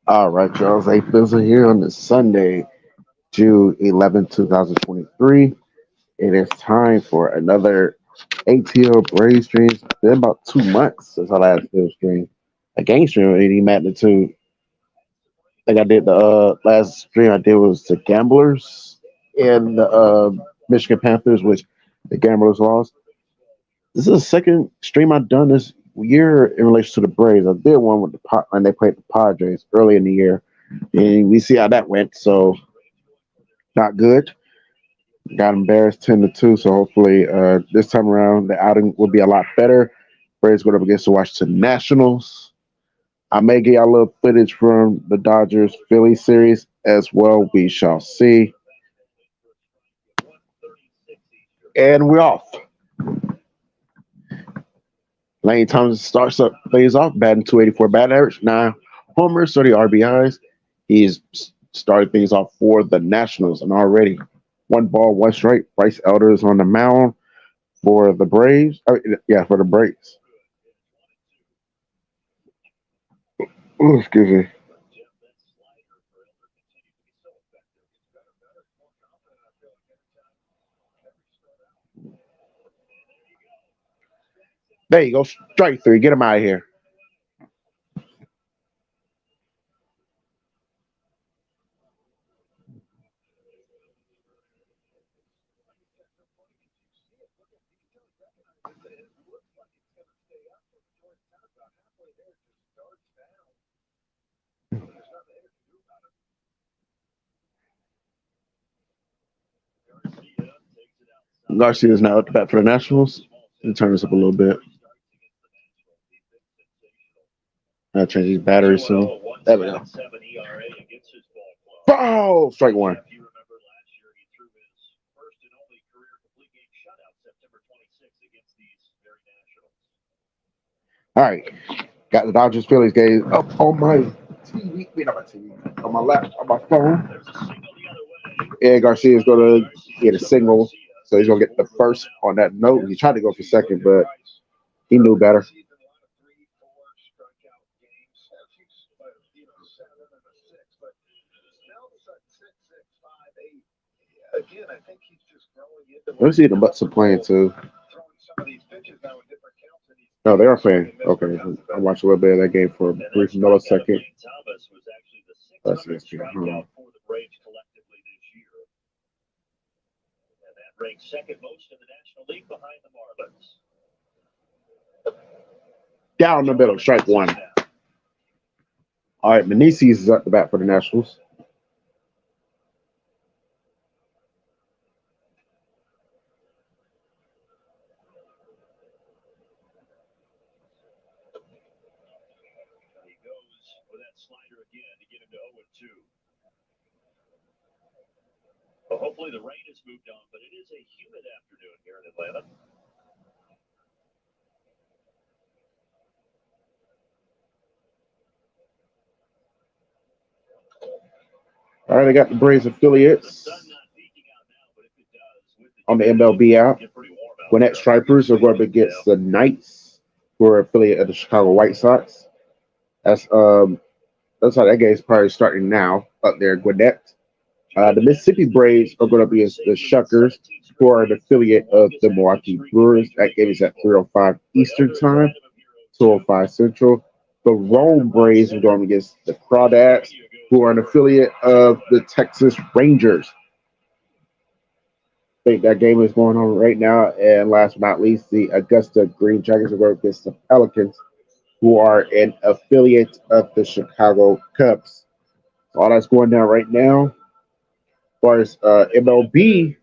All right, Charles A-Fizzle here on this Sunday, June 11th, 2023. It is time for another ATL Brave stream. It's been about 2 months since I last did a stream. A game stream, 80 magnitude. I think I did the last stream I did was the Gamblers and the Michigan Panthers, which the Gamblers lost. This is the second stream I've done this year in relation to the Braves. I did one with when they played the Padres early in the year, and we see how that went. So not good. Got embarrassed 10-2. So hopefully this time around the outing will be a lot better. Braves going up against the Washington Nationals. I may get y'all a little footage from the Dodgers Philly series as well. We shall see. And we're off. Lane Thomas starts up, plays off, batting 284 batting average, 9 homers, 30 RBIs. He's started things off for the Nationals, and already 1 ball, 1 strike. Bryce Elder is on the mound for the Braves. Yeah, for the Braves. Ooh, excuse me. There you go, strike three. Get him out of here. Garcia is now at the bat for the Nationals. Let turn this up a little bit. I'll change these batteries soon. There we go. Oh, strike one. All right. Got the Dodgers Phillies game up on my TV. Not my TV. On my laptop, on my phone. And Garcia is going to get a single. So he's going to get the first on that note. He tried to go for second, but he knew better. Let's see the Bucks are playing too. No, they are playing. Okay, I watched a little bit of that game for a brief millisecond. That's it. Down the middle, strike one. All right, Meneses is at the bat for the Nationals. All right, I got the Braves affiliates on the MLB app. Gwinnett Stripers are going up against the Knights, who are affiliate of the Chicago White Sox. That's um that's how that game is probably starting now up there, Gwinnett. The Mississippi Braves are going up against the Shuckers, who are an affiliate of the Milwaukee Brewers. That game is at 3:05 Eastern Time, 2:05 Central. The Rome Braves are going against the Crawdads, who are an affiliate of the Texas Rangers. I think that game is going on right now. And last but not least, the Augusta Green Jackets are going against the Pelicans, who are an affiliate of the Chicago Cubs. So all that's going down right now. As far as MLB,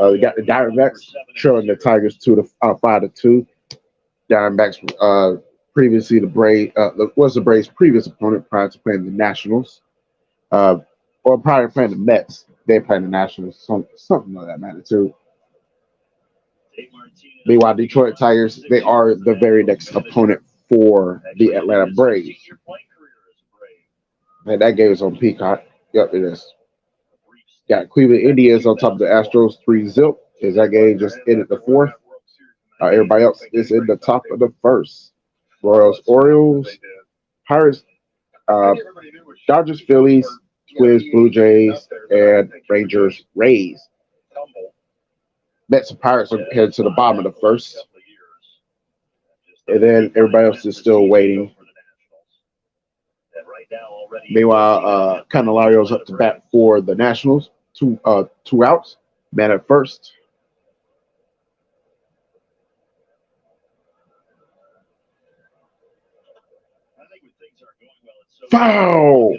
we got the Diamondbacks trailing the Tigers 5-2. Diamondbacks previously the Braves was the Braves' previous opponent prior to playing the Nationals, or prior to playing the Mets. They playing the Nationals, something of that magnitude. Meanwhile, Detroit Tigers, they are the very next opponent for the Atlanta Braves. And that game is on Peacock. Yep, it is. Got Cleveland Indians on top of the Astros 3-0. Is that game just ended the fourth? Everybody else is in the top of the first. Royals, Orioles, Pirates. Uh, Dodgers, Phillies, Twins, Blue Jays, and Rangers, Rays. Mets and Pirates are headed to the bottom of the first, and then everybody else is still waiting. Meanwhile, Candelario's up to bat for the Nationals. Two outs. Man at first. Foul.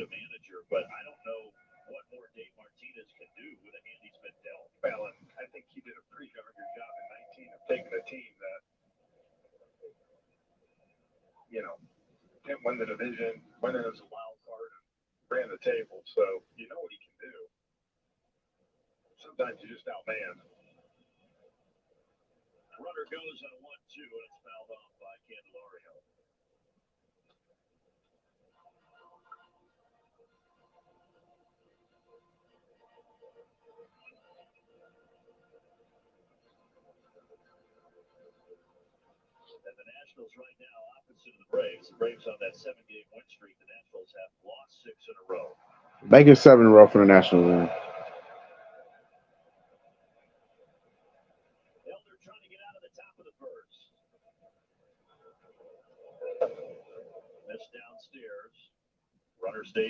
Making 7 in a row for the Nationals. Man.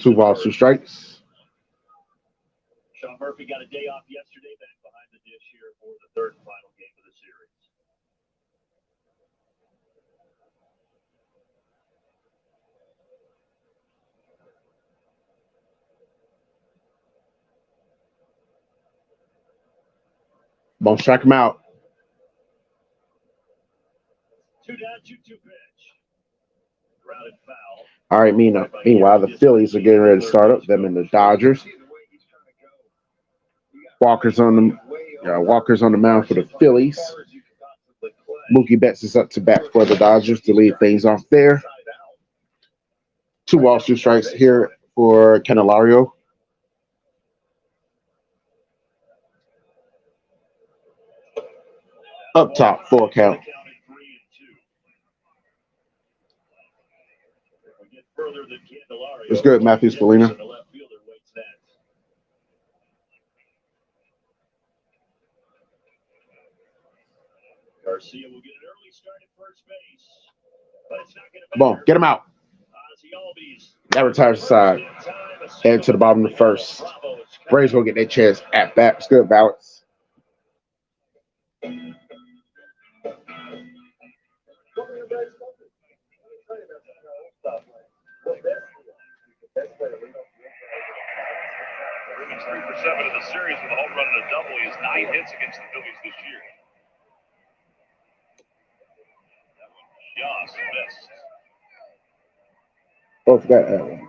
Two balls, 2 strikes. Ball strike him out. All right, meanwhile, the Phillies are getting ready to start up. Them and the Dodgers. Walker's on the mound for the Phillies. Mookie Betts is up to bat for the Dodgers to lead things off there. 2 balls, 2 strikes here for Candelario. Up top, 4 count. It's good, Matthew Spallina. Come on, get him out. That retires the side. Head to the bottom of the first. Braves will get their chance at bat. It's good balance. Rubin's 3 for 7 in the series with a home run and a double. He has 9 hits against the Phillies this year. That one just missed. Oh, forgot that one.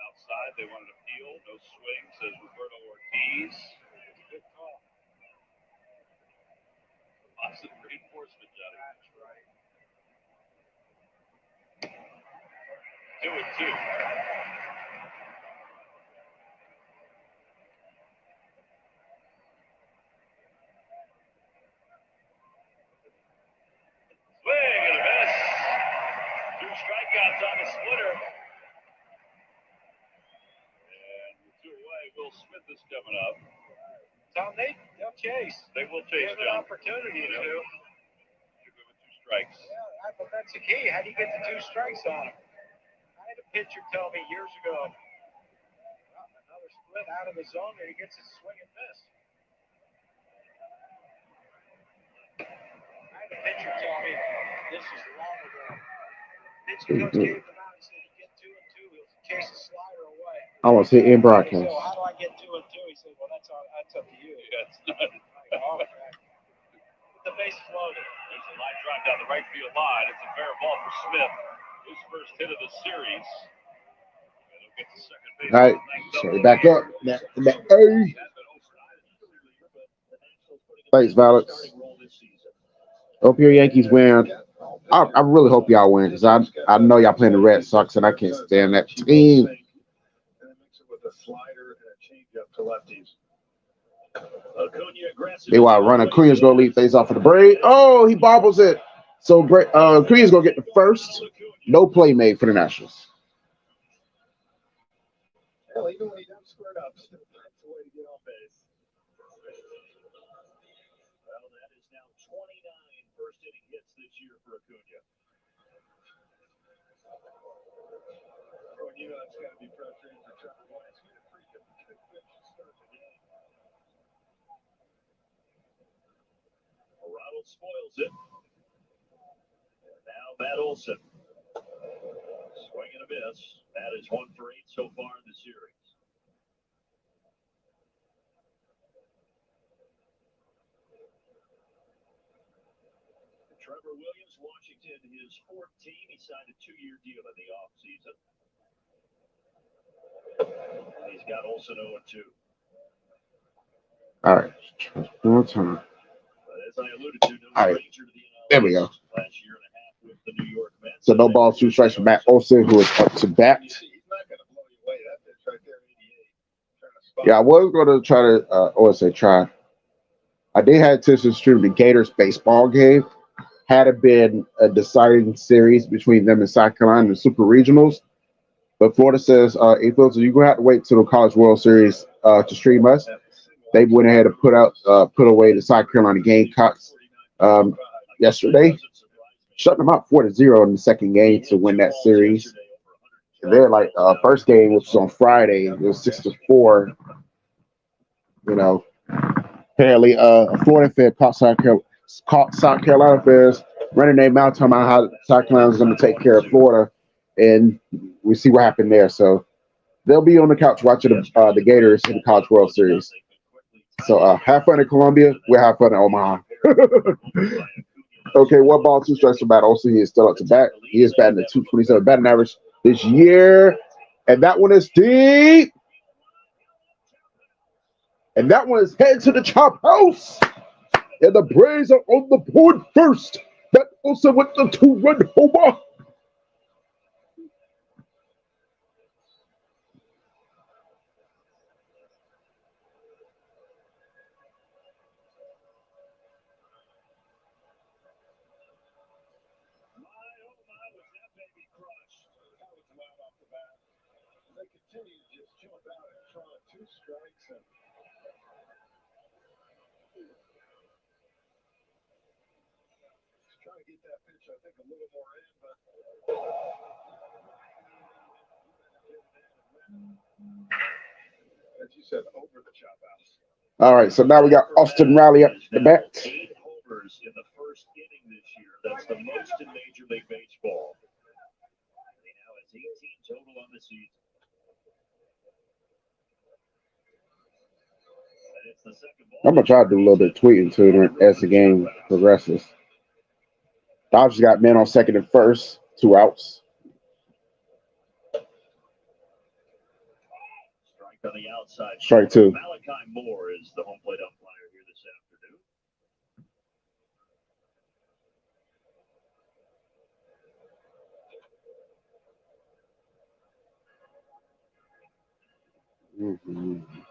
Outside, they wanted a peel. No swing, says Roberto Ortiz. Good call. Positive reinforcement, Johnny. That's right. 2-2. Swing and a miss. 2 strikeouts on the splitter. And with 2 away, Will Smith is coming up. Tom, they'll chase. They will chase, They have an opportunity to. Should go with 2 strikes. Yeah, but that's the key. How do you get the 2 strikes on him? I had a pitcher tell me years ago, another split out of the zone, and he gets a swing and miss. I had a pitcher tell me, this is long ago. Pitching coach gave him out and said, you get 2 and 2, he'll chase a slider away. I want to see it in broadcast. So how do I get 2 and 2? He said, well, that's up to you. Yeah, it's not. Like, oh, okay. The base loaded. There's a line drive down the right field line. It's a fair ball for Smith. His first hit of the series. And he'll get to second base. All right, so back up. Hey. Thanks, Alex. Hope your Yankees win. I really hope y'all win because I know y'all playing the Red Sox and I can't stand that team. Meanwhile, Ron Acuna's going to lead things off of the Braves. Oh, he bobbles it. So Acuna's going to get the first. No play made for the Nationals. Hell, even when he does squared up, still finds a way to get on base. Well, that is now 29 first inning hits this year for Acuna. Oh, you know it's got to be frustrating for Trevor Williams. He had a pretty good finish to start the game. Ronald spoils it. And now Matt Olson. Swing and a miss. That is 1 for 8 so far in the series. Trevor Williams, Washington, his fourth team. He signed a 2-year deal in the offseason. He's got Olson 0-2. All right. One time. But as I alluded to, no All right. stranger to the NL There we go. last year and a half with the New York Mets. So no balls, 2 strikes for Matt Olson, who is up to bat. He's not going to blow you away. That pitch right there, 88. Trying to spot. Yeah, I was going to try to, try. I did have to stream the Gators baseball game. Had it been a deciding series between them and South Carolina in the Super Regionals. But Florida says, A-Fizzle, you're going to have to wait till the College World Series to stream us. They went ahead and put away the South Carolina Gamecocks yesterday, shutting them out 4-0 in the second game to win that series. And then, first game, which was on Friday, it was 6-4. You know, apparently, a Florida fan caught South Carolina fans running their mouth talking about how South Carolina is going to take care of Florida, and we see what happened there. So they'll be on the couch watching the Gators in the College World Series. So have fun in Columbia. We'll have fun in Omaha. Okay, 1 ball, 2 strikes for Matt Olson. He is still up to bat. He is batting at 227 batting average this year. And that one is deep. And that one is headed to the chop house. And the Braves are on the board first. Matt Olson with the 2-run homer. They continue to just jump out and try 2 strikes and just trying to get that pitch, I think, a little more in, but as you said, over the chop house. All right, so now we got Austin Riley up the bat. 8 homers in the first inning this year. That's the most in Major League Baseball. He now has 18 total on the season. And it's the second ball. I'm going to try to do a little bit of tweeting too as the game progresses. Dodgers got men on second and first, 2 outs. Strike on the outside. Strike 2. Malachi Moore is the home plate umpire here this afternoon. Mm-hmm.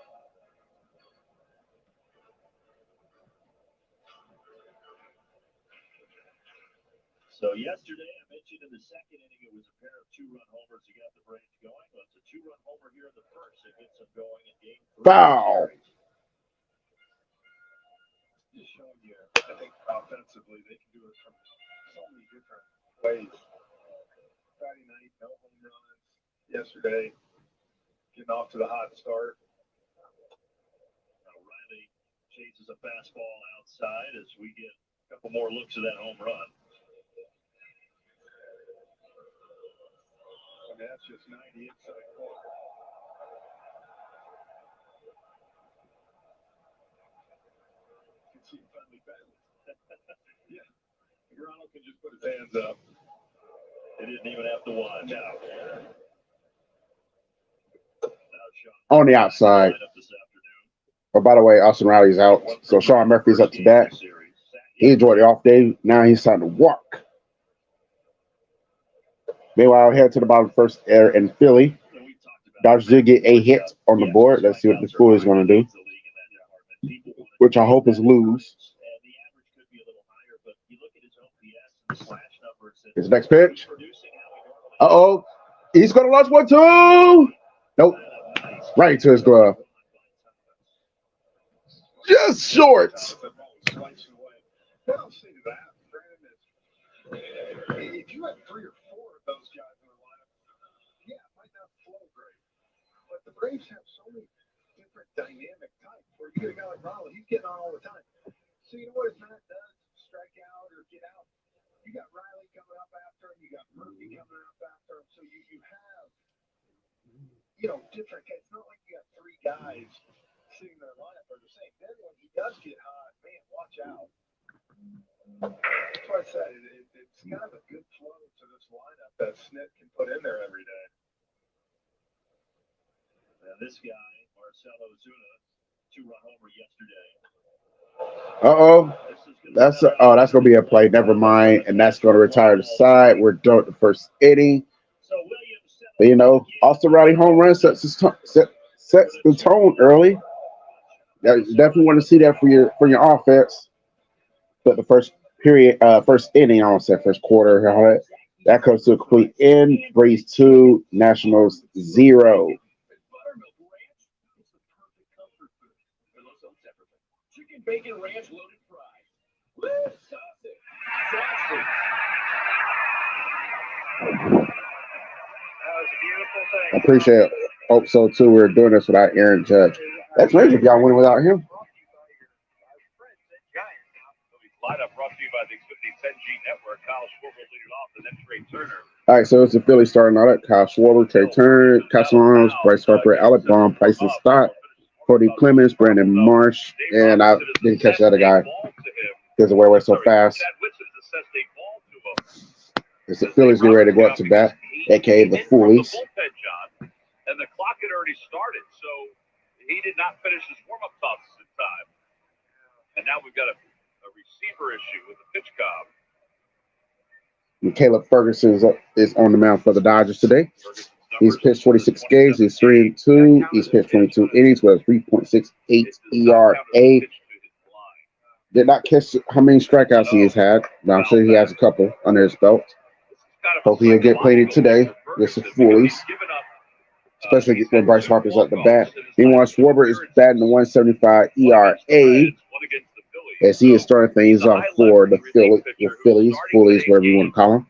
So yesterday, I mentioned in the second inning, it was a pair of 2-run homers to get the Braves going. Well, it's a 2-run homer here in the first that gets them going in game 3. Foul. Just showing you, I think offensively, they can do it from so many different ways. Friday night, no home runs. Yesterday, getting off to the hot start. Now Riley chases a fastball outside as we get a couple more looks at that home run. I mean, that's just 90 inside corner. You can see him finally battling. Yeah. Ronald can just put his hands up. They didn't even have to watch out. On the outside. Oh, by the way, Austin Riley's out. So Sean Murphy's up to bat. He enjoyed the off day. Now he's starting to walk. Meanwhile, head to the bottom first air in Philly. Dodgers did get a hit on the board. Let's see what the Phillies is going to do. which I hope is lose. And the average could be a little higher, but you look at his OPS and slash numbers, and His next pitch. producing how he normally Uh is. oh. He's going to launch 1-2. Nope. Nice Right into his glove. run by Thomas. Just short. Slice away. What I'll say to that, Brandon, is if you had 3 or 4 of those guys in the lineup, yeah, it might not flow great. But the Braves have so many different dynamic types where you get a guy like Ronald, he's getting on all the time. So you know what his bat does? Strike out or get out. You got Riley coming up after him, you got Murphy coming up after him. So you have, different guys. It's not like you got 3 guys sitting in their lineup are the same. Then when he does get hot, man, watch out. That's why I said it's kind of a good flow to this lineup that Snit can put in there every day. And this guy, Marcelo Ozuna, 2-run homer yesterday. Uh-oh. This is going to That's gonna be a play. Never mind. And that's gonna retire the side. We're done with the first inning. So Williams But Austin Riley home run sets the tone early. You definitely want to see that for your offense. But the first inning, I don't say first quarter, all that comes to a complete end. Braves 2, Nationals 0. buttermilk ranch is the perfect comfort food. For those on everything. Chicken bacon ranch loaded fries. Woo, sausage. Sausage. That was a beautiful thing. I appreciate it. Hope so too. We're doing this without Aaron Judge. That's strange if y'all went without him. Lineup brought to you by the Xfinity 10G Network. Kyle Schwarber leading off, and then Trey Turner. All right, so it's the Phillies starting out. Kyle Schwarber, Trey Turner, Castellanos, Bryce Harper, Alec Baum, Bryson Stott, Cody Clemens, Brandon Marsh, and I didn't catch the other guy because the way so fast. It's the Phillies getting ready to go up to bat, aka the Phillies. And the clock had already started, so he did not finish his warm-up tosses in time. And now we've got a receiver issue with the pitch comm. And Caleb Ferguson is on the mound for the Dodgers today. He's pitched 46 games. He's 3-2. He's pitched 22 innings with a 3.68 ERA. Did not catch how many strikeouts he has had, but I'm sure he has a couple under his belt. Hopefully he'll get played today with the Phillies, especially when Bryce Harper's at the bat. Meanwhile, Schwarber is batting the 175 ERA as he is starting things off for the Phillies, whatever you want to call them.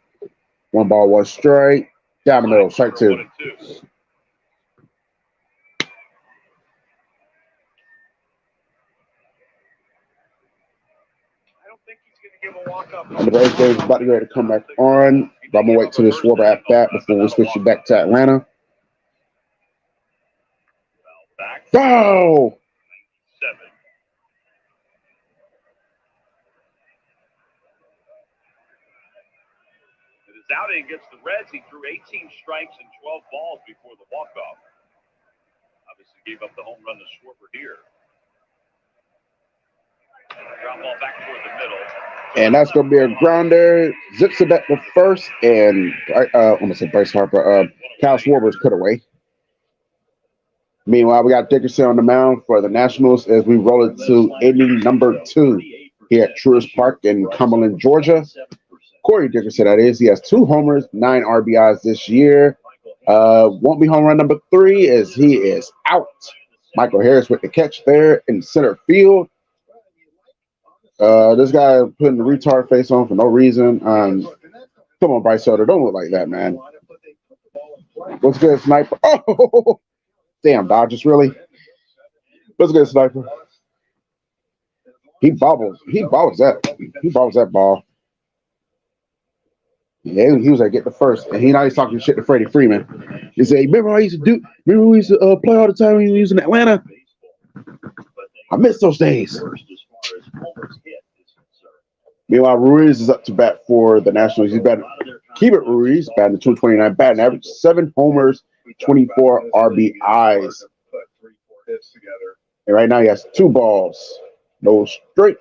1 ball, 1 strike. Down the middle, strike 2. The Braves game is about to go to come back on. But I'm going to wait till the Schwarber at bat before we switch it back to Atlanta. Foul! In his outing against the Reds, he threw 18 strikes and 12 balls before the walk-off. Obviously gave up the home run to Schwarber here. Ground ball back toward the middle. And that's going to be a grounder. Zips it back to first. And I'm going to say Bryce Harper. Kyle Schwarber's put away. Meanwhile, we got Dickerson on the mound for the Nationals as we roll it to inning number 2 here at Truist Park in Cumberland, Georgia. Corey Dickerson, that is. He has 2 homers, 9 RBIs this year. Won't be home run number 3 as he is out. Michael Harris with the catch there in center field. This guy putting the retard face on for no reason. Come on, Bryce Soder. Don't look like that, man. What's good, Sniper? Oh, damn, Dodgers, really? What's good, Sniper? He bobbles that ball. Yeah, he was like, get the first. And he's talking shit to Freddie Freeman. He said, remember we used to play all the time when we was in Atlanta? I miss those days. Meanwhile, Ruiz is up to bat for the Nationals. He's batting. Keibert Ruiz batting 229 batting average, 7 homers, 24 RBIs. And right now he has 2 balls, no strike.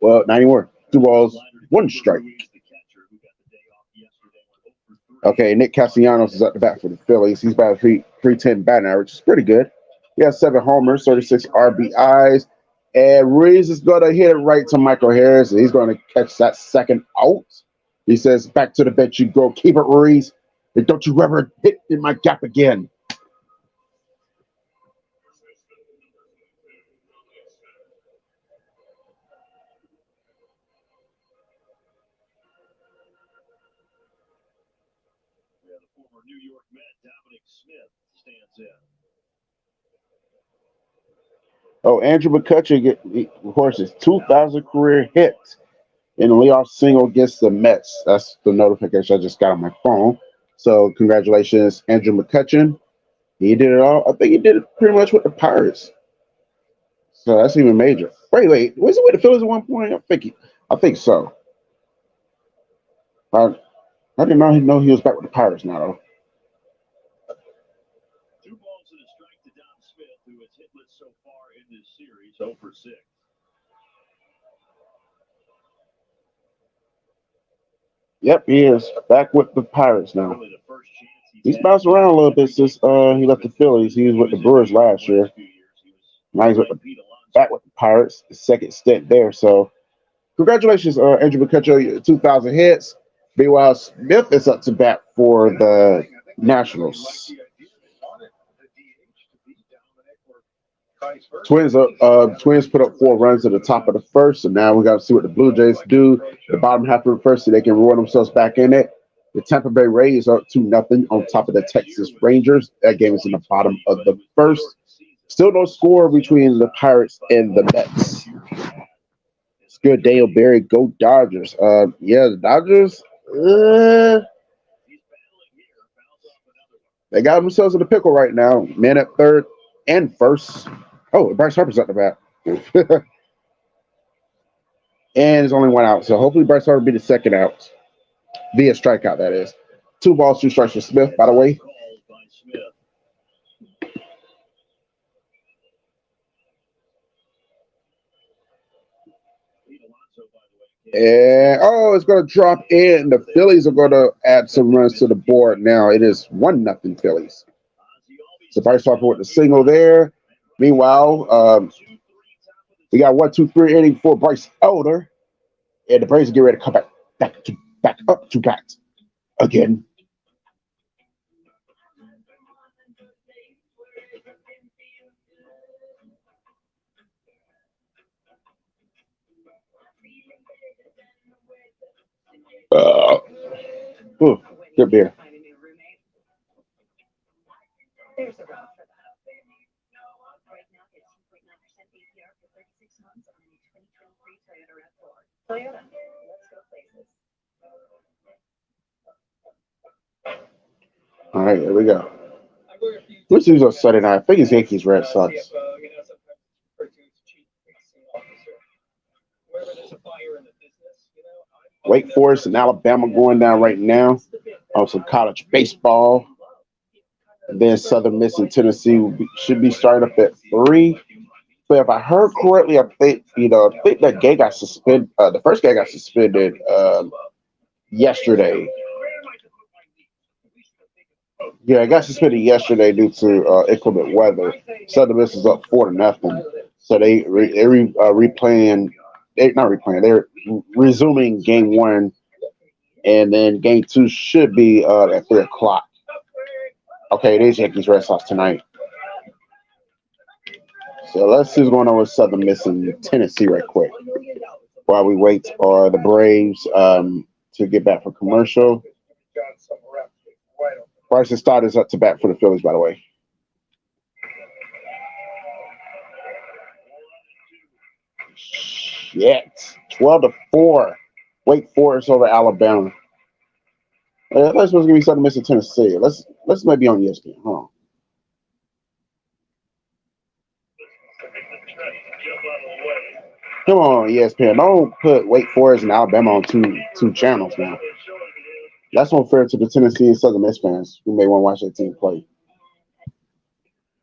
Well, not anymore. 2 balls, 1 strike. Okay, Nick Castellanos is up to bat for the Phillies. He's batting 310 batting average. It's pretty good. He has 7 homers, 36 RBIs. And Reeves is going to hit it right to Michael Harris, and he's going to catch that second out. He says, "Back to the bench you go. Keep it, Reeves. And don't you ever hit in my gap again." Yeah, the former New York Met, Dominic Smith, stands in. Oh, Andrew McCutcheon, of course, his 2,000 career hit in a leadoff single against the Mets. That's the notification I just got on my phone. So, congratulations, Andrew McCutcheon. He did it all. I think he did it pretty much with the Pirates. So that's even major. Wait, was it with the Phillies at one point? I think so. I, I didn't know he was back with the Pirates now though. 2 balls and a strike to Dom Smith, who has hitless so far in this series, 0 for 6. Yep, he is back with the Pirates now. Really the first chance He's bounced around a little bit since he left the Phillies. He was with the Brewers last year. Now he's back with the Pirates, his second stint there. So congratulations, Andrew McCutcheon, 2,000 hits. Meanwhile, Smith is up to bat for the Nationals. Twins put up 4 runs at the top of the first, so now we got to see what the Blue Jays do. The bottom half of the first, so they can roll themselves back in it. The Tampa Bay Rays are 2-0 on top of the Texas Rangers. That game is in the bottom of the first. Still no score between the Pirates and the Mets. It's good. Daniel Berry, go Dodgers. Yeah, the Dodgers. They got themselves in a pickle right now. Man at third and first. Oh, Bryce Harper's at the bat. And there's only 1 out. So hopefully Bryce Harper will be the second out. Via strikeout, that is. 2 balls, 2 strikes for Smith, by the way. And it's going to drop in. The Phillies are going to add some runs to the board now. It is 1-0 Phillies. So Bryce Harper with the single there. Meanwhile, we got 1, 2, 3 inning for Bryce Elder. And the Braves get ready to come back up to bat again. Good beer. All right, here we go. This is a Sunday night. I think it's Yankees Red Sox. Wake Forest and Alabama going down right now on some college baseball. And then Southern Miss and Tennessee should be starting up at 3. But if I heard correctly, I think that game got suspended. The first game got suspended yesterday. Yeah, it got suspended yesterday due to inclement weather. Southern Miss is up 4-0, so they're replaying. They're not replaying. They're resuming game 1, and then game 2 should be at 3:00. Okay, it is Yankees Red Sox tonight. So let's see what's going on with Southern Miss and Tennessee right quick while we wait for the Braves to get back for commercial. Bryson Stott is up to bat for the Phillies, by the way. Shit. 12-4. Wake Forest over Alabama. That's supposed to be Southern Miss and Tennessee. Let's maybe on ESPN. Hold on. Come on, ESPN. Don't put Wake Forest and Alabama on two channels now. That's unfair to the Tennessee and Southern Miss fans who may want to watch that team play.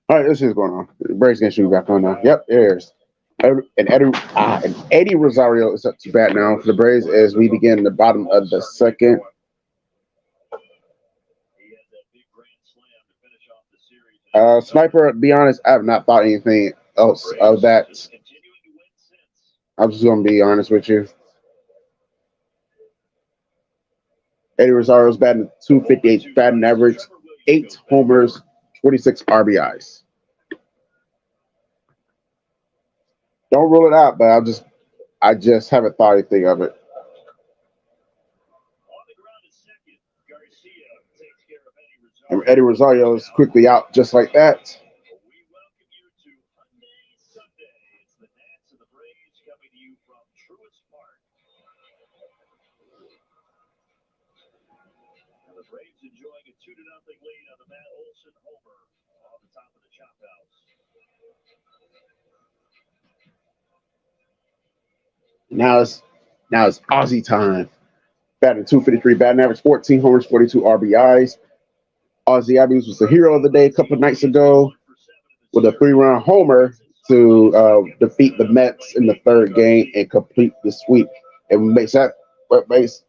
All right, this is going on. The Braves going to shoot back on now. Yep, there's. And Eddie Rosario is up to bat now for the Braves as we begin the bottom of the second. Sniper, to be honest, I have not thought anything else of that. I'm just gonna be honest with you. Eddie Rosario's batting 258 batting average, 8 homers, 26 RBIs. Don't rule it out, but I just haven't thought anything of it. And Eddie Rosario is quickly out just like that. Now it's now it's Aussie time. Batting 253, batting average 14 homers, 42 RBIs. Ozzie Albies was the hero of the day a couple of nights ago with a 3-run homer to defeat the Mets in the third game and complete the sweep. It makes that what makes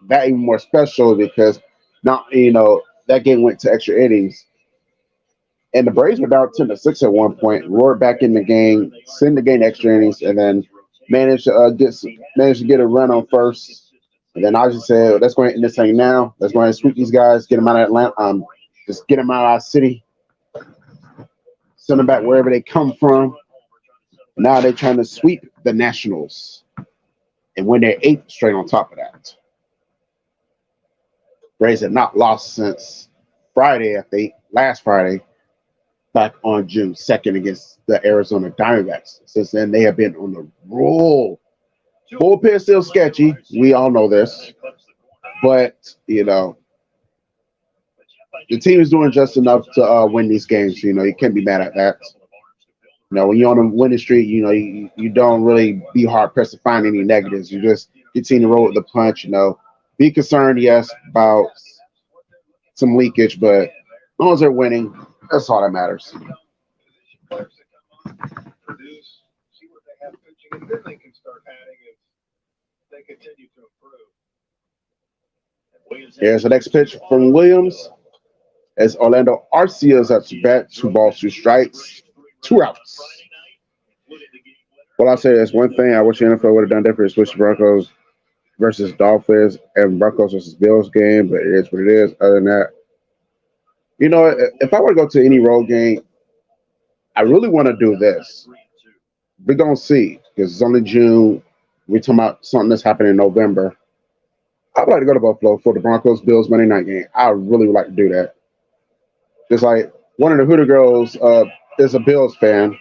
that even more special because not that game went to extra innings and the Braves were down 10-6 at one point, roared back in the game, send the game to extra innings, and then managed to get a run on first. And then I just said, let's go ahead and end this thing now. Let's go ahead and sweep these guys, get them out of Atlanta, just get them out of our city, send them back wherever they come from. Now they're trying to sweep the Nationals and win their eighth straight on top of that. Braves have not lost since Friday, I think, last Friday, back on June 2nd against the Arizona Diamondbacks. Since then, they have been on the roll. Bullpen still sketchy. We all know this. But, the team is doing just enough to win these games. You can't be mad at that. When you're on a winning streak, you don't really be hard pressed to find any negatives. You just continue to roll with the punch. Be concerned, yes, about some leakage, but as long as they're winning, that's all that matters. Produce, see what they have pitching, and then they can start adding as they continue to improve. Here's the next pitch from Williams. As Orlando Arcia's up to bat, 2 balls, 2 strikes, 2 outs. Well, I'll say there's one thing I wish the NFL would have done different is switch Broncos versus Dolphins and Broncos versus Bills game, but it is what it is. Other than that, if I were to go to any road game, I really want to do this. We're going to see because it's only June. We're talking about something that's happening in November. I would like to go to Buffalo for the Broncos Bills Monday night game. I really would like to do that. Just like one of the Hooter girls is a Bills fan.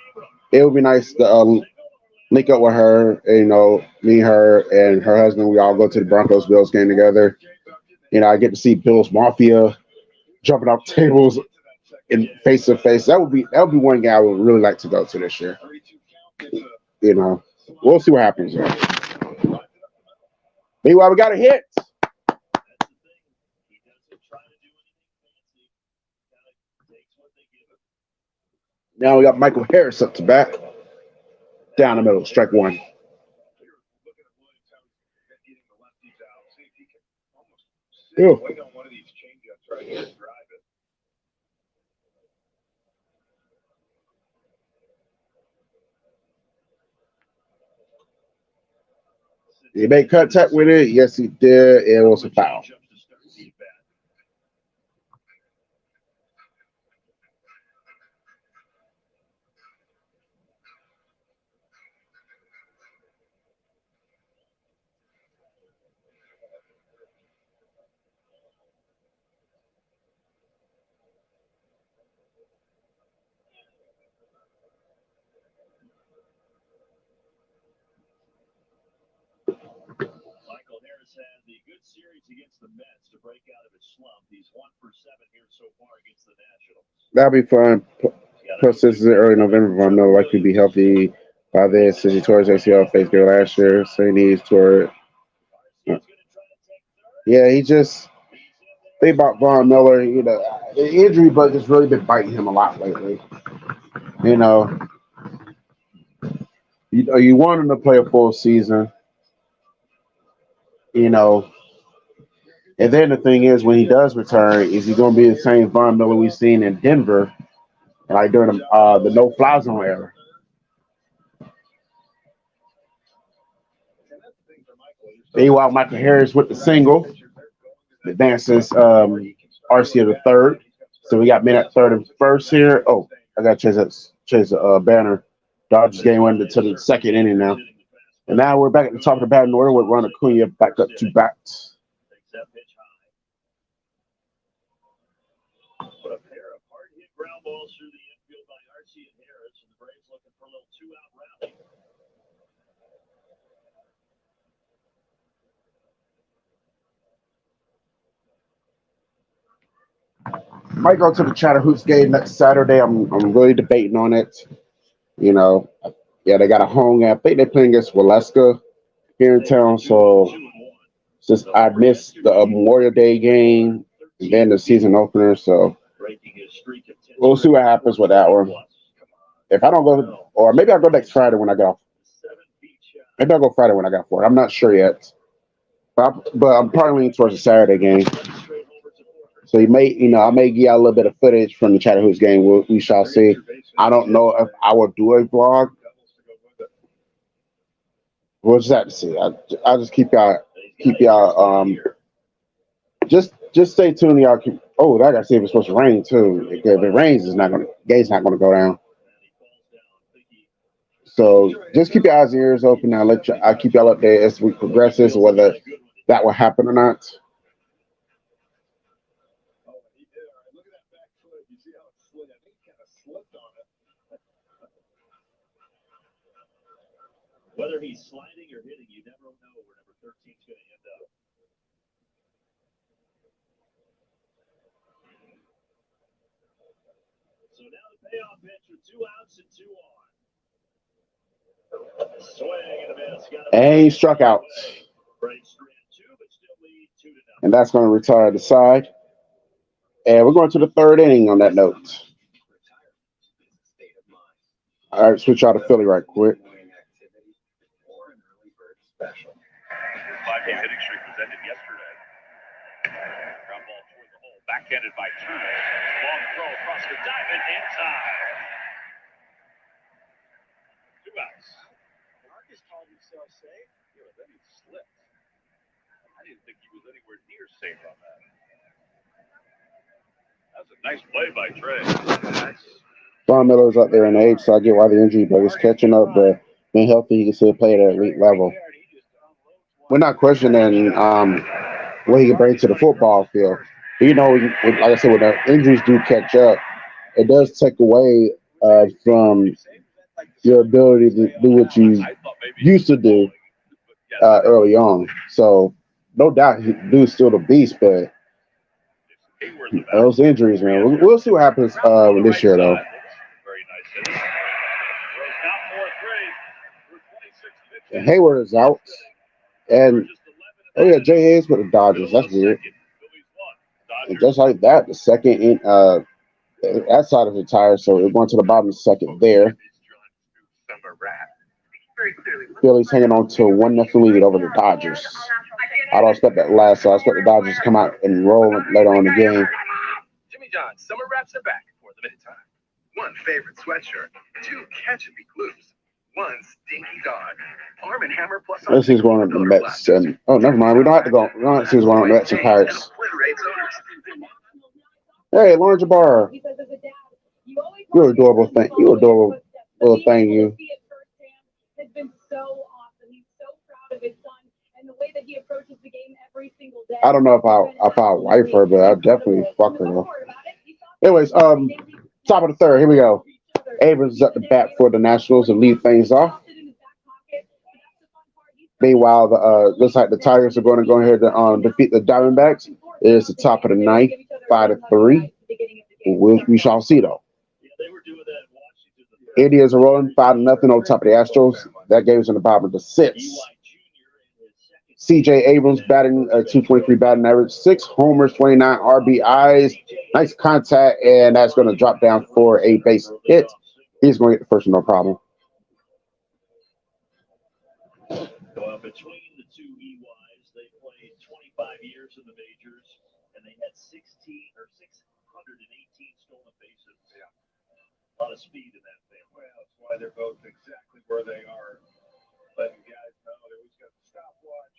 It would be nice to link up with her. Me, her, and her husband. We all go to the Broncos Bills game together. I get to see Bills Mafia jumping off tables in face to face. That would be one game I would really like to go to this year. We'll see what happens. Meanwhile, we got a hit. Now we got Michael Harris up to bat. Down the middle, strike 1. Ew. He made contact with it. Yes, he did. It was a foul. That'll be fun. Plus, this is early November. Von Miller likely be healthy by then since he tore his ACL face game last year. So he needs toward. Yeah, he just. Think about Von Miller. The injury bug has really been biting him a lot lately. You want him to play a full season. And then the thing is, when he does return, is he going to be the same Von Miller we've seen in Denver, like during the no-fly zone era? Meanwhile, Michael Harris with the single advances RC to the third. So we got men at third and first here. Oh, I got to change the banner. Dodgers game went into the second inning now. And now we're back at the top of the batting order with Ron Acuna back up to bat. But a pair of hard hit ground balls through the infield by RC and Harris, and the Braves looking for a little 2-out rally. Might go to the Chatterhoots game next Saturday. I'm really debating on it. You know, yeah, they got a home game. I think they're playing against Waleska here in town. So since I missed the Memorial Day game and then the season opener, so we'll see what happens with that one. If I don't go, or maybe I'll go next Friday when I get off. Maybe I'll go Friday when I got off work. I'm not sure yet. But I'm probably leaning towards the Saturday game. So I may give out a little bit of footage from the Chatterhoots game. We shall see. I don't know if I will do a vlog. We'll just have to see. I'll just keep y'all just stay tuned. Y'all keep. Oh, I gotta see if it's supposed to rain too. If it rains, game's not gonna go down. So just keep your eyes and ears open. I'll keep y'all updated as we progresses, whether that will happen or not. Whether he's sliding or hitting, you never know where number 13 is going to end up. So now the payoff pitch with 2 outs and 2 on. Swing and a miss. And he struck out. And that's going to retire the side. And we're going to the third inning on that note. All right, switch out to Philly right quick. 5-game hitting streak was ended yesterday. Ground ball toward the hole, backhanded by Turner. Long throw across the diamond in time. 2 outs. Marcus called himself safe. Yeah, but then he slipped. I didn't think he was anywhere near safe on that. That's a nice play by Trey. Von Miller's up there in age, so I get why the injury bug is catching up, but being healthy, he can still play at an elite level. We're not questioning what he can bring to the football field. But, like I said, when the injuries do catch up, it does take away from your ability to do what you used to do early on. So, no doubt, dude's still the beast, but those injuries, man. We'll see what happens with this year, though. And Hayward is out. And, Jay Hayes with the Dodgers. That's weird. And just like that, the second in that side is retired, so we're going to the bottom of the second there. Phillies hanging on to 1-0 lead over the Dodgers. I don't expect that last, so I expect the Dodgers to come out and roll later on in the game. Jimmy John's summer wraps are back for a limited time. 1 favorite sweatshirt, 2 ketchup-y glues, 1 stinky dog. Arm & Hammer plus. This is going on the Mets. And, never mind. We don't have to go. We don't have to see what's going on the Mets and Pirates. Hey, Lauren Jabbar. You're adorable thing. You're adorable little thing, you. I don't know if I'll wife her, but I'll definitely fuck her though. Anyways, top of the third. Here we go. Abrams is at the bat for the Nationals to lead things off. Meanwhile, looks like the Tigers are going to go ahead and defeat the Diamondbacks. It is the top of the ninth, 5-3. We shall see though. Indians are rolling 5-0 on top of the Astros. That game is in the bottom of the 6th. C.J. Abrams batting 223 batting average, 6 homers, 29 RBIs. Nice contact, and that's going to drop down for a base hit. He's going to get the first one, no problem. Between the two EYs, they played 25 years in the majors, and they had 618 stolen bases. Yeah. A lot of speed in that thing. Well, that's why they're both exactly where they are. Letting guys know they always got the stopwatch.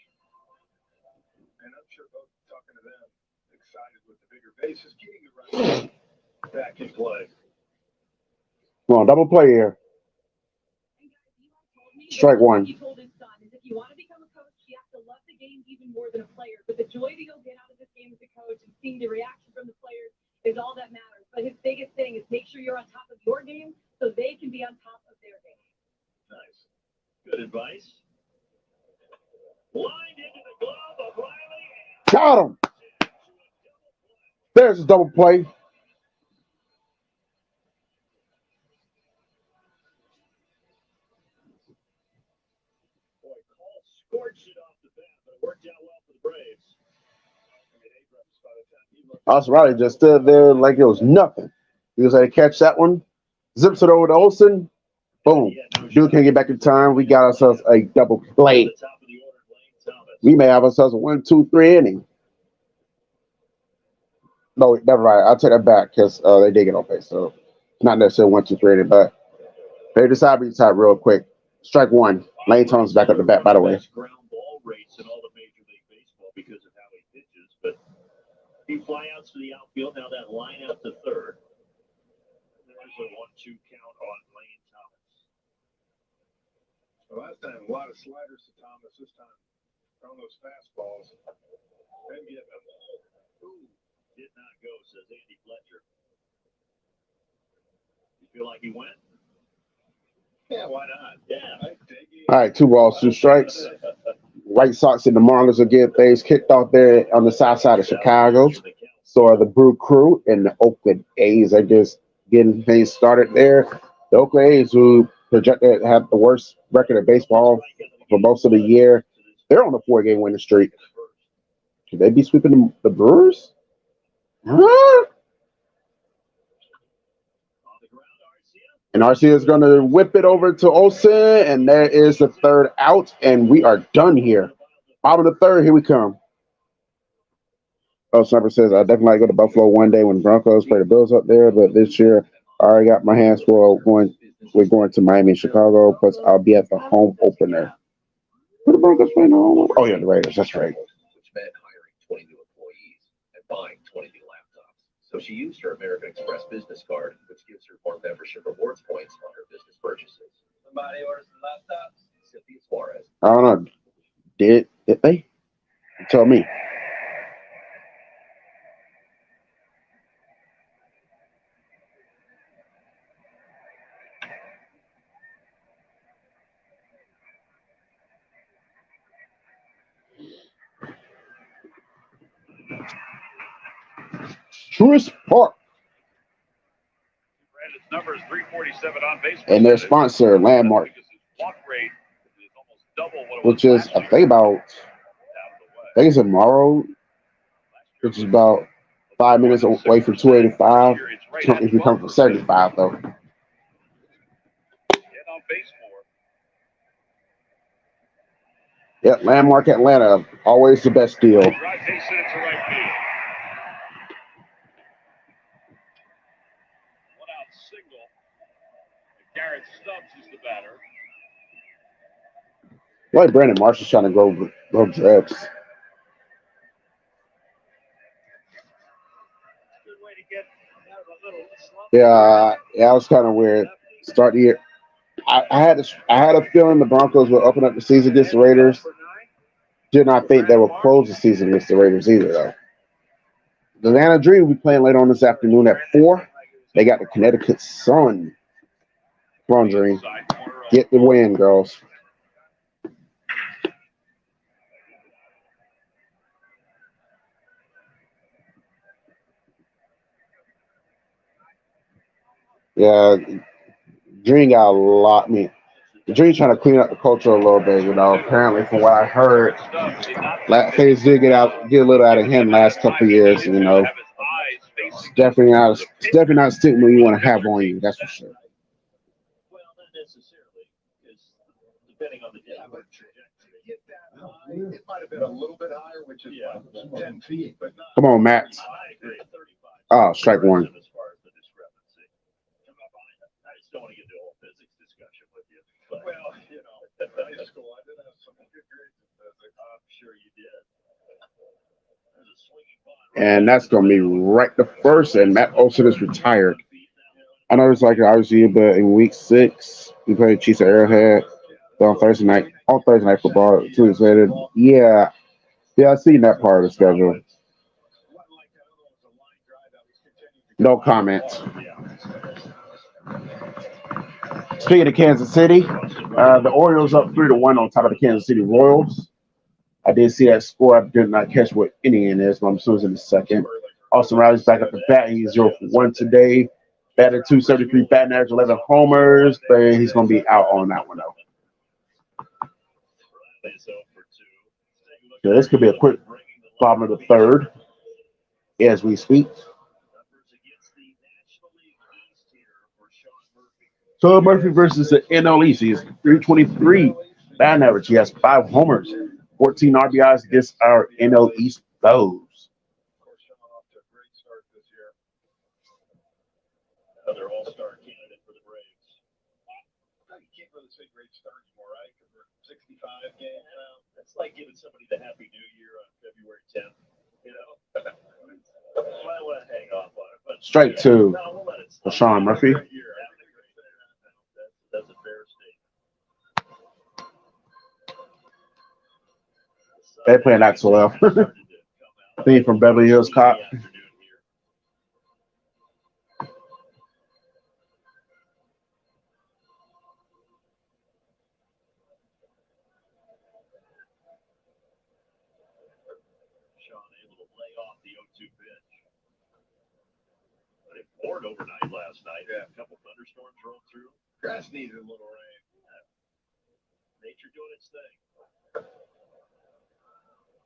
play. Come on, double play here. Strike one. He told his son is if you want to become a coach, you have to love the game even more than a player. But the joy that you'll get out of this game as a coach and seeing the reaction from the players is all that matters. But his biggest thing is make sure you're on top of your game so they can be on top of their game. Nice. Good advice. Lined into the glove of Riley. Got him. There's a double play. Boy, Cole scorched it off the bat, but it worked out well for the Braves. Austin Riley just stood there like it was nothing. He was able to catch that one, zips it over to Olsen. Boom. Dude can't get back in time. We got ourselves a double play. We may have ourselves a 1, 2, 3 inning. No, never mind. I'll take that back because they did get on base. So not necessarily 1, 2, 3 inning, but they decided to type real quick. Strike one. Lane Thomas back up the bat, by the way. Ground ball rates in all the Major League Baseball because of how he pitches, but he flyouts to the outfield. Now that line out to third. There's a 1-2 count on Lane Thomas. The last time, a lot of sliders to Thomas. This time, throwing those fastballs. Then getting them. Ooh, did not go, says Andy Fletcher. You feel like he went? Yeah, why not? Yeah. All right, 2 balls, 2 strikes. White Sox and the Marlins will get things kicked off there on the south side of Chicago. So are the Brew Crew and the Oakland A's are just getting things started there. The Oakland A's, who projected to have the worst record of baseball for most of the year, they're on a 4-game winning streak. Could they be sweeping the Brewers? Huh? And Arcia is going to whip it over to Olsen, and there is the 3rd out, and we are done here. Bottom of the 3rd, here we come. Oh, Sniper says, I definitely go to Buffalo one day when the Broncos play the Bills up there, but this year I already got my hands full. We're going to Miami and Chicago, plus I'll be at the home opener. Who the Broncos playing the home? Oh, yeah, the Raiders. That's right. Which meant hiring 20 new employees and buying 20 new laptops. So she used her American Express business card, which gives her more membership rewards points on her business purchases. Somebody orders some laptops? Cynthia Suarez. I don't know. Did they? Tell me. Truist Park. Brandon's number is 347 on base. And their sponsor, Landmark, which is, I think it's in Morrow, which is about 5 minutes away from 285. If you come from 75, though. Yep, Landmark Atlanta, always the best deal. Garrett Stubbs is the batter. Why Brandon Marshall's trying to grow dreads? Yeah, that was kind of weird. Start the year. I had a feeling the Broncos would open up the season against the Raiders. Did not think they would close the season against the Raiders either, though. The Atlanta Dream will be playing later on this afternoon at 4. They got the Connecticut Sun. Come on, Dream. Get the win, girls. Yeah, Dream got a lot. Dream trying to clean up the culture a little bit, you know. Apparently, from what I heard, things did get a little out of hand last couple of years, you know. It's definitely not a stigma you want to have on you, that's for sure. Well, not necessarily, because depending on the trajectory. Get that high. It might have been a little bit higher, which is like 10 feet, but not. Come on, Matt. I agree at 35. Oh, strike one. As far as the discrepancy. I just don't want to get into a whole physics discussion with you. But, Well, you know, high school, I did have some good grades in physics. I'm sure you did. There's a swinging ball. And that's going to be right to first, and Matt Olson is retired. I know it's like obviously, but in week 6 we played Chiefs at Arrowhead. Then on Thursday night football, 2 weeks later. Yeah, yeah, I seen that part of the schedule. No comment. Speaking of Kansas City, the Orioles up 3-1 on top of the Kansas City Royals. I did see that score. I did not catch what inning it is, but I'm assuming it's in the second. Austin Riley's back up the bat. He's 0 for 1 today. Batted 273, batting average 11 homers, but he's going to be out on that one, though. So this could be a quick bottom of the third as we speak. Sean Murphy versus the NL East. He's 323 batting average. He has 5 homers, 14 RBIs against our NL East foes. Another all-star candidate for the Braves. You can't really say great start anymore, right? Because we're 65 games now. That's like giving somebody the Happy New Year on February 10th. You know, I want to hang off on it. But Straight to no, we'll let it for Sean Murphy. That's a fair statement. They playing that so well. Theme from Beverly Hills Cop. Sean able to lay off the 0-2 pitch. But it poured overnight last night. Yeah. A couple thunderstorms rolled through. Grass needed a little rain. Nature doing its thing.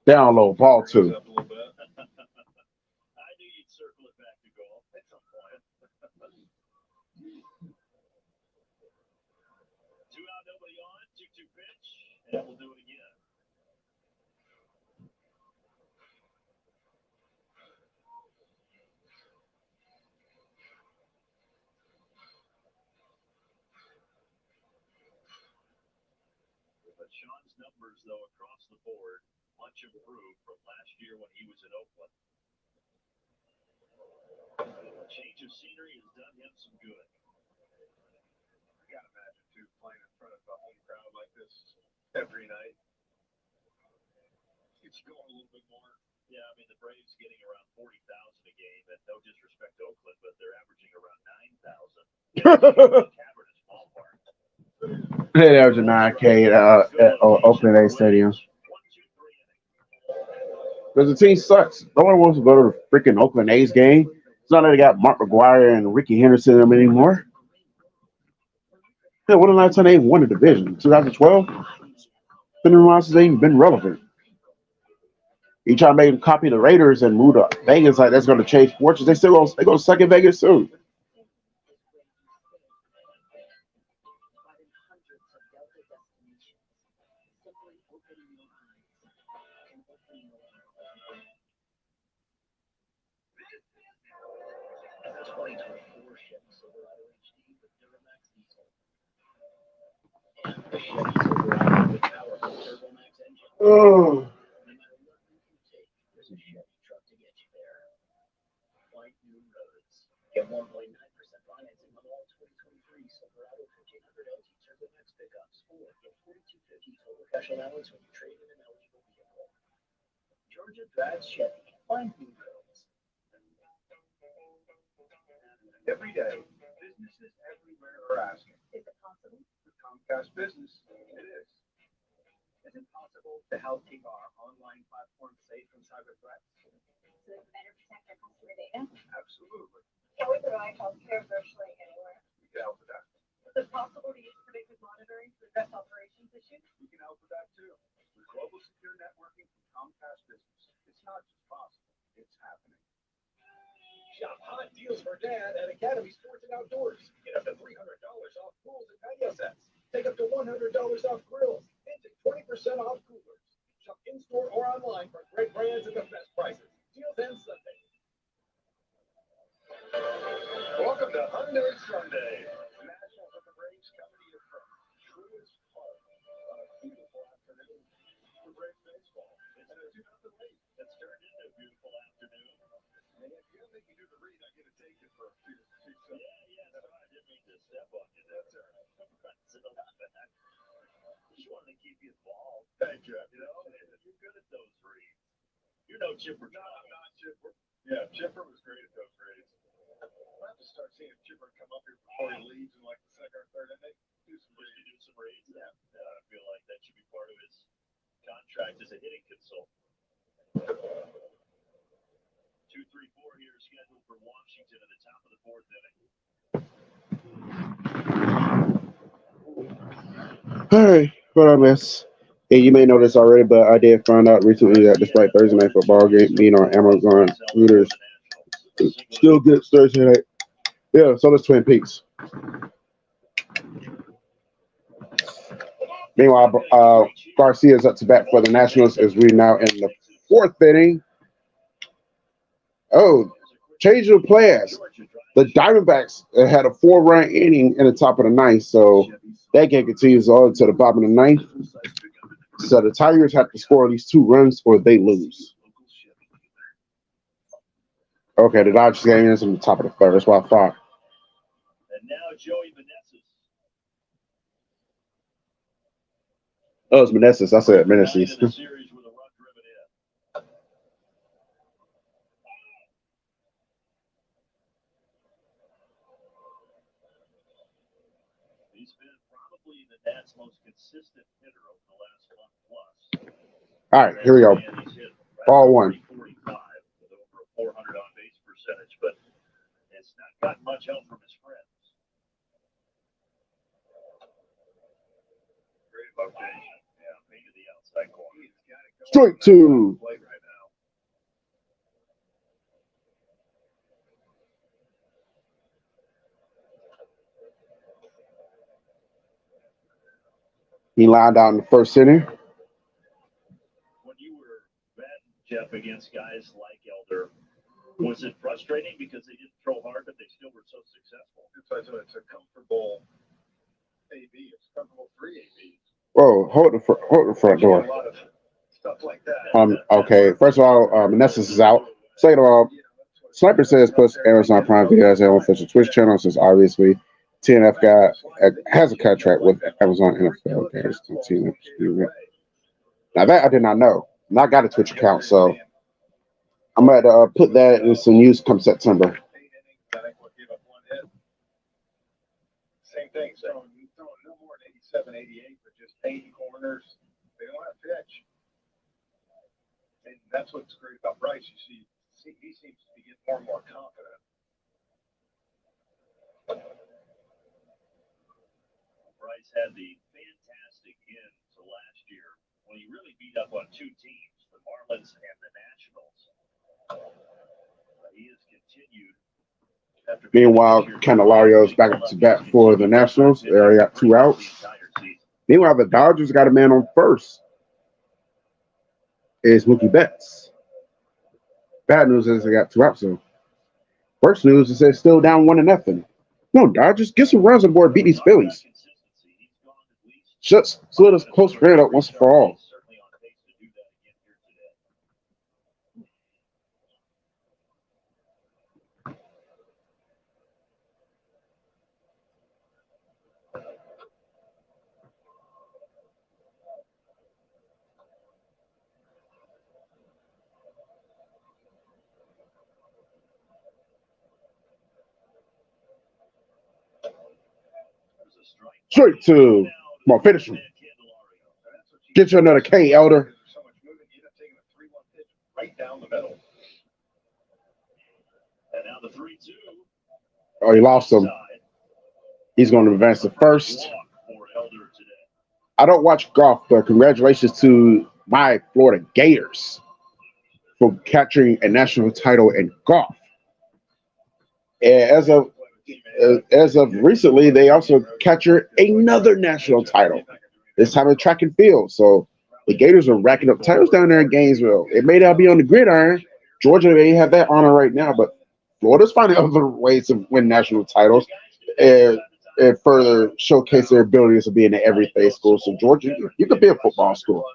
Down low, ball 2. Up a little bit. I knew you'd circle it back to golf at some point. 2 out, nobody on. 2-2 pitch, and we'll do it again. But Sean's numbers, though, across the board, much improved from last year when he was in Oakland. A change of scenery has done him some good. I gotta imagine too, playing in front of a home crowd like this every night. It's going a little bit more. Yeah, I mean, the Braves getting around 40,000 a game, and no disrespect to Oakland, but they're averaging around 9,000. Cavernous ballpark. They average a 9K at Oakland A Stadium. 1-2-3 inning. Because the team sucks. No one wants to go to the freaking Oakland A's game. It's not that they got Mark McGuire and Ricky Henderson in them anymore. Yeah, when the last time they won the division? 2012? Been in months they ain't been relevant. You try to make them copy the Raiders and move to Vegas like that's going to change fortunes. They go suck in Vegas soon. Oh. Get 1.9% financing on all 2023 Silverado 1500 LT Turbo Max pickups, or get 4250 total cash allowance when you trade in an eligible vehicle. Georgia drives Chevy. Find new roads. Every day, businesses everywhere are asking. Is it possible? With Comcast Business, it is. Is it possible to help keep our online platform safe from cyber threats? So they can better protect their customer data? Absolutely. Can we provide healthcare virtually anywhere? We can help with that. Is it possible to use predictive monitoring to address operations issues? We can help with that too. With global secure networking from Comcast Business, it's not just possible, it's happening. Shop hot deals for Dad at Academy Sports and Outdoors. Get up to $300 off pools and patio sets. Take up to $100 off grills. And take 20% off coolers. Shop in-store or online for great brands at the best prices. Deals end Sunday. Welcome to Hyundai Sunday. National Summer Braves coming to you from Truist Park on a beautiful afternoon for Braves baseball. And a 2-0 lead. It's turned into a beautiful afternoon. And if you don't think you do the read, I get to take it for a few seconds. Yeah, that's right. You're no Chipper. No, I'm not Chipper. Yeah, Chipper was great at those grades. I'll have to start seeing Chipper come up here before he leaves in like the second or third inning. Do some Just to grades. do some raids. Yeah. I feel like that should be part of his contract as a hitting consultant. 2-3-4 here scheduled for Washington at the top of the fourth inning. All right, what I miss? Yeah, you may know this already, but I did find out recently that despite Thursday night football game being on Amazon Readers, still gets Thursday night. Yeah, so does Twin Peaks. Meanwhile, Garcia's up to bat for the Nationals as we now in the fourth inning. Oh, change of plans. The Diamondbacks had a 4-run inning in the top of the ninth, so that game continues on to the bottom of the ninth. So the Tigers have to score at least 2 runs or they lose. Okay, the Dodgers game is on the top of the third. That's what I thought. And now Joey Meneses. Oh, it's Meneses. I said Meneses. The series with a run driven in. He's been probably the Nats' most consistent hitter over the last month plus. All right, here we go. Ball one. 45 with over a 400 on base percentage, but it's not gotten much help from his friends. Great location. Yeah, maybe the outside corner. He's got it going. Strike two. Plate right now. He lined out in the first inning. When you were batting, Jeff, against guys like Elder, was it frustrating because they didn't throw hard, but they still were so successful? It's a comfortable AB. It's a comfortable 3 ABs. Whoa, hold the front A door. lot of stuff like that. Okay. First of all, Meneses is out. Second of all, Sniper says puts Amazon Prime Video as their official Twitch channel since obviously TNF has a contract with Amazon NFL games. Now that I did not know. And I got a Twitch account, so I'm going to put that in some use come September. Same thing. So no more than 87, 88, but just 80 corners. They don't have pitch. And that's what's great about Bryce. You see he seems to be getting more and more confident. Bryce had the fantastic end to last year when he really beat up on 2 teams, the Marlins and the Nationals. He has continued. Meanwhile, Candelario's back up to bat for the Nationals. They already got 2 outs. Meanwhile, the Dodgers got a man on first. It's Mookie Betts. Bad news is they got 2 outs. So worst news is they're still down 1-0. No, Dodgers, get some runs on board, beat these Phillies. Just split us close friend up once and for all. Straight to. Come on, finish him. Get you another K, Elder. So much movement, you end up taking a 3-1 pitch right down the middle. And now the 3-2. Oh, he lost him. He's going to advance to first. I don't watch golf, but congratulations to my Florida Gators for capturing a national title in golf. And as of recently, they also captured another national title, this time in track and field. So the Gators are racking up titles down there in Gainesville. It may not be on the gridiron. Georgia may have that honor right now, but Florida's finding other ways to win national titles and further showcase their abilities of being an everything school. So Georgia, you could be a football school.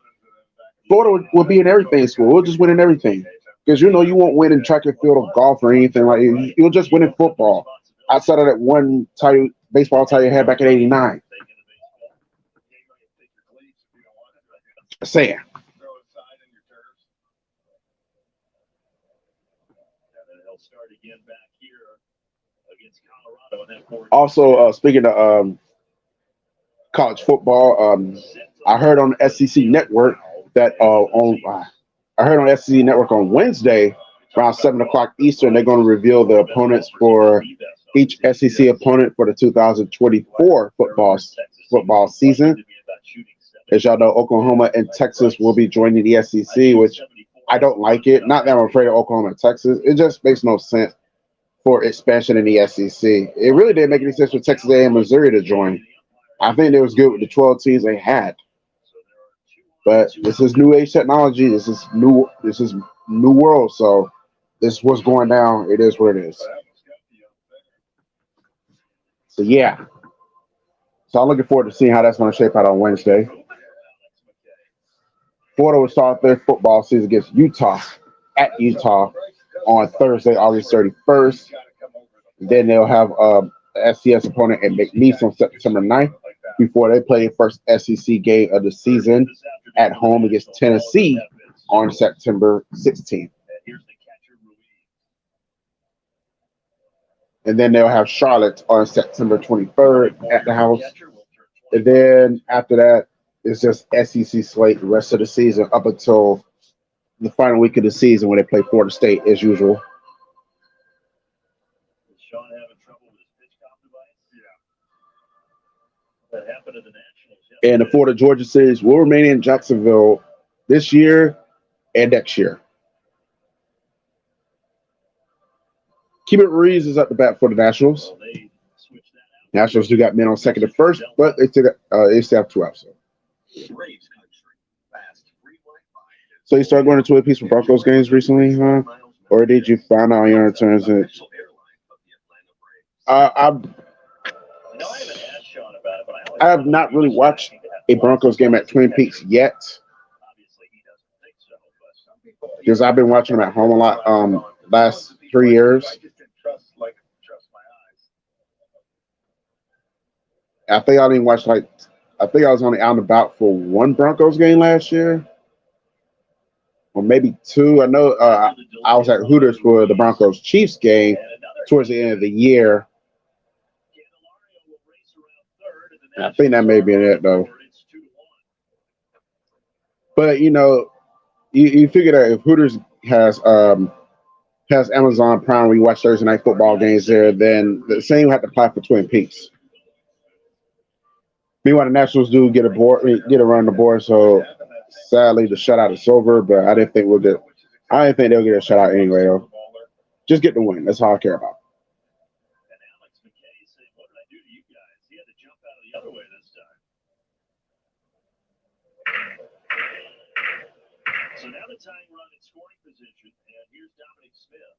Florida will be an everything school. We'll just win in everything. Because you won't win in track and field or golf or anything like that. You'll just win in football. Outside of that one title, baseball title you had back in '89. Saying. Also, speaking of college football, I heard on the SEC network that I heard on SEC network on Wednesday around 7 o'clock Eastern, they're going to reveal the opponents for each SEC opponent for the 2024 football season. As y'all know, Oklahoma and Texas will be joining the SEC, which I don't like it. Not that I'm afraid of Oklahoma and Texas. It just makes no sense for expansion in the SEC. It really didn't make any sense for Texas A&M and Missouri to join. I think it was good with the 12 teams they had. But this is new age technology. This is new world. So this is what's going down. It is what it is. So yeah. So I'm looking forward to seeing how that's going to shape out on Wednesday. Florida will start their football season against Utah at Utah on Thursday, August 31st. Then they'll have an FCS opponent at McNeese on September 9th before they play their first SEC game of the season at home against Tennessee on September 16th. And then they'll have Charlotte on September 23rd at the house. And then after that, it's just SEC slate the rest of the season up until the final week of the season when they play Florida State as usual. Sean having trouble with his pitch comp device? Yeah. That happened at the Nationals. And the Florida Georgia series will remain in Jacksonville this year and next year. Keegan Ruiz is at the bat for the Nationals. Nationals do got men on second and first, but they still have 2 outs. So you started going to Twin Peaks for Broncos games recently, huh? Or did you find out on your returns that I have not really watched a Broncos game at Twin Peaks yet, because I've been watching them at home a lot last 3 years. I think I didn't watch I think I was only out and about for 1 Broncos game last year, or maybe 2. I know I was at Hooters for the Broncos Chiefs game towards the end of the year. I think that may be it though. But you figure that if Hooters has Amazon Prime where you watch Thursday night football games there, then the same would have to apply for Twin Peaks. Meanwhile, the Nationals do get a run the board, so sadly the shutout is over. But I didn't think they'll get a shutout anyway though. Just get the win. That's all I care about. So now the tying run in scoring position, and here's Dominic Smith.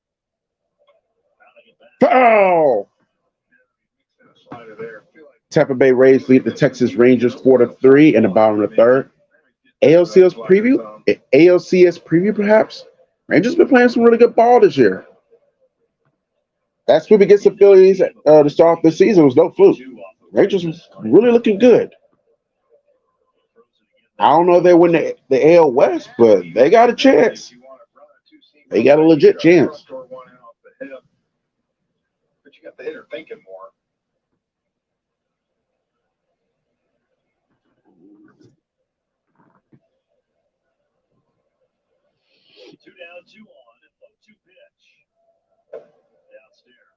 Oh! Tampa Bay Rays lead the Texas Rangers 4-3 in the bottom of the third. ALCS preview, perhaps. Rangers been playing some really good ball this year. That sweep against the Phillies to start off the season was no fluke. Rangers was really looking good. I don't know if they win the AL West, but they got a chance. They got a legit chance. But you got the hitter thinking more. Two down, 2 on, and 2 pitch. Downstairs.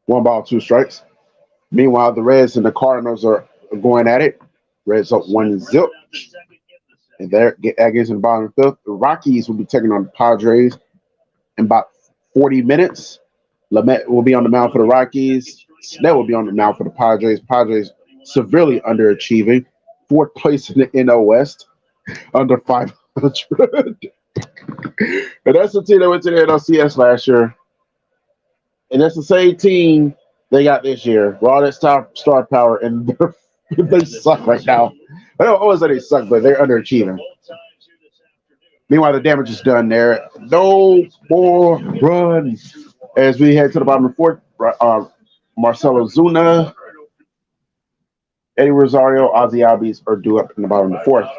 1 ball, 2 strikes. Meanwhile, the Reds and the Cardinals are going at it. Reds up 1-0. And that gets in the bottom of the 5th. The Rockies will be taking on the Padres in about 40 minutes. Lamet will be on the mound for the Rockies. Snell will be on the mound for the Padres. Padres severely underachieving. 4th place in the NL West, under 500. And that's the team that went to the NLCS last year. And that's the same team they got this year. With all that star power, and they suck right now. I don't always say they suck, but they're underachieving. Meanwhile, the damage is done there. No more run. As we head to the bottom of the 4th, Marcelo Zuna, Eddie Rosario, Ozzy Albies are due up in the bottom of the 4th.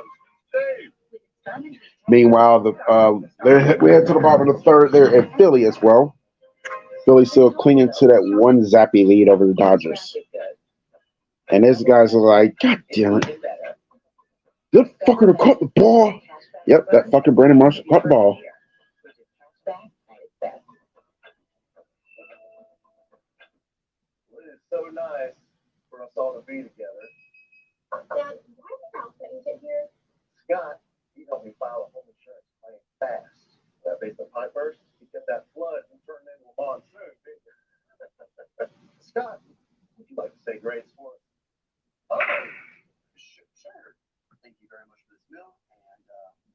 Meanwhile, we head to the bottom of the third. They're in Philly as well. Philly still clinging to that one zappy lead over the Dodgers. And these guys are like, God damn it. Good fucker to caught the ball. Yep, that fucking Brandon Marshall caught the ball. It's so nice for us all to be together. Dad, why did Ralph let you get here? Scott, he helped me file a home insurance claim fast. Based on pipe burst, he kept that flood from turning into a monsoon. Scott, would you like to say grace for us? Oh, sure. Thank you very much for this meal, and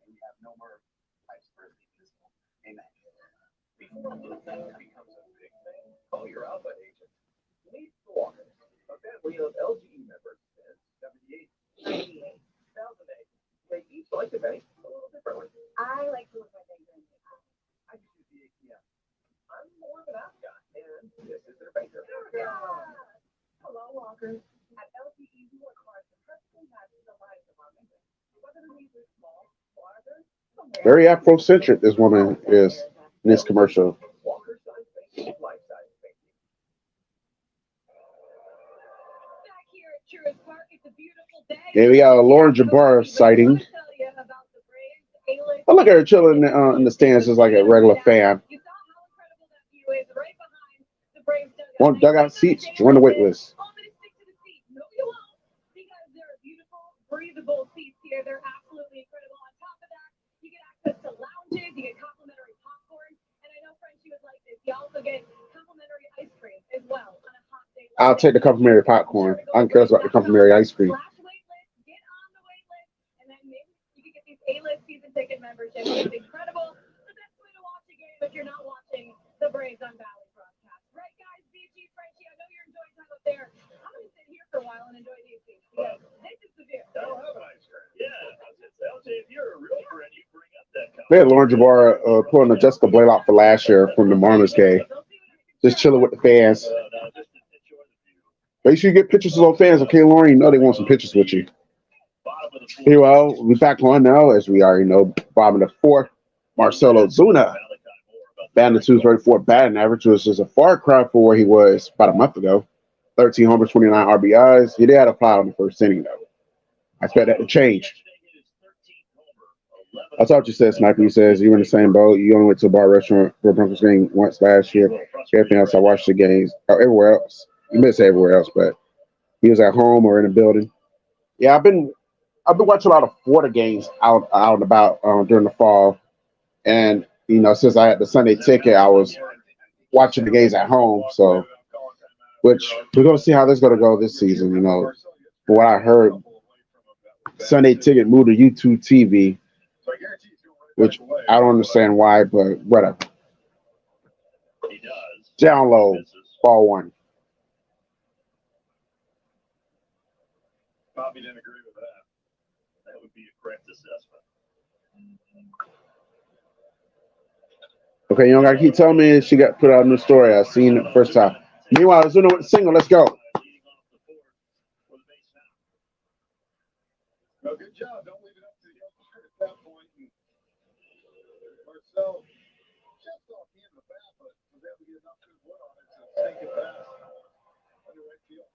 we have no more pipes bursting visible. Amen. Before a little thing becomes a big thing, call your outlet agent. Meet the Walkers, a family of LGE members since 78, 2008. They each like to bank a little differently. I like to look my things in. I just use the ATM. I'm more of an app guy, and this is their banker. Hello, Walker. At LTE, we work hard to personally match the lives of our members. Whether the needs are small, larger, Very Afrocentric, this woman is in this commercial. Walker size banking, life size banking. back here at Truist Park, it's a beautiful day. Yeah, we got a Lauren Jabbar sighting. I look at her chilling in the stands just like a regular fan. You saw how incredible that view is right behind the Braves dugout. Want dugout seats? Join the wait list. Oh, but stick to the seat. No, you won't. Because there are beautiful, breathable seats here. They're absolutely incredible. On top of that, you get access to lounges. You get complimentary popcorn. And I know Frenchie would like this. You also get complimentary ice cream as well on a hot day. I'll take the complimentary popcorn. I don't care about the complimentary ice cream. Flash wait list. Get on the wait list. And then maybe you can get these A-list season ticket memberships. It's incredible. The best way to watch a game if you're not watching the Braves on Valley broadcast. Right, guys? BG, Frenchie, I know you're enjoying time up there. I'm going to sit here for a while and enjoy these seats. Because this is the view. I don't have an ice cream. Yeah, LJ, if you're a real friend, you bring up that They had Lauren Jabbar pulling a Jessica Blaylock for last year from the Marlins game. Just chilling with the fans. just enjoy the view. Make sure you get pictures of those fans. Okay, Lauren, you know they want some pictures with you. Bottom of the fourth. Hey, well, we're back on now, as we already know. Bottom of the fourth, Marcelo Zuna. Batting 234 batting average, which is a far cry for where he was about a month ago. 13 homers, 29 RBIs. He did have a fly on the first inning, though. I expect that to change. I thought you said, Sniper. You says you were in the same boat. You only went to a bar restaurant for a Broncos game once last year. Everything else, I watched the games. Oh, everywhere else. You missed everywhere else, but he was at home or in a building. Yeah, I've been watching a lot of Florida games out and about during the fall, and since I had the Sunday ticket, I was watching the games at home. So, which we're gonna see how this is gonna go this season. From what I heard, Sunday ticket moved to YouTube TV, which I don't understand why, but whatever. He does. Download ball one. Bobby didn't agree with that. That would be a correct assessment. Okay, you don't gotta keep telling me she got put out a new story. I seen it the first time. Meanwhile, Zuna with the single. Let's go. Leading off the fourth for the base now. Well, good job. Don't leave it up to the youngster at that point. Marcel just off the end of the bat, but was able to get enough good wood on it to sink it past under right field.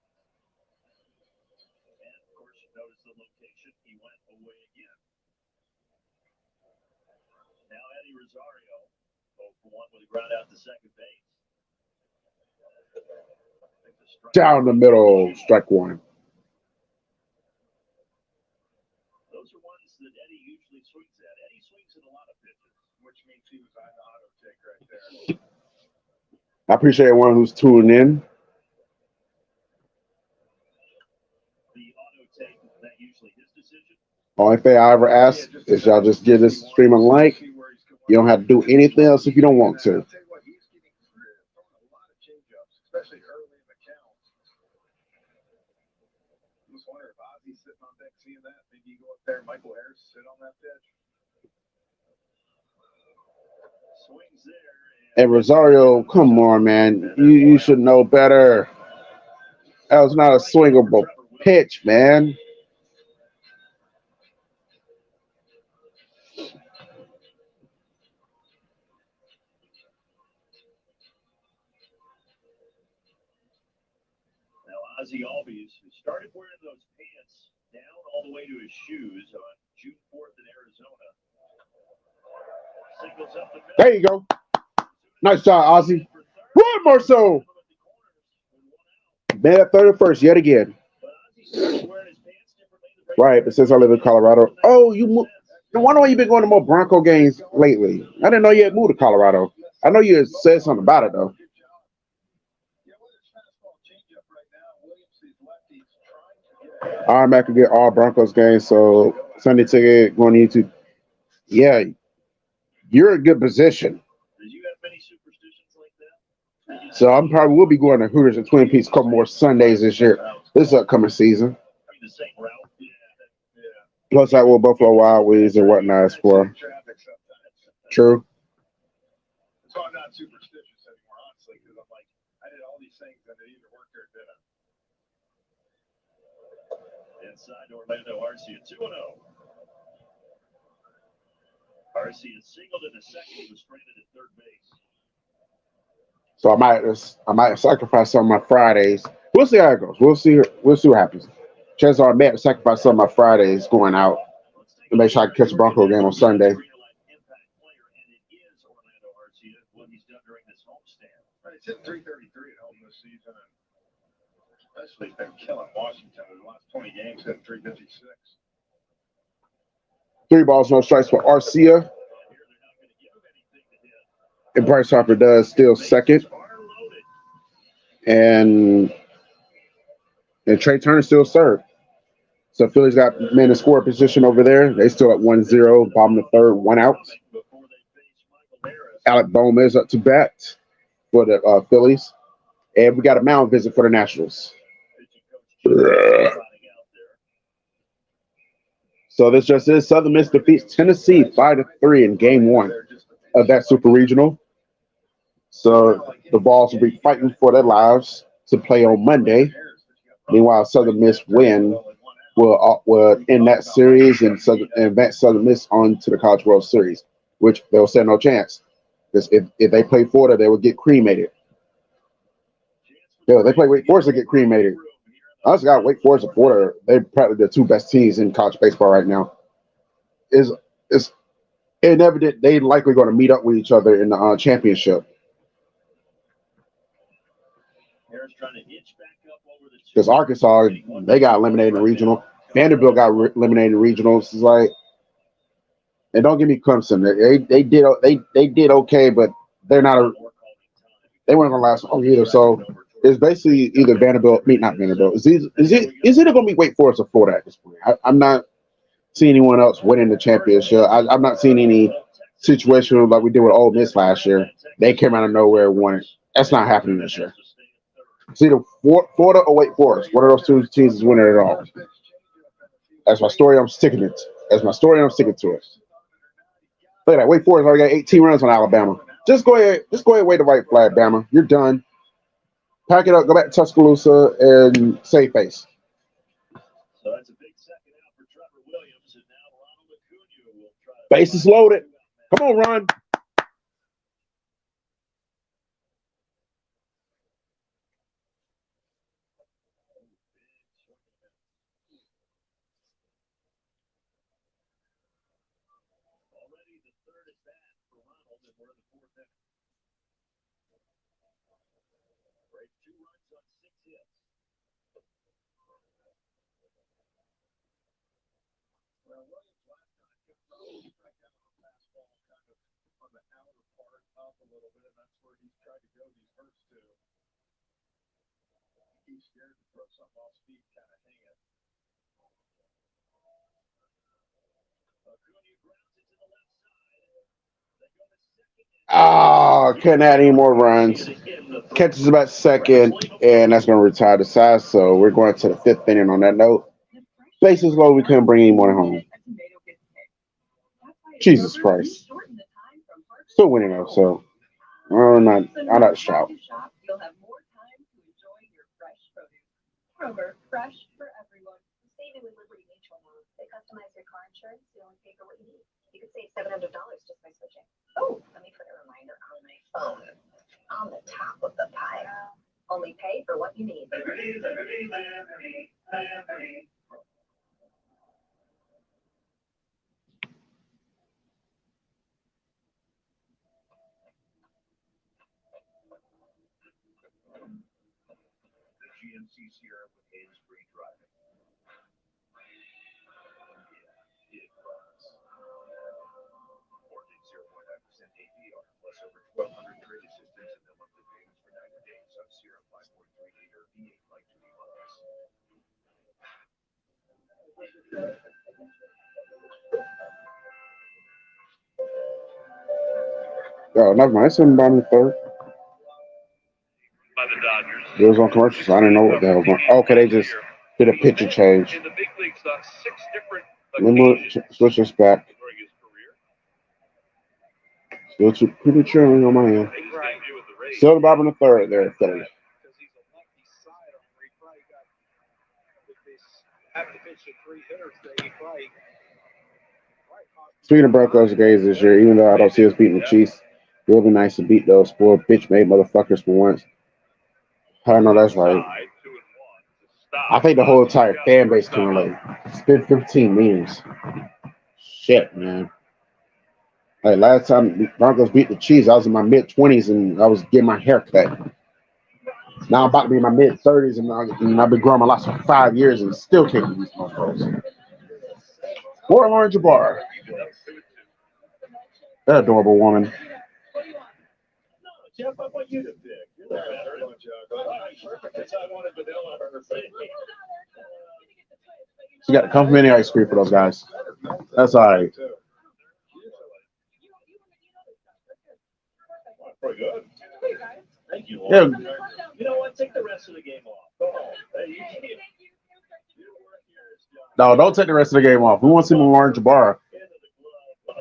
And of course, you notice the location. He went away again. Now Eddie Rosario, 0 for 1 with a ground out to second base. Down the middle, strike one. Those are ones that Eddie usually swings at. Eddie swings at a lot of pitches. Which means he was on the auto take right there. I appreciate everyone who's tuning in. The auto take, that usually his decision. Only thing I ever ask is y'all just give this stream a like. You don't have to do anything else if you don't want to. I'll tell you what, he's getting throwing a lot of changeups, especially early in the count. I just wonder if Ozzy's sitting on deck seeing that. Maybe you go up there and Michael Harris sit on that pitch. Swings there. And Rosario, come on, man. You should know better. That was not a swingable pitch, man. R.C. Albies, who started wearing those pants down all the way to his shoes on June 4th in Arizona. Singles up the middle. There you go. Nice job, Ozzy. One more so. Man at 31st yet again. Right, but since I live in Colorado, oh, you moved. No wonder why you've been going to more Bronco games lately. I didn't know you had moved to Colorado. I know you had said something about it though. I'm back to get all Broncos games, so Sunday ticket going to YouTube. Yeah, you're in a good position. Did you have many superstitions like that? So I'm probably will be going to Hooters and Twin Peaks a couple more Sundays this upcoming season. The same route. Plus, I will Buffalo Wild Wings and whatnot for. True. So I'm not superstitious anymore, honestly, because I'm like, I did all these things and it either worked or it didn't. Inside Orlando, RC at 2-0. RC is singled in the second. He was stranded at third base. So I might sacrifice some of my Fridays. We'll see how it goes. We'll see what happens. Chances are I may have to sacrifice some of my Fridays going out to make sure I can catch a Bronco game on Sunday. He's hitting 333 at home this season, and especially been killing Washington in the last 20 games, hitting 356. 3 balls, no strikes for Arcia. And Bryce Harper does still second. And Trey Turner still third. So Phillies got men in score position over there. They still at 1-0, bottom of the third, 1 out. Alec Bohm is up to bat for the Phillies. And we got a mound visit for the Nationals. So this just is Southern Miss defeats Tennessee 5-3 in game 1 of that Super Regional. So the Vols will be fighting for their lives to play on Monday. Meanwhile, Southern Miss win will end that series and advance Southern Miss on to the College World Series, which they'll stand no chance. Because if they play Florida, they will get cremated. Yeah, they play Wake Forest, they get cremated. I just got Wake Forest and Florida. They're probably the 2 best teams in college baseball right now. It's evident they're likely going to meet up with each other in the championship. Because Arkansas, they got eliminated in the regional. Vanderbilt got eliminated in the regionals. It's like, and don't give me Clemson. They did okay, but they weren't going to last long either. So it's basically either not Vanderbilt. Is it going to be Wake Forest or Florida at this point? I'm not seeing anyone else winning the championship. I'm not seeing any situation like we did with Ole Miss last year. They came out of nowhere and won it. That's not happening this year. It's either Florida or Wake Forest. One of those 2 teams is winning it all. That's my story. I'm sticking it. That's my story. I'm sticking to it. Look at that. Wake Forest already got 18 runs on Alabama. Just go ahead. Wave the white flag, Bama. You're done. Pack it up. Go back to Tuscaloosa and save face. So that's a big second out for Trevor Williams, and now Ronald Acuna will try to. Bases loaded. Come on, Ron. Already the third at bat for Ronald, and we're in the 4th inning. Break 2 runs on 6 hits. Well, Williams last time kept throwing back down on the fastball, kind of on the outer part up a little bit, and that's where he's tried to go these first 2. He's scared to throw something off speed, kind of hang it. Acuna grounds it to the left side. They go to second. Oh, couldn't add any more runs. Catches about second, and that's going to retire the side. So we're going to the 5th inning on that note. Bases low, we couldn't bring any more home. Jesus Christ. Still winning though, so I'm not shout. You'll have more time to enjoy your fresh produce. Kroger, fresh for everyone. Saving with Liberty Mutual now. They customize your car insurance, so you only pay for what you need. You could save $700 just by switching. Oh, let me put a reminder on my phone. On the top of the pile. Only pay for what you need. The GMC Sierra with hands-free driving. Yeah, it runs. More than 0.9% APR, plus over 1,200 trade assistance and no monthly payments for 90 days on Sierra 5.3-liter V8 light-duty models. Oh, never mind. It's in the bottom of the third. By the Dodgers. It was on commercial, so I didn't know what the hell was going on. Okay, they just did a picture change. In the big leagues on 6 different Let me switch this back. during his career. Still too prematurely on my end. His debut with the Rays. Still the bottom of the third there, Phillies. Because he's a lucky side on where he probably got with this having to pitch to 3 hitters that he probably Speaking of Broncos games this year, even though I don't see us beating the Chiefs, it would be nice to beat those poor bitch-made motherfuckers for once. I know that's right. I think the whole entire fan base can relate. It's been 15 meetings. Shit, man. Like last time the Broncos beat the Chiefs, I was in my mid-20s and I was getting my hair cut. Now I'm about to be in my mid-30s and I've been growing my locks for 5 years and still can't beat these motherfuckers. Or Lauren Jabbar. That adorable woman. Jeff, I want you to pick. You're the better. All right, perfect. That's how I wanted vanilla on her face. She got complimentary ice cream for those guys. That's all right. Pretty good. Thank you, Yeah. Lauren. You know what? Take the rest of the game off. Go home. Hey, you work here as No, don't take the rest of the game off. We want to see Lauren Jabbar.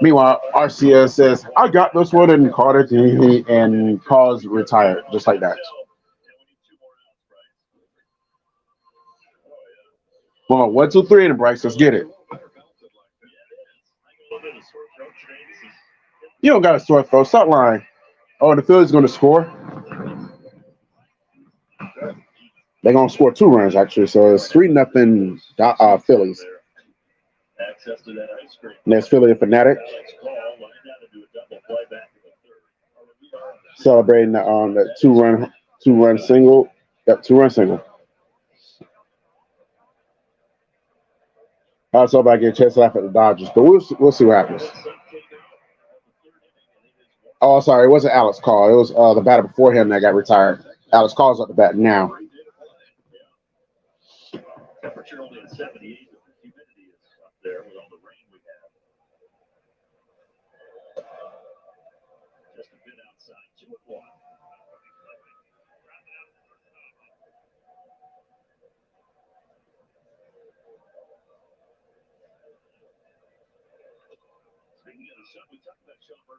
Meanwhile, RCS says, I got this one and called it and calls retired, just like that. Well, 1, 2, 3 in the Bryce. Let's get it. You don't got a sore throat. Stop lying. Oh, the Phillies going to score? They're going to score 2 runs, actually. So it's 3-0 Phillies. access to that ice cream. Next Philly fanatic. Alex Call lined out to do a double play back in the third. Celebrating the two-run single. Yep, 2-run single. I was hoping I get a chance to laugh at the Dodgers, but we'll see what happens. Oh, sorry, it wasn't Alex Call. It was the batter before him that got retired. Alex Call's up the bat now. Temperature only at 78, but the humidity is up there with all the rain we have. Just a bit outside, 2-1.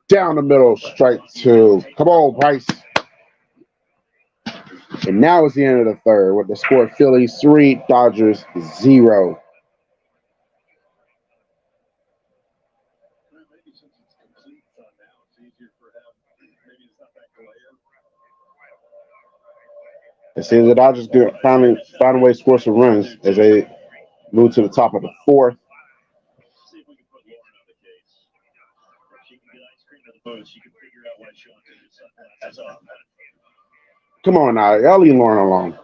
Down the middle, strike 2. Come on, Bryce. And now it's the end of the third with the score Phillies 3, Dodgers 0. Maybe since it's complete now, it's easier for him. Maybe it's not that glare. It seems the Dodgers finally find a way to score some runs as they move to the top of the fourth. See if we can put Lauren on the case. If she can get ice cream to the booth, she can figure out why Sean took his sunglasses off. Come on now, y'all leave Lauren alone.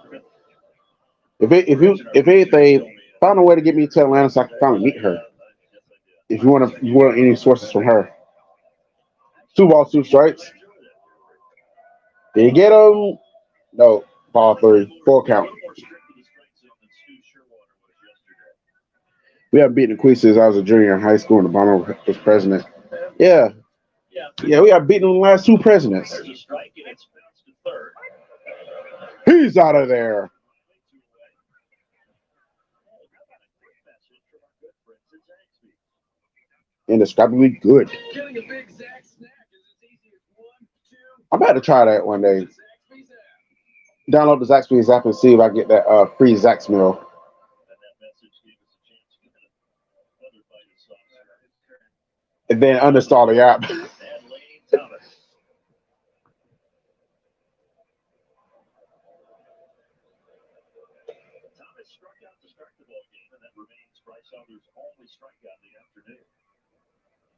If anything, find a way to get me to Atlanta so I can finally meet her. If you want any sources from her. 2 balls, 2 strikes. Did you get him? No, ball 3, full count. We haven't beaten the Queen since I was a junior in high school and Obama was president. Yeah, we have beaten the last 2 presidents. He's out of there. Indescribably good. I'm about to try that one day. Download the Zaxby's app and see if I get that free Zax meal. And then uninstall the app.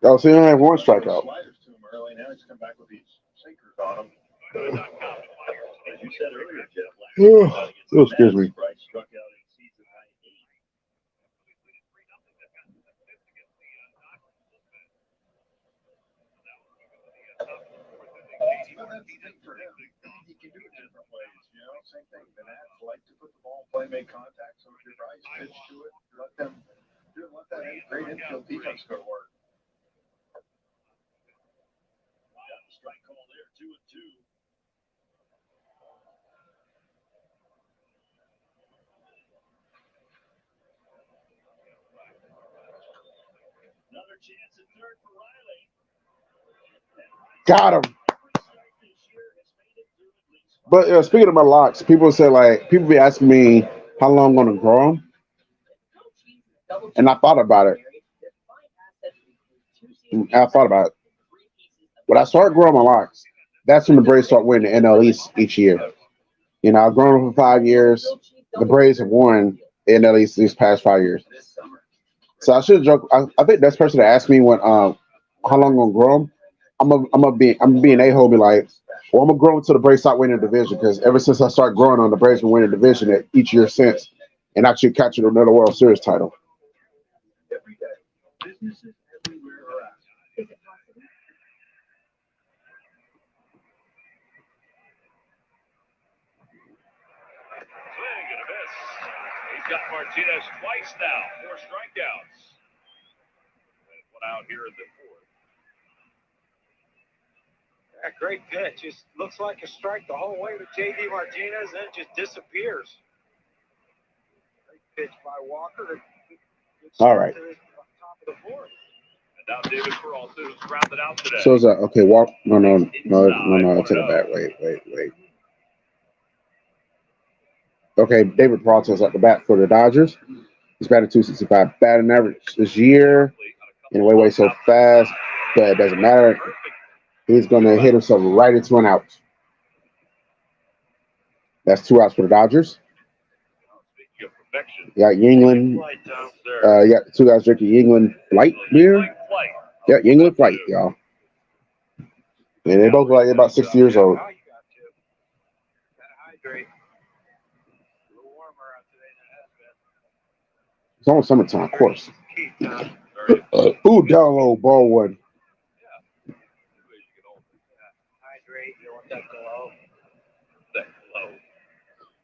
Oh, so you only have one strikeout. Sliders to him early. Now he's come back with these sinkers on him. As you said earlier, Jeff, Excuse me. Bryce struck out in season high 8. Well, that's the thing for him. He can do it different ways. You know, same thing. The Nats like to put the ball in play, make contact. So if your Bryce pitch to it, let that great infield defense go to work. Got the strike call there, 2-2. Another chance at third for Riley. Got him. But speaking of my locks, people say people be asking me how long I'm gonna grow them, and I thought about it. When I start growing my locks, that's when the Braves start winning the NL East each year. You know, I've grown them for 5 years. The Braves have won the NL East these past 5 years. So I should joke. I think that's person that asked me when how long I'm gonna grow them. I'm being a-hole, be like, well, I'm gonna grow until the Braves start winning the division, because ever since I started growing on, the Braves been winning the division each year since, and actually captured another World Series title. Every day, businesses everywhere are asking. Is it possible? Swing and a miss. He's got Martinez twice now. 4 strikeouts. And one out here in the 4th. A great pitch. Just looks like a strike the whole way to J.D. Martinez, then just disappears. Great pitch by Walker. All right. To the top of the 4th. And now David Peralta, who's grounded out today. So is that okay? Walk? No. I take it back. Wait. Okay, David Peralta is at the bat for the Dodgers. He's batting .265 batting average this year. In a way so fast, but it doesn't matter. He's going to hit himself right into an out. That's 2 outs for the Dodgers. Speaking of perfection, You got Yingling. You got 2 guys drinking Yingling Light beer. Yeah, Yingling Light, y'all. And they both like about 60 years old. Now you got to. Gotta hydrate. A little warmer out today than it has been. It's almost summertime, of course. Keith, Ooh, down low, ball 1. hydrate. You want that glow.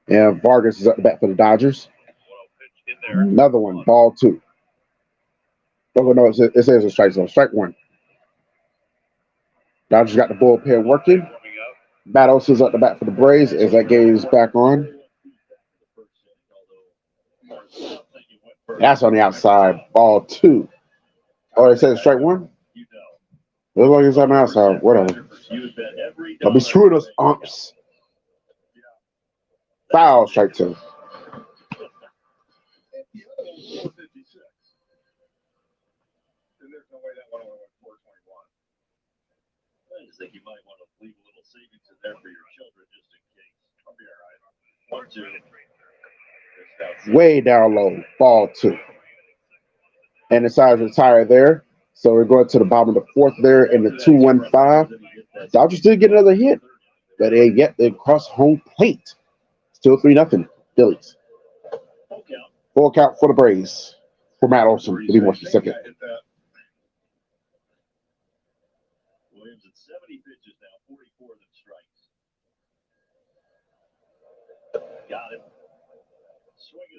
And Vargas is at the bat for the Dodgers. Another one, ball 2. Oh, no, it says a strike zone. Strike 1. Dodgers got the bullpen working. Battles is at the bat for the Braves as that game is back on. That's on the outside, ball 2. Oh, it says strike 1? Looks like it's on the outside. Whatever. Don't be screwing us, umps. Foul, strike 2. And the other one, 456. And there's no way that one went 421. I just think you might want to leave a little savings in there for your children just in case. I'll be all right. 1-2. Way down low, ball 2. And the sides retire there. So we're going to the bottom of the 4th there in the 2-1-5. Dodgers did get another hit, but they crossed home plate. Still 3-0 Phillies. Full count for the Braves. For Matt Olson, to be more specific. Williams at 70 pitches now, 44 of them strikes. Got him.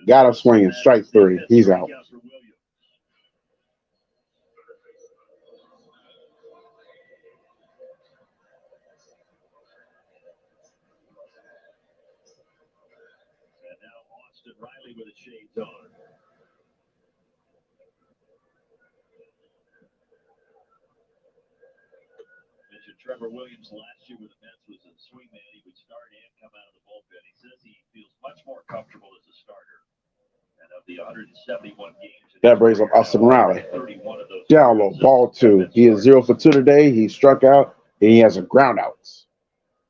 Got him swinging. Strike 3. He's out. Riley with his shades on. Mentioned Trevor Williams last year with the Mets was a swingman. He would start and come out of the bullpen. He says he feels much more comfortable as a starter. And of the 171 games, that brings up Austin Riley. Down low, ball 2. He is 0 for 2 today. He struck out and he has a ground out.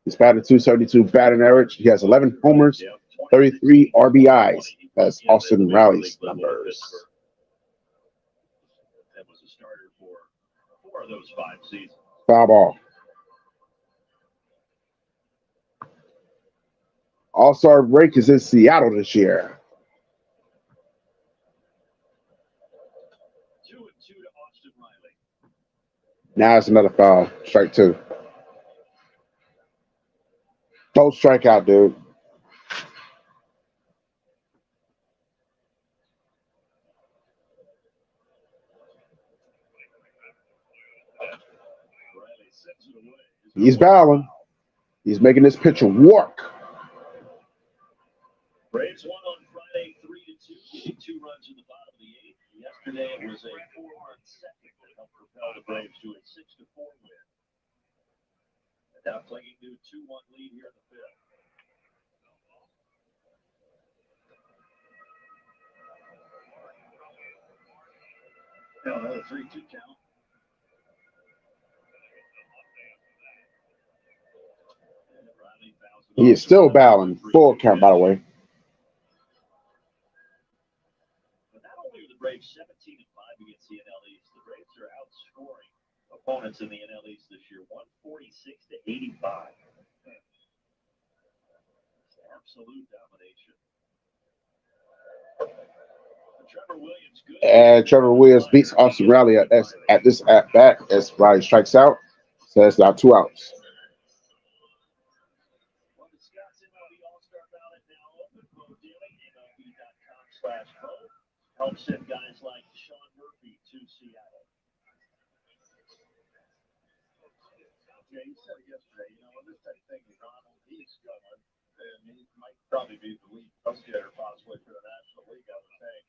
He's batting .272 batting average. He has 11 homers, 33 RBIs. That's Austin Riley's numbers. That was a starter for 4 of those 5 seasons. Foul ball. All-Star break is in Seattle this year. 2-2 to Austin Riley. Now it's another foul. Strike 2. Don't strike out, dude. He's battling. He's making this pitcher work. Braves won on Friday 3-2, getting 2 runs in the bottom of the 8th. Yesterday it was a 4-run second that helped propel the Braves to a 6-4 win. And now clinging to a 2-1 lead here in the 5th. Now another 3-2 count. He is still battling. Full count, by the way. But not only are the Braves 17-5 against the NL East, the Braves are outscoring opponents in the NL East this year, 146-85. It's absolute domination. And Trevor Williams beats Austin Riley at this at bat as Riley strikes out. So that's now 2 outs. Help send guys like Sean Murphy to Seattle. Yeah, you said it yesterday. When this type of thing is on, he's going, and he might probably be the lead post getter possibly for the National League, I would think.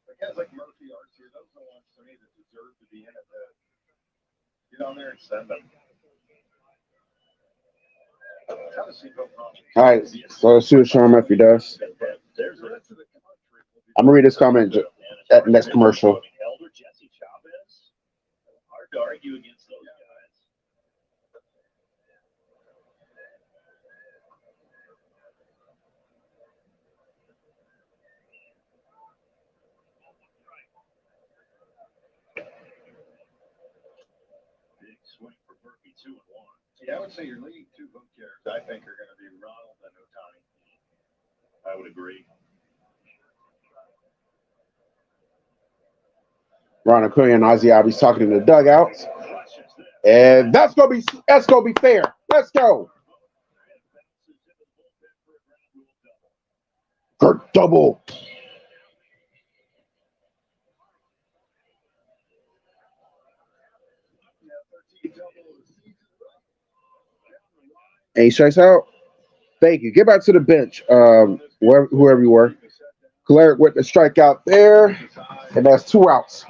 But guys like Murphy, Archie, those are the ones to me that deserve to be in it. Get on there and send them. All right, so let's see what Sean Murphy does. I'm gonna read this comment at the next commercial. Elder Jesse Chavez. Hard to argue against those guys. Big swing for Murphy, 2-1. Yeah, I would say your leading 2 hook getters, I think, are going to be Ronald and Ohtani. I would agree. Ron Acuna and Ozzie Albies talking in the dugouts, and that's gonna be fair. Let's go. For double. And he strikes out. Thank you. Get back to the bench, whoever you were. Cleric with the strikeout there, and that's 2 outs.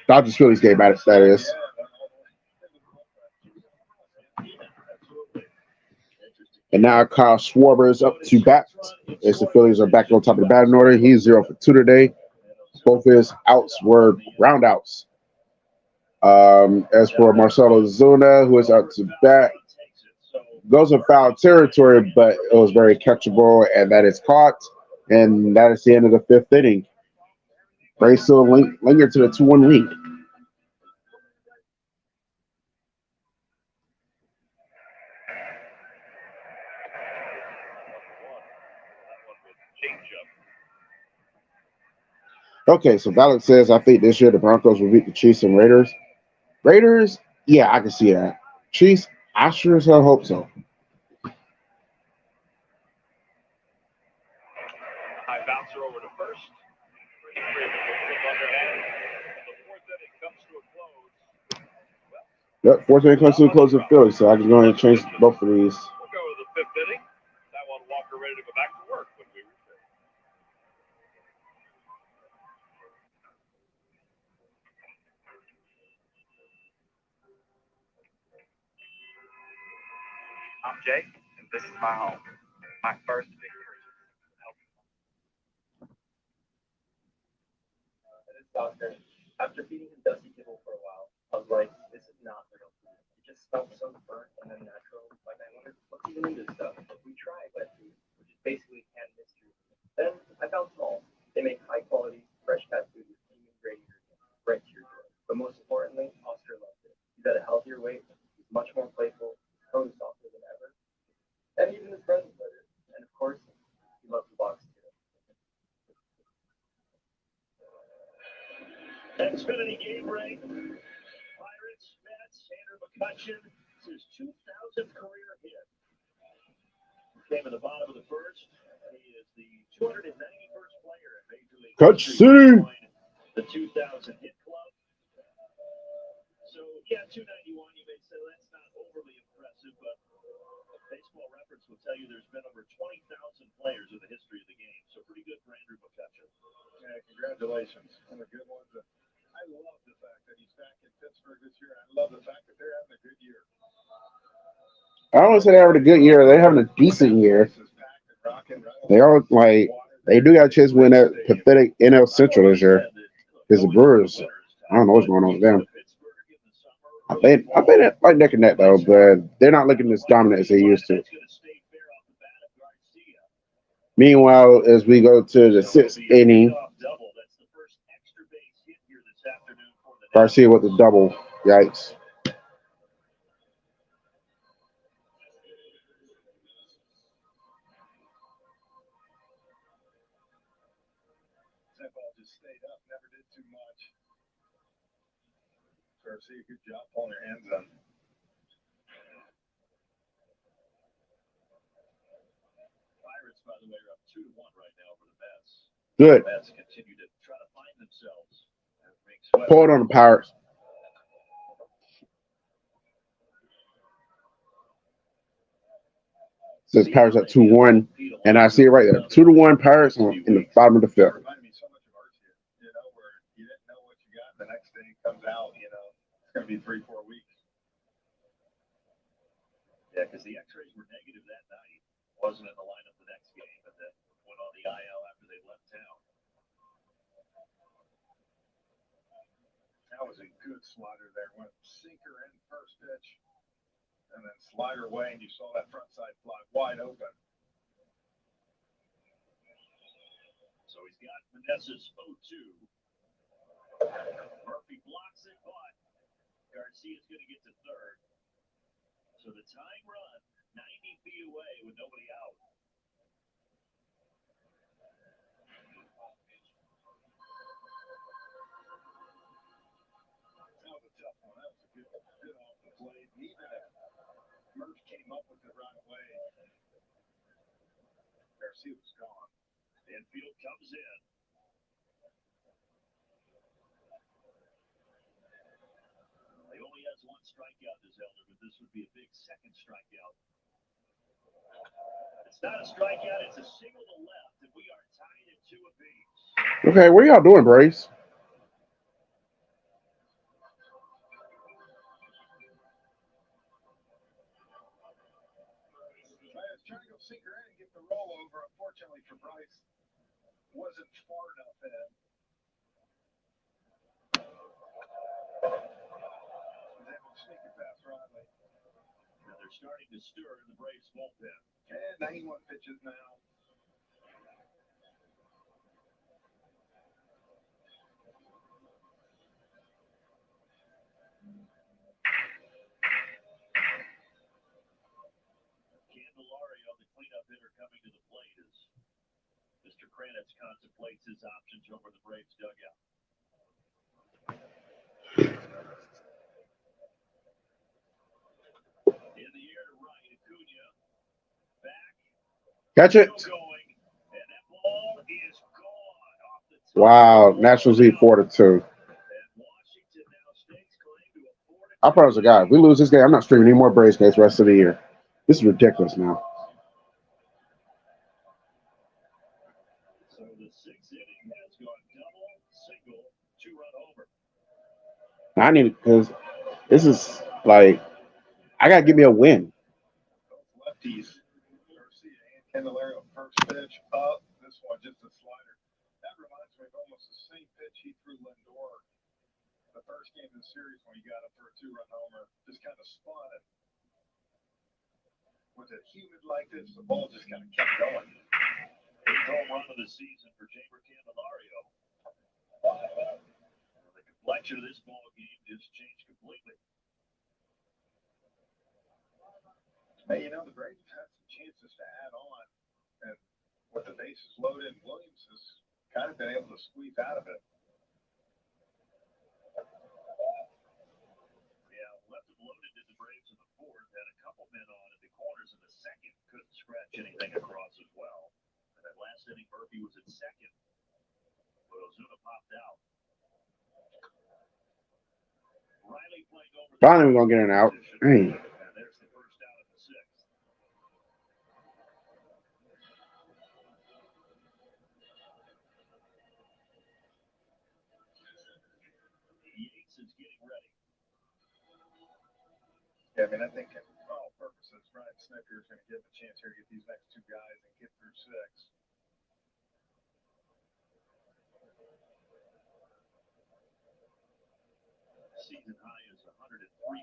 Dodgers Phillies game, that is. And now Kyle Schwarber is up to bat. As the Phillies are back on top of the batting order. He's 0 for 2 today. Both his outs were ground outs. As for Marcelo Zuna, who is out to bat, goes in foul territory, but it was very catchable, and that is caught. And that is the end of the 5th inning. Braves still linger to the 2-1 lead. Okay, so Valak says, I think this year the Broncos will beat the Chiefs and Raiders. Raiders, yeah, I can see that. Chiefs, I sure as hell hope so. High bouncer over to first. Yep, 4th inning comes to the close of Philly, so I can go ahead and change both of these. We'll go to the 5th inning. That one, Walker ready to go back to work when we return. I'm Jake, and this is my home. My first victory. It's Doctor. After feeding him dusty kibble for a while, I was like, this is not real food. It just smelled so burnt and unnatural. Like, I wondered, what's even in this stuff? We tried wet food, which is basically canned mystery. Then I found Smalls. They make high-quality, fresh cat food with premium-grade ingredients, right to your door. But most importantly, Oscar loves it. He's at a healthier weight. He's much more playful. His tone is softer than ever. And even his presence better. And of course, he loves the box too. Xfinity game break. Pirates, Mets, Andrew McCutcheon. It's his 2000th career hit. Came in the bottom of the first. He is the 291st player in Major League History. The 2000 hit club. So, yeah, 291, you may say that's not overly impressive, but Baseball Reference will tell you there's been over 20,000 players in the history of the game. So, pretty good for Andrew McCutcheon. Yeah, congratulations on the good ones. I love the fact that he's back in Pittsburgh this year. I love the fact that they're having a good year. I don't want to say they're having a good year. They're having a decent year. They all they do got a chance to win that pathetic NL Central this year. Because the Brewers, I don't know what's going on with them. I bet it like neck and neck though, but they're not looking as dominant as they used to. Meanwhile, as we go to the sixth inning, Garcia with the double. Yikes. That ball just stayed up, never did too much. Garcia, good job pulling your hands on. Pirates, by the way, are up 2-1 right now for the Mets. Good. The Mets continue to try to find themselves. Pull it on the Pirates. Says Pirates at 2-1, and I see it right there. 2-1 Pirates in the bottom of the fifth. Reminded me so much of Archie, where you didn't know what you got, and the next day it comes out, it's going to be 3-4 weeks. Yeah, because the X-rays were negative that night. Wasn't in the lineup the next game, and then went on the IL after they left town. That was a good slider there. Went sinker in first pitch, and then slider away, and you saw that front side fly wide open. So he's got Vanessa's 0-2. Murphy blocks it, but Garcia's going to get to third. So the tying run, 90 feet away with nobody out. That was a tough one. That was a good off the plate. Even if Murph came up with it right away, Garcia was gone. Infield comes in. He only has one strikeout this elder, but this would be a big second strikeout. It's not a strikeout, it's a single to left, and we are tied at 2 apiece. Okay, what are y'all doing, Brace? I was trying to go sinker in and get the rollover. Unfortunately for Bryce, wasn't far enough in. Was able to sneak it past Riley. And they're starting to stir in the Braves bullpen. And 91 pitches now. Candelario, the cleanup hitter coming to the plate, as Mr. Kranitz contemplates his options over the Braves dugout. In the air to right, Acuna. Back. Catch it. Going, and that ball is gone off the top. Wow, Nationals lead 4-2. I promise to God, if we lose this game, I'm not streaming any more Braves games the rest of the year. This is ridiculous now. So the sixth inning has gone double, single, 2-run homer. I need it because this is like, I got to give me a win. Both lefties, Garcia and Candelario, first pitch up. This one just a slider. That reminds me of almost the same pitch he threw Lindor the first game of the series when he got up for a 2-run homer. Just kind of spun it. Was it humid like this? The ball just kind of kept going. home run of the season for Jamer Candelario. The complexion of this ball game just changed completely. Hey, you know, the Braves had some chances to add on, and with the bases loaded, Williams has kind of been able to squeeze out of it. Yeah, left him loaded did the Braves in the fourth, had a couple men on in the corners in the second, couldn't scratch anything across as well. And that last inning, Murphy was at second, but Ozuna popped out. Riley playing over. Finally, we're gonna get an out. Hey. And there's the first out of the sixth. Yates is getting ready. Yeah, I mean, I think for all purposes, Ryan Snitker is going to give him a chance here to get these next two guys and get through six. Season high is 103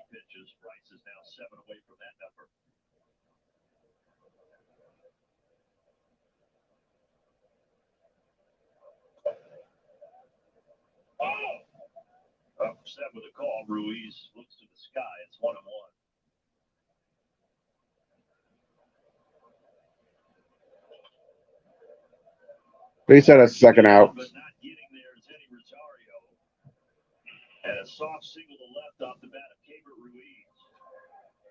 pitches. Bryce is now 7 away from that number. Upset with a call. Ruiz looks to the sky. It's 1-1. They said a second out. But not getting there is Eddie Rosario. And a soft single to left off the bat of Keibert Ruiz.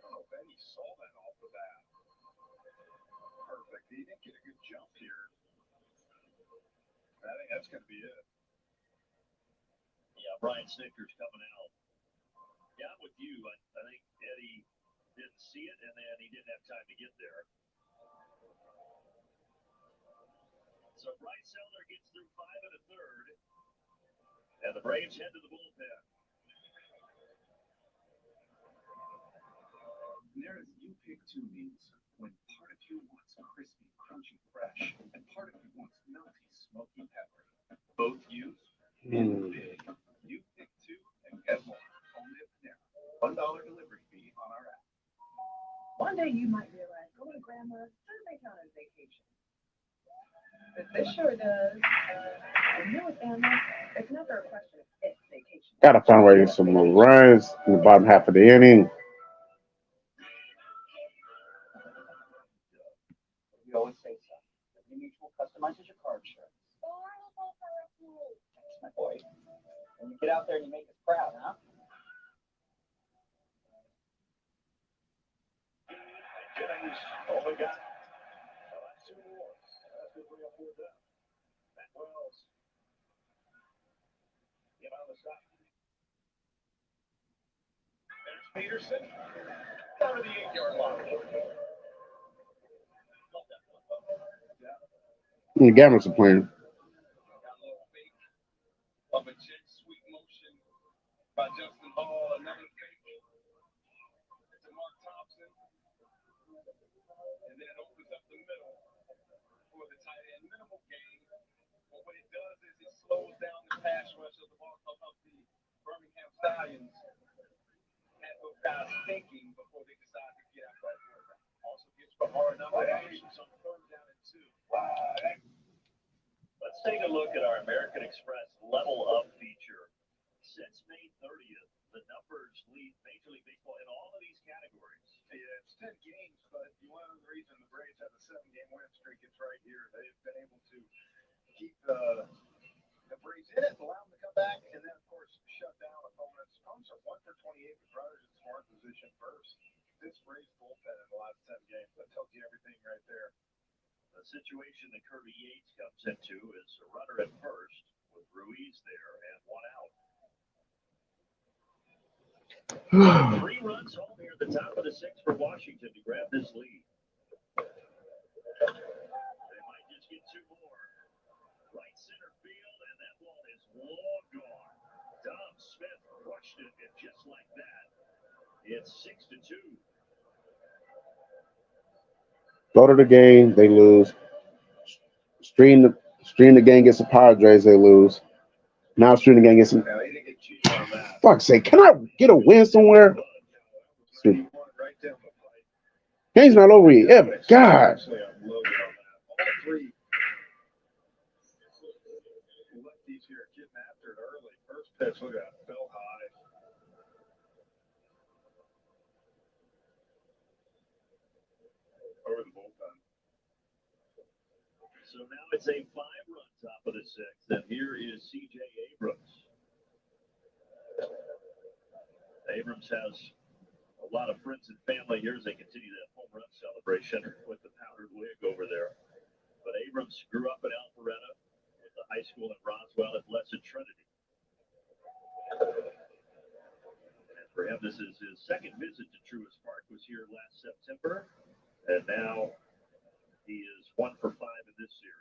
Oh, Benny saw that off the bat. Perfect. He didn't get a good jump here. I think that's going to be it. Yeah, Brian Snitker's coming out. Yeah, I'm with you. I think Eddie didn't see it, and then he didn't have time to get there. So Bryce Elder gets through 5 1/3, and the Braves head to the bullpen. There's you pick two means when part of you wants crispy, crunchy, fresh, and part of you wants melty, smoky, peppery. Both use big. You pick two and get more. Only at Panera. $1 delivery fee on our app. One day you might realize going to grandma's doesn't make out on vacation. But this sure does. When you're with family, it's never a question of if vacation. Gotta find a way to get some more runs in the bottom half of the inning. We always say so. Liberty Mutual customizes your car insurance. Thanks, my boy. When you get out there and you make us proud, huh? Jennings only got 2 more. That's good 3 or 4 down. Matt Wells. Get on the side. There's Peterson. Down to the 8-yard line. The Gammas are playing. Got a little fake of a jet sweep motion by Justin Hall. Another fake to Mark Thompson. And then it opens up the middle for the tight end. Minimal gain. But what it does is it slows down the pass rush of the Birmingham Stallions. Had those guys thinking before they decide to get out that door. Also gets for hard enough actions on 3rd down and 2. Let's take a look at our American Express Level Up feature. Since May 30th, the numbers lead Major League Baseball in all of these categories. Yeah, it's 10 games, but one of the reasons the Braves have a 7-game win streak is right here. They've been able to keep the Braves in it, allow them to come back, and then, of course, shut down opponents. Opponents are 1 for 28 with runners in scoring position first. This Braves bullpen in the last 10 games, that tells you everything right there. The situation that Kirby Yates comes into is a runner at first with Ruiz there and 1 out. 3 runs home here at the top of the 6th for Washington to grab this lead. They might just get 2 more. Right center field, and that ball is long gone. Dom Smith crushed it, and just like that, it's 6-2. Go to the game, they lose. Stream the game against the Padres, they lose. Now stream the game against them. Fuck's sake, can I get a win somewhere? Game's not over yet. God. lefties here getting after it early. First pitch, look at that, fell high. Over the bullpen. So now it's a 5-run top of the 6th, and here is C.J. Abrams. Abrams has a lot of friends and family here as they continue that home run celebration with the powdered wig over there. But Abrams grew up in Alpharetta, with the high school in Roswell at Blessed Trinity. And for him, this is his second visit to Truist Park. Was here last September, and now he is 1 for 5 in this series.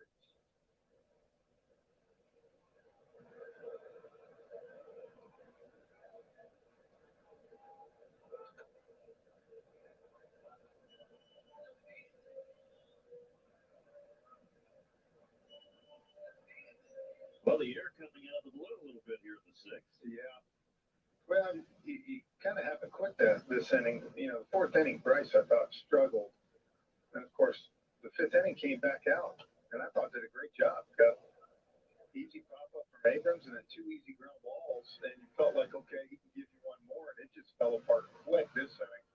Well, the air coming out of the blue a little bit here in the 6th. Yeah. Well, you kind of have to quit this inning. You know, the 4th inning, Bryce, I thought, struggled. And, of course, the 5th inning came back out, and I thought did a great job. Got easy pop-up from Abrams and then 2 easy ground balls, and you felt like, okay, he can give you one more, and it just fell apart quick this inning.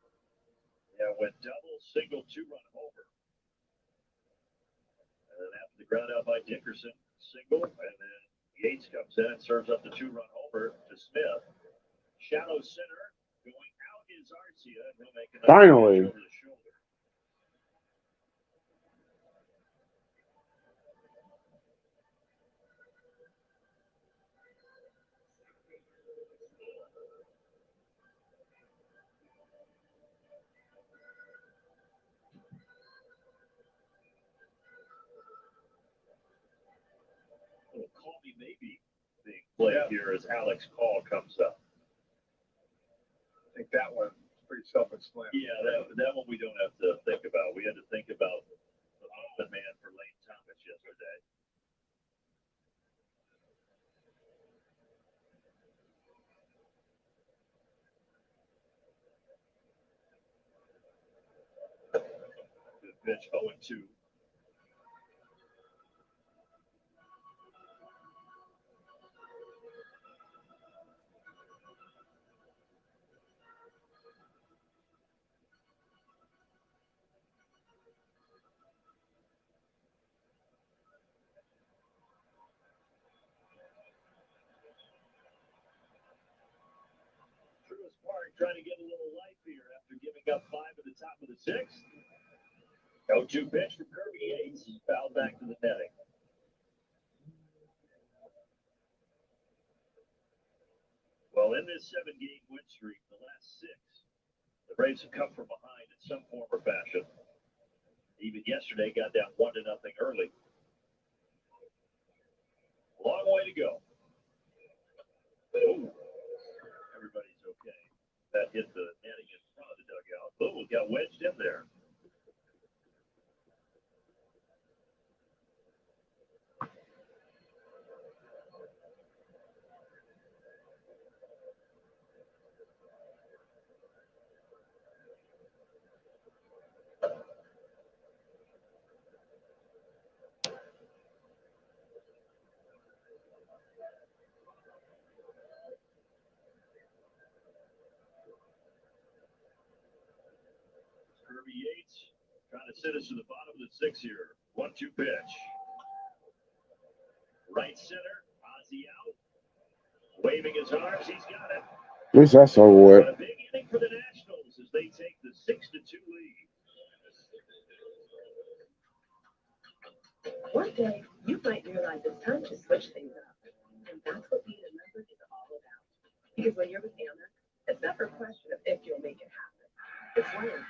Yeah, went double, single, 2-run homer. And then after the ground out by Dickerson, single, and then Yates comes in and serves up the 2-run homer to Smith. Shallow center, going out is Arcia, and he'll make another Finally. over the shoulder. Call me maybe being played here as Alex Call comes up. I think that one's pretty self-explanatory. Yeah, that one we don't have to think about. We had to think about the open man for Lane Thomas yesterday. Good pitch, 0-2. Truist Park trying to get a little life here after giving up 5 at the top of the 6th. 0-2 pitch from Kirby Yates, fouled back to the netting. Well, in this 7-game win streak, the last 6, the Braves have come from behind in some form or fashion. Even yesterday, got down 1-0 early. Long way to go. Oh, everybody's okay. That hit the netting in front of the dugout. Oh, got wedged in there. Kirby Yates trying to send us to the bottom of the 6th here. 1-2 pitch. Right center, Ozzie out. Waving his arms, he's got it. At least that's over with. But a big inning for the Nationals as they take the 6-2 lead. One day, you might realize it's time to switch things up. And that's what being a member is all about. Because when you're with Amex, it's never a question of if you'll make it happen. It's when.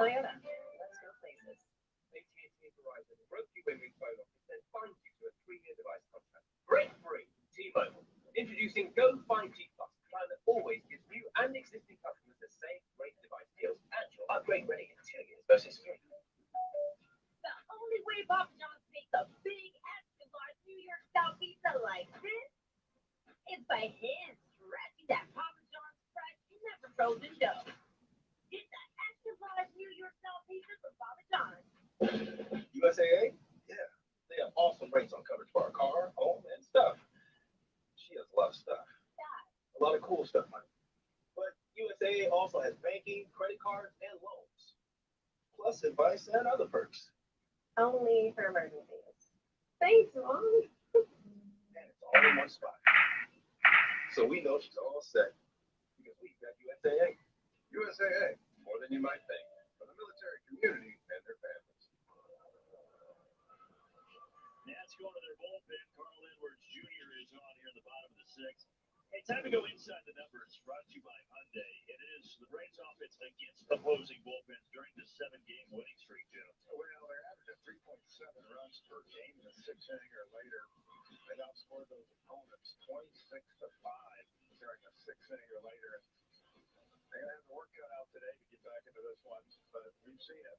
Toyota, let's go places. AT&T Verizon broke you when we phone off and then finds you to a 3-year device contract. Great for Introducing Go 5G Plus, a plan that always gives new and existing customers the same great device deals and you'll upgrade ready in 2 years versus 3. The only way Papa John's makes a big Escobar New York style pizza like this is by hand stretching that Papa John's fresh, never frozen dough. Get the Escobar New York style pizza from Papa John's. USAA? Yeah, they have awesome rates on coverage for our car, home, and stuff. She has a lot of stuff. A lot of cool stuff, man. But USAA also has banking, credit cards, and loans. Plus advice and other perks. Only for emergencies. Thanks, Mom. And it's all in one spot. So we know she's all set. Because we've got USAA. USAA, more than you might think, for the military community and their families. Nats going to their bullpen. Carl Edwards Jr. is on here in the bottom of the 6th. Hey, time to go inside the numbers. Brought to you by Hyundai. It is the Braves offense against opposing bullpens during the 7-game winning streak, Jim. Well, they're averaging 3.7 runs per game in the 6th inning or later. They outscored those opponents 26-5 during the 6th inning or later. They're going to have the work cut out today to get back into this one, but we've seen it.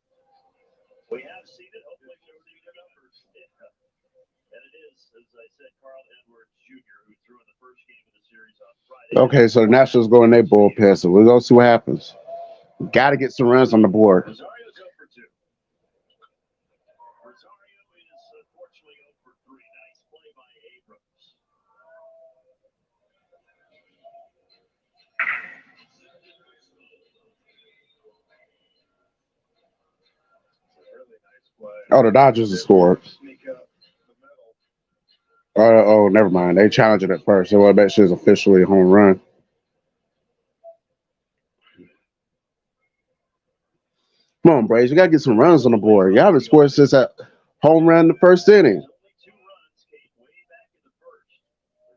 We have seen it. Hopefully, we'll see the numbers. Yeah. And it is, as I said, Carl Edwards Jr., who threw in the first game of the series on Friday. Okay, so the Nationals go in their bullpen, so we're going to see what happens. Got to get some runs on the board. Rosario's 0 for 2. Rosario is unfortunately 0 for 3. Nice play by Abrams. Really nice play. Oh, the Dodgers have scored. Sneak up the middle. Oh, never mind. They challenged it at first. So I bet she's officially a home run. Come on, Braves. We got to get some runs on the board. Y'all have scored since that home run in the first inning. Only 2 runs came way back in the first.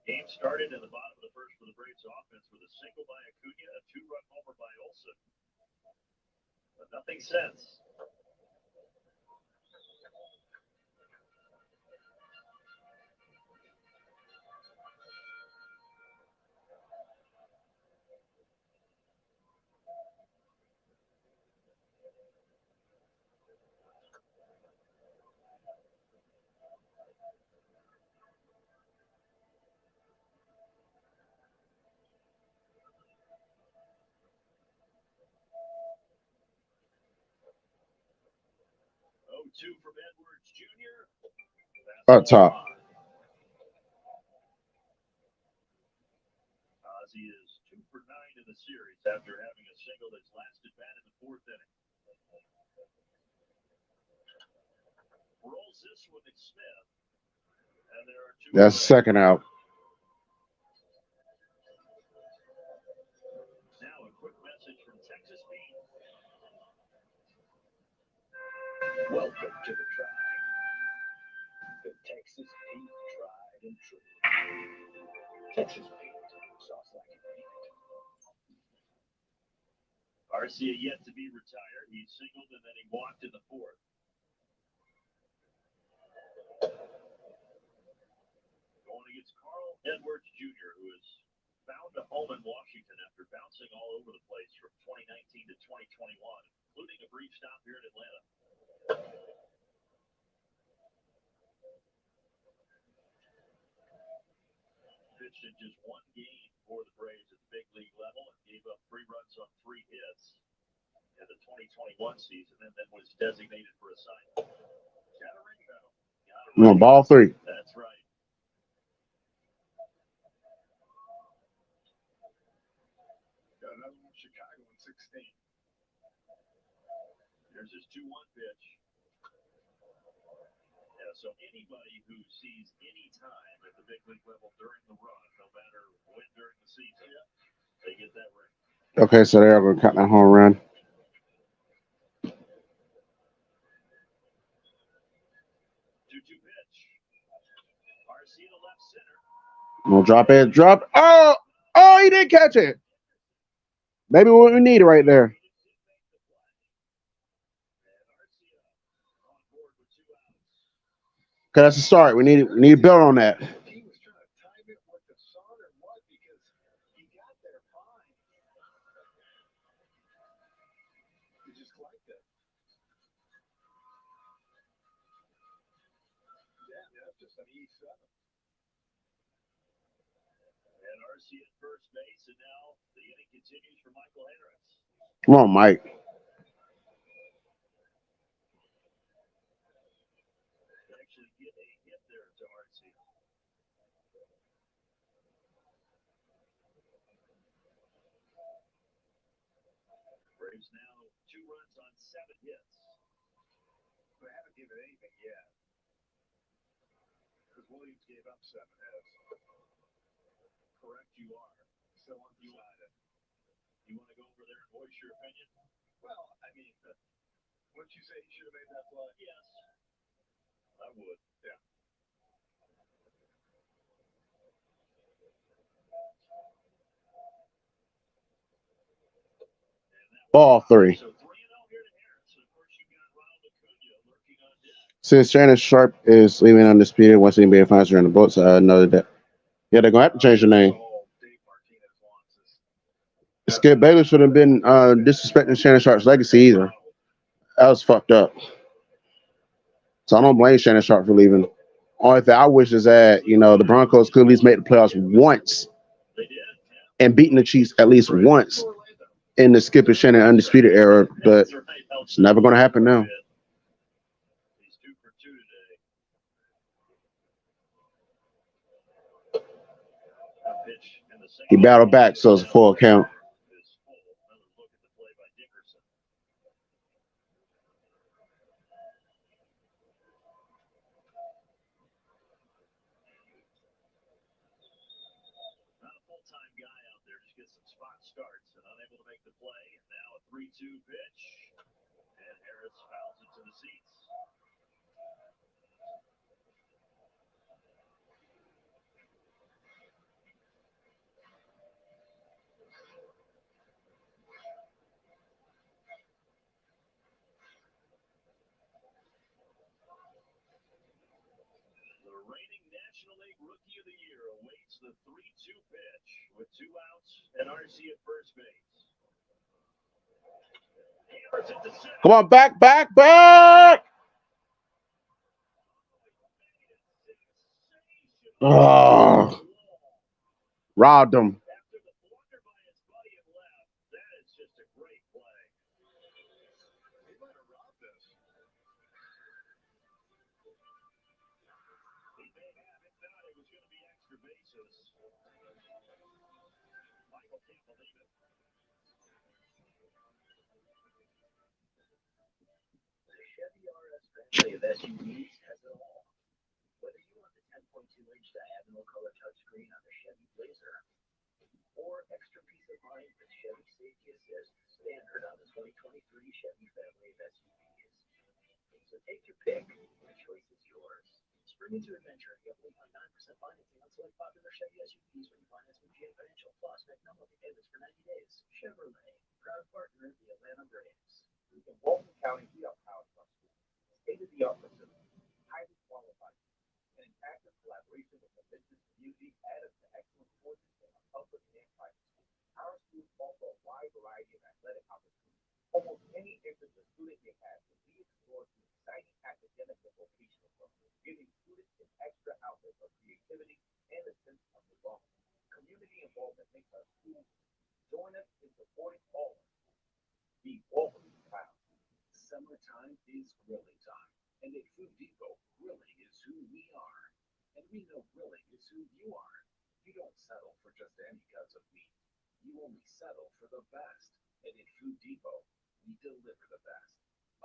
The game started in the bottom of the first for the Braves offense with a single by Acuna, a 2-run homer by Olsen. But nothing since. Two from Edwards Jr. Up top. Ozzie is 2 for 9 in the series after having a single that's lasted bat in the 4th inning. Rolls this one at Smith. And there are 2. That's second out. Now a quick message from Texas Pete. Welcome to the tribe. The Texas Pete tried and true. Texas Pete, sauce like it ain't. Garcia yet to be retired. He singled and then he walked in the 4th. Going against Carl Edwards Jr., who has found a home in Washington after bouncing all over the place from 2019 to 2021, including a brief stop here in Atlanta. Pitched in just 1 game for the Braves at the big league level and gave up 3 runs on 3 hits in the 2021 season, and then was designated for assignment. Got a ring though. You want ball 3? That's right. Got another one, Chicago in 16. Here's his 2-1 pitch. Yeah, so anybody who sees any time at the big league level during the run, no matter when during the season, they get that ring. Okay, so they're going to cut that home run. 2-2 pitch. Garcia to left center. We'll drop it. Drop. Oh, he didn't catch it. Maybe what we need right there. Okay, that's a start. We need to build on that. He was trying to time it with the sun or what, You just like that. Yeah, just an E7. And RC at first base, and now the inning continues for Michael Harris. Come on, Mike. They actually get a hit there to RC. Braves now 2 runs on 7 hits. They haven't given anything yet. Because Williams gave up 7 hits. Correct, you are. Still undecided. You want to go over there and voice your opinion? Well, I mean, wouldn't you say he should have made that play? Yes, I would. Yeah. Ball 3. So 3-0 here to Harris. Of course, you got Ronald Acuna lurking on deck. Since Shannon Sharp is leaving undisputed once anybody finds her in the books, I know that. Yeah, they're gonna have to change the name. Skip Bayless should have been disrespecting Shannon Sharp's legacy either. That was fucked up. So I don't blame Shannon Sharp for leaving. Only thing I wish is that the Broncos could at least make the playoffs once and beating the Chiefs at least once in the Skip and Shannon undisputed era, but it's never going to happen now. He's 2 for 2 today. Pitch in the second. He battled back, so it's a full count. Another look at the play by Dickerson. Not a full-time guy out there, just gets some spot starts and unable to make the play. And now a 3-2 pitch, and Harris fouls it to the seats. The reigning National League Rookie of the Year awaits the 3-2 pitch with 2 outs and RC at first base. Harris at the center. Come on, back! Oh, robbed him. After the blunder by his buddy at left, that is just a great play. He might have robbed this. He may have. If not, it was going to be extra bases. Michael can't believe it. The Chevy RS family of SUVs has it all. Whether you want the 10.2-inch diagonal color touchscreen on the Chevy Blazer or extra peace of mind with Chevy Safety Assist standard on the 2023 Chevy family of SUVs. So take your pick. The choice is yours. Spring into adventure and get 1.9% financing on select popular Chevy SUVs when you finance with GM Financial Plus. Make no monthly payments for 90 days. Chevrolet, proud partner of the Atlanta Braves. In Walton County, we are proud of our school. State-of-the-art facility, highly qualified, and in active collaboration with the business community added to excellent courses in our public and private schools. Our schools offer a wide variety of athletic opportunities. Almost any interest a student may have can be explored through exciting academic and vocational programs, giving students an extra outlet for creativity and a sense of belonging. Community involvement makes our schools. Join us in supporting all of us. Be Walton proud. Summertime is grilling time, and at Food Depot, grilling is who we are, and we know grilling is who you are. You don't settle for just any cuts of meat. You only settle for the best, and at Food Depot, we deliver the best.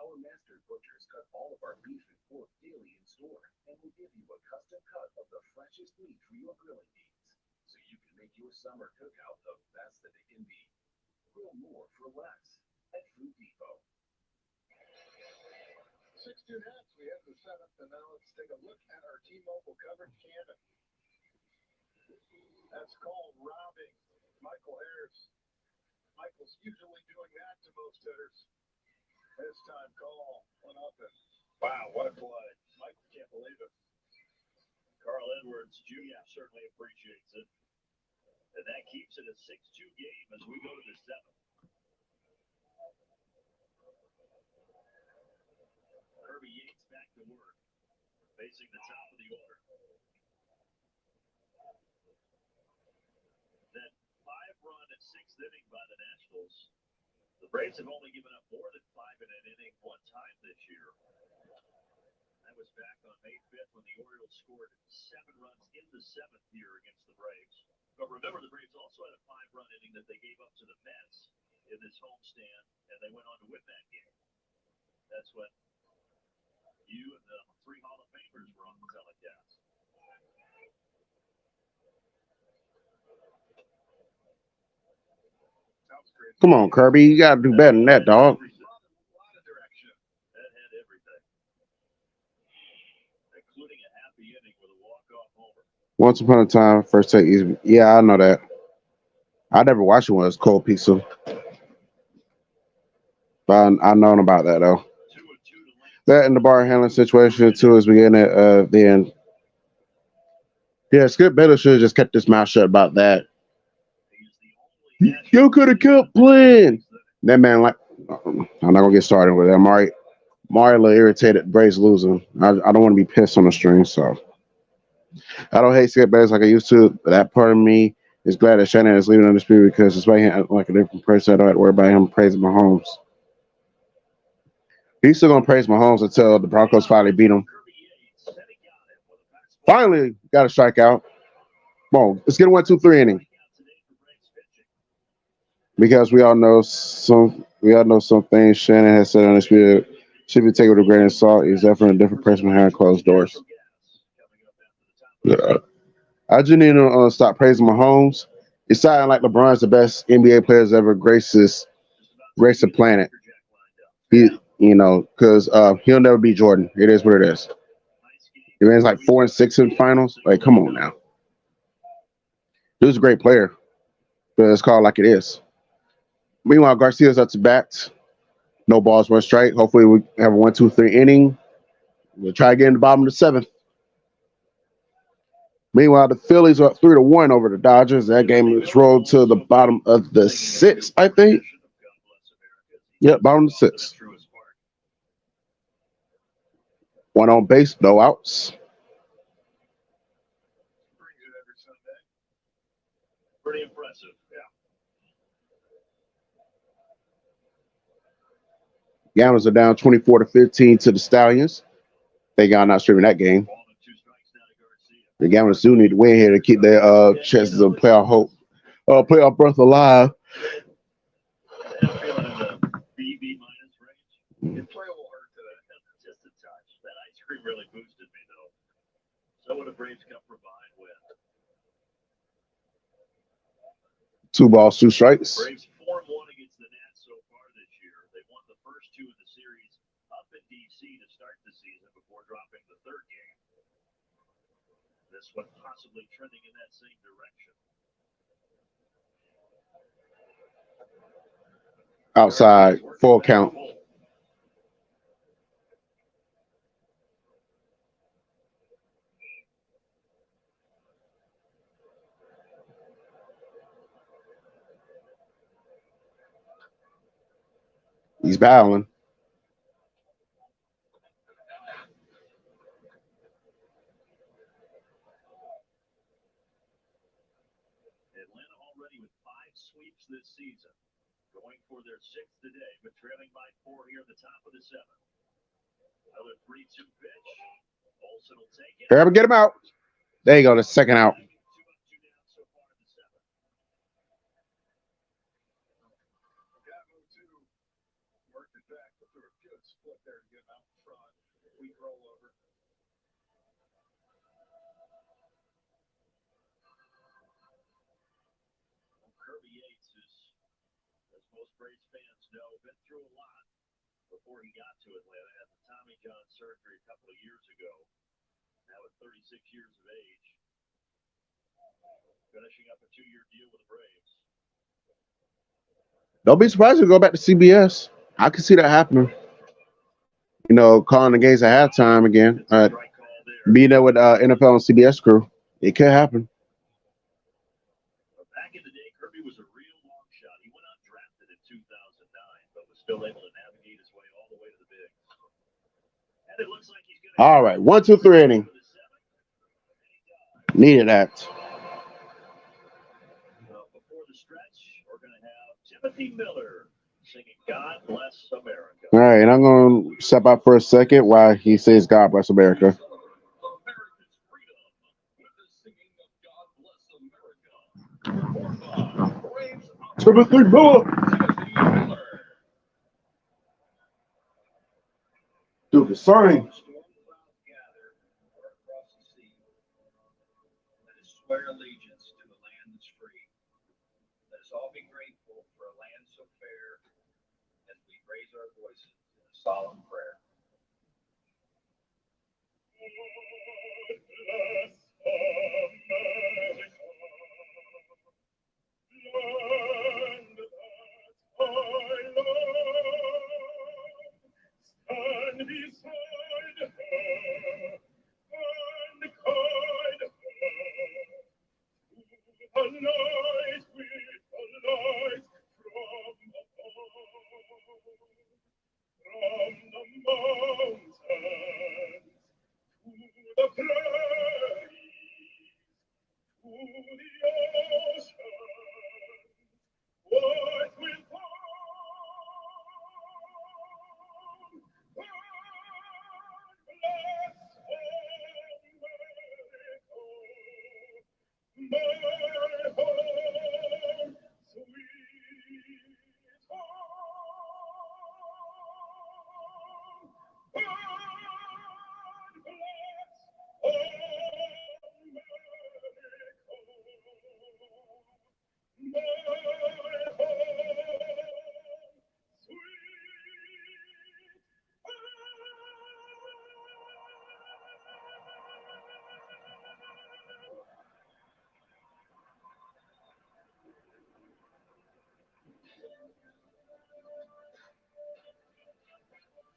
Our master butchers cut all of our beef and pork daily in store, and will give you a custom cut of the freshest meat for your grilling needs, so you can make your summer cookout the best that it can be. Grill more for less at Food Depot. 6-2 Nats, we have the 7th, and now let's take a look at our T-Mobile coverage cannon. That's called robbing Michael Harris. Michael's usually doing that to most hitters. This time call, 1-0. Wow, what a play. Michael can't believe it. Carl Edwards Jr. certainly appreciates it. And that keeps it a 6-2 game as we go to the 7th. Kirby Yates back to work, facing the top of the order. That 5-run at 6th inning by the Nationals. The Braves have only given up more than 5 in an inning one time this year. That was back on May 5th when the Orioles scored 7 runs in the 7th here against the Braves. But remember, the Braves also had a 5-run inning that they gave up to the Mets in this homestand, and they went on to win that game. That's when you and the 3 Hall of Famers were on the telecast. Come on, Kirby. You got to do better than that, dog. That had everything, including a happy inning with a walk-off homer. Once upon a time, first take easy. Yeah, I know that. I never watched it when it was cold pizza. But I known about that, though. 2-2 to Lane. That and the bar handling situation, too, is beginning at the end. Yeah, Skip Bayless should have just kept his mouth shut about that. He is the only You could have kept playing. That man, like, I'm not going to get started with that. Mari a little irritated Braves losing. I don't want to be pissed on the string, so. I don't hate Skip Bayless like I used to, but that part of me is glad that Shannon is leaving undisputed because despite him acting like a different person, I don't have to worry about him praising Mahomes. He's still going to praise Mahomes until the Broncos finally beat him. Kirby Yates said he got him with a fastball. Finally got a strikeout. Come on, let's get a 1-2-3 inning. Strikeout today for Braves pitching. Because we all know some things Shannon has said undisputed should be taken with a grain of salt. He's definitely a different person behind closed doors. Natural gas coming up after the top of the I just need to stop praising Mahomes. It's sounding like LeBron's the best NBA players ever graced the planet. Because he'll never beat Jordan. It is what it is. He ran like 4-6 in finals. Like, come on now. Dude's a great player, but it's called like it is. Meanwhile, Garcia's up to bat. No balls, 1 strike. Hopefully, we have a 1-2-3 inning. We'll try again in the bottom of the 7th. Meanwhile, the Phillies are up 3-1 over the Dodgers. That game is rolled to the bottom of the 6th, I think. Yep, bottom of the 6th. One on base, no outs. Brings it every Sunday. Pretty impressive. Yeah. Gamblers are down 24-15 to the Stallions. Thank God not streaming that game. Ball and 2 strikes now to Garcia. The Gamblers do need to win here to keep their chances of playoff hope, playoff berth alive. I'm feeling in the BB minus range. Your play will hurt today. Just a touch. That ice cream really boosted me, though. So would a Braves Cup provide win. 2 balls, 2 strikes. Braves 4-1 against the Nats so far this year. They won the first 2 in the series up in D.C. to start the season before dropping the 3rd game. This one possibly trending in that same direction. Outside, full count. He's battling. Atlanta already with 5 sweeps this season. Going for their 6th today, but trailing by 4 here at the top of the 7th. Another 3-2 pitch. Olsen will take it. Grab him, get him out. There you go, the second out. 2 up, 2 down so far in the 7th. Got move 2. Worked it back, but threw a good split there to get him out in front. Weak rollover. Kirby Yates is, as most Braves fans know, been through a lot before he got to Atlanta. Had the Tommy John surgery a couple of years ago. Now at 36 years of age, finishing up a 2-year deal with the Braves. Don't be surprised if we go back to CBS. I can see that happening. Calling the games at halftime again. Be there with NFL and CBS crew. It could happen. Kirby was a real long shot. He went undrafted in 2009, but was still able to navigate his way all the way to the bigs. And it looks like he's going to. All right, 1, 2, 3 inning. Needed that. Before the stretch, we're going to have Timothy Miller singing "God Bless America." All right, and I'm going to step out for a second while he says "God Bless America." Timothy Miller. Do the sign. Swear allegiance to a land that's free. Let us all be grateful for a land so fair as we raise our voices in a solemn prayer. Stand beside her and guide her to the night with the light from above, from the mountains to the prairies, to the ocean, what will come?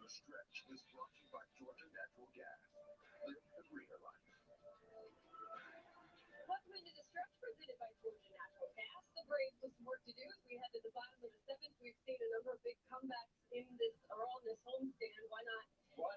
The Stretch is brought to you by Georgia Natural Gas. Live the greener life. Welcome into the Stretch presented by Georgia Natural Gas. The Braves with some work to do as we head to the bottom of the seventh. We've seen a number of big comebacks in this or on this homestand. Why not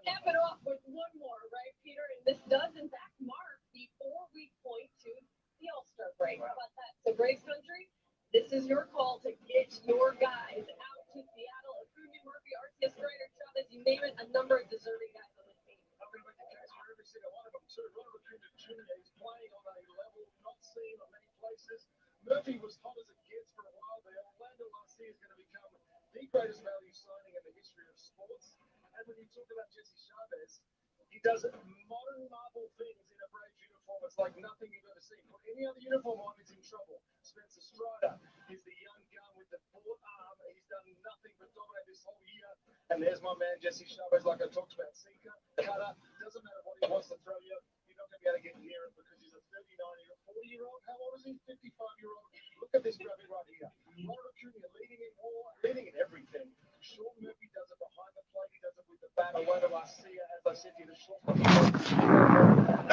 cap it off with one more, right, Peter? And this does in fact mark the 4-week point to the All-Star break. How about that? So Braves country, this is your call to get your guys out to Seattle. Acuna, Murphy, Arcia, Strider, Chavez, you name it, a number of deserving guys on this team. I'm going to make the case for every single one of them too. Ronald Acuna Jr. is playing on a level not seen on many places. Murphy was hot as it gets for a while there. Orlando last year is going to become the greatest value signing in the history of sports. And when you talk about Jesse Chavez, he does modern marvel things in a Braves uniform. It's like nothing you've ever seen. Put any other uniform on, he's in trouble. Spencer Strider is the young gun with the full arm. He's done nothing but dominate this whole year. And there's my man, Jesse Chavez, like I talked about. Sinker, cutter, doesn't matter what he wants to throw you. You're not going to be able to get near it because he's a 39-year-old, 40-year-old. How old is he? 55-year-old. Look at this graphic right here. Ronald Acuna leading in war, leading in everything. Sean Murphy does it behind the plate. He does it with the bat. Orlando Garcia, as I said to you, the short.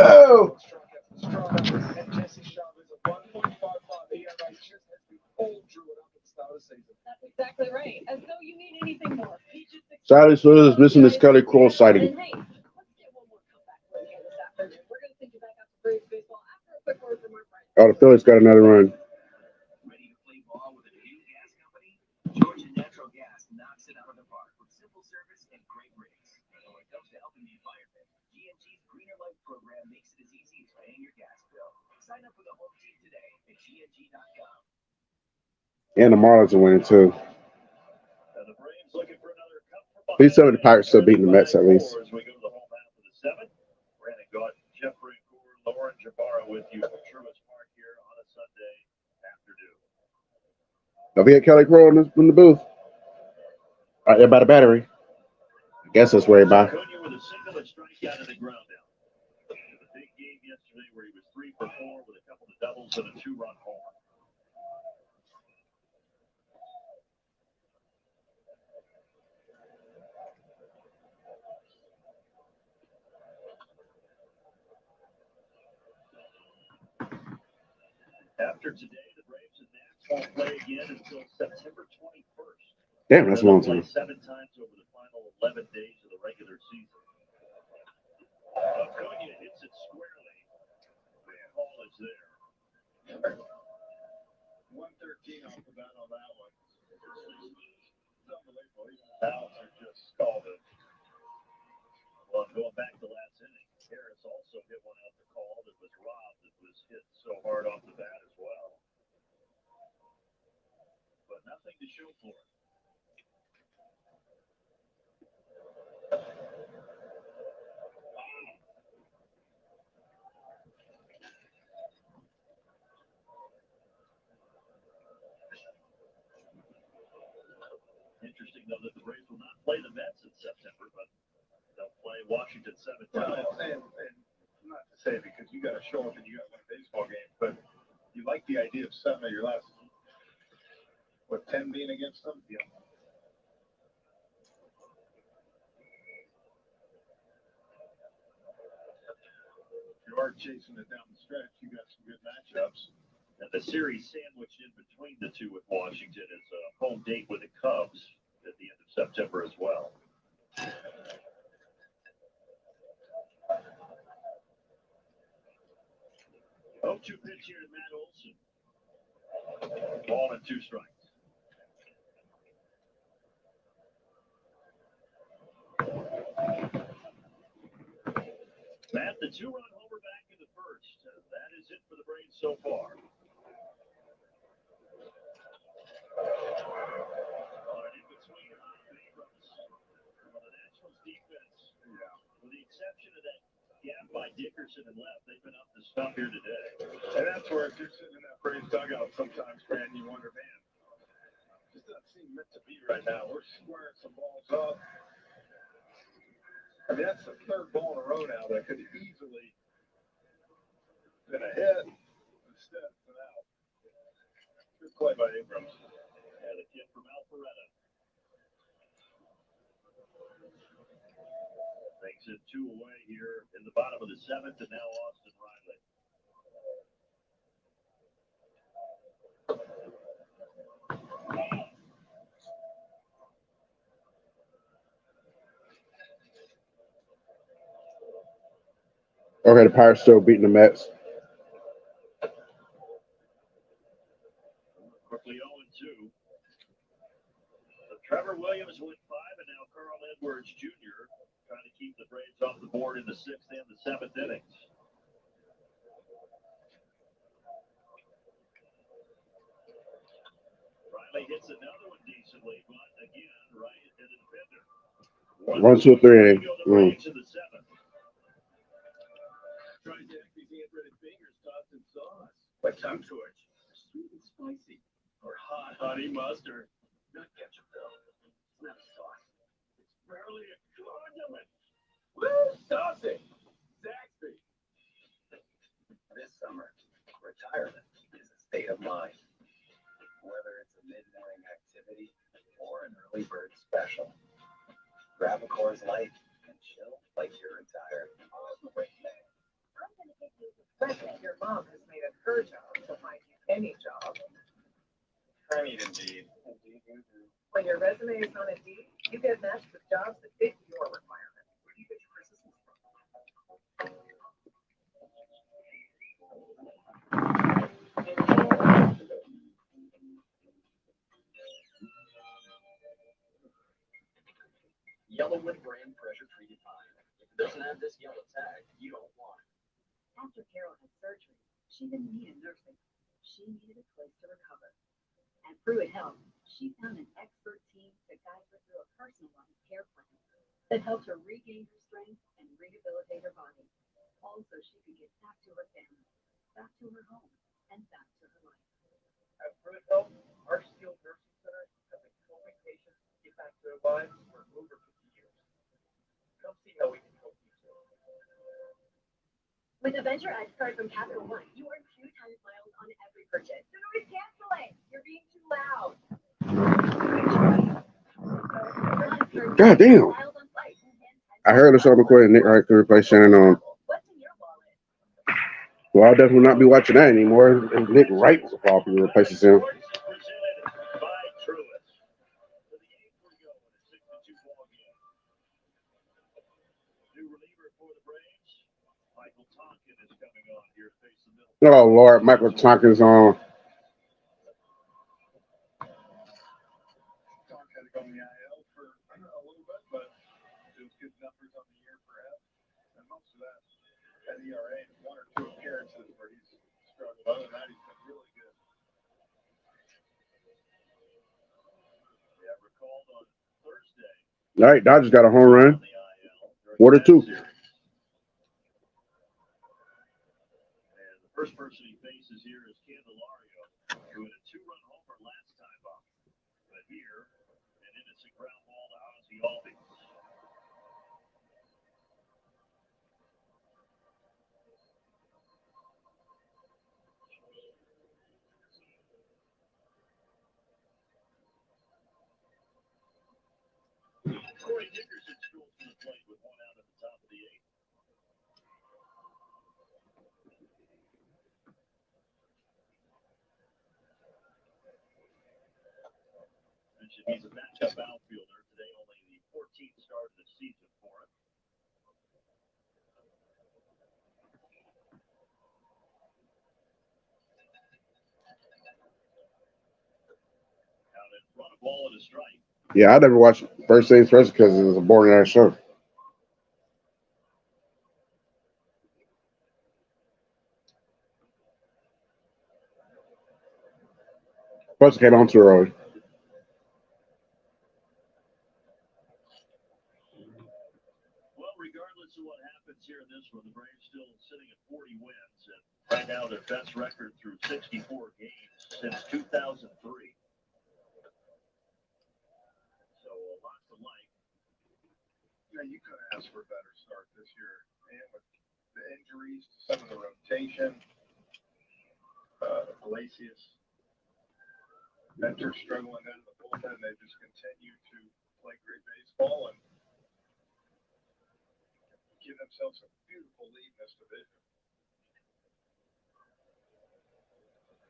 Oh! And Jesse Chavez at 1.55 ERA just has been all drew it up at the start of the season. That's exactly right. As though you need anything more. Saturday Swiss is missing this Kelly Crow sighting. And hey, let's get one more comeback win here this afternoon. We're going to send you back out to Braves baseball after a quick word from our friends. Oh, the Phillies got another run. Ready to play ball with a new gas company? Georgia Natural Gas knocks it out of the park with simple service and great rates. And when it comes to helping the environment, GNG's Greener Life program makes it as easy as paying your gas bill. Sign up for the home team today at GNG.com. And the Marlins are winning too. The Braves looking for another cup for At least some of the Pirates still beating the Mets at least. As we go to the home half of the seventh, Brandon Gaunt, Jeffrey Gore, Lauren Jabara with you from Truist Park here on a Sunday afternoon. Don't forget Kelly Crow in the booth. Right there by the battery. I guess that's where he by. Acuna with a single and strikeout in the ground down. The big game yesterday where he was 3 for 4 with a couple of doubles and a 2-run home. After today, the Braves and Nats Won't play again until September 21st. Damn, that's a long They'll play time. 7 times over the final 11 days of the regular season. Acuna hits it squarely. The ball is there. 113 off the bat on that one. It's unbelievable. Even the balls are just scalded. Well, going back to last inning, Harris also hit one out the call that was robbed. That was hit so hard off the bat as well. But nothing to show for it. Interesting, though, that the Braves will not play the Mets in September, but they'll play Washington 7 times. And not to say because you got to show up and you got to win baseball games, but you like the idea of 7 of your last, 10 being against them? Yeah. You are chasing it down the stretch. You got some good matchups. And the series sandwiched in between the two with Washington is a home date with the Cubs at the end of September as well. 0-2 pitch here to Matt Olson. Ball and 2 strikes. Matt, the 2-run homer back in the first. That is it for the Braves so far. On an in-between Abrams on the Nationals defense. Yeah. With the exception of that gap by Dickerson and left, they've been up to stump here today. And that's where if you're sitting in that Braves dugout sometimes, Fran, you wonder, man, this doesn't seem meant to be right now. We're squaring some balls up. I mean, that's the 3rd ball in a row now that could easily been a hit. Instead, it's an out. Good play by Abrams. And a kid from Alpharetta. Makes it 2 away here in the bottom of the 7th, and now Austin Riley. Okay, the Pirates still beating the Mets. Quickly 0-2. So Trevor Williams went 5, and now Carl Edwards Jr. trying to keep the Braves off the board in the 6th and the 7th innings. Riley hits another one decently, but again, right at the defender. 1, 2, 3. To the 7th. Trying to act these hand-breaded fingers tossed in sauce. Like tongue torch. Sweet and spicy. Or hot honey mustard. Not ketchup, though. It's not a sauce. It's barely a condiment. Woo! Saucy! Zaxby! This summer, retirement is a state of mind. Whether it's a mid-morning activity or an early bird special. Grab a Coors Light and chill like you're retired. Your mom has made it her job to find you any job. I need Indeed. When your resume is on Indeed, you get matched with jobs that fit your requirements. Where do you get your persistence from? Yellowwood brand pressure treated pine. If it doesn't have this yellow tag, you don't want it. After Carol had surgery, she didn't need a nursing home. She needed a place to recover. At Pruitt Health, she found an expert team to guide her through a personalized care plan that helped her regain her strength and rehabilitate her body. Also, she could get back to her family, back to her home, and back to her life. At Pruitt Health, our skilled nursing center has been helping patients get back to their lives for over 50 years. Come see how we can help you too. With a Venture X card from Capital One, you earn 2 times miles on every purchase. So noise canceling. You're being too loud. God damn. I heard of something quick. Nick Wright can replace Shannon on. What's in your wallet? Well, I'll definitely not be watching that anymore. Nick Wright will probably replaces him. Oh Lord, Michael Tompkins on. Tonk had to go on the IL for a little bit, but it was good numbers on the year for him. And most of that at ERA, one or two appearances where he's struggled. Other than that, he's been really good. Yeah, recalled on Thursday. All right, Dodgers got a home On run. the IL. 4-2. And the first person he faces here is Candelario, who had a 2-run homer last time up. But here, an innocent ground ball to Ozzy Albies. Corey Dickerson strolls to the plate with 1 out at the top of the 8th. Mentioned he's a matchup outfielder. Today only the 14th start of the season for him. Out in front, a ball and a strike. Yeah, I never watched First Things First because it was a boring ass show. Plus, it came on too early. Well, regardless of what happens here in this one, the Braves still sitting at 40 wins, and right now their best record through 64 games since 2003. So a lot to like. Yeah, you could ask for a better start this year. And with the injuries to some of the rotation, Iglesias, Mentor struggling down in the bullpen, they just continue to play great baseball and give themselves a beautiful lead in this division.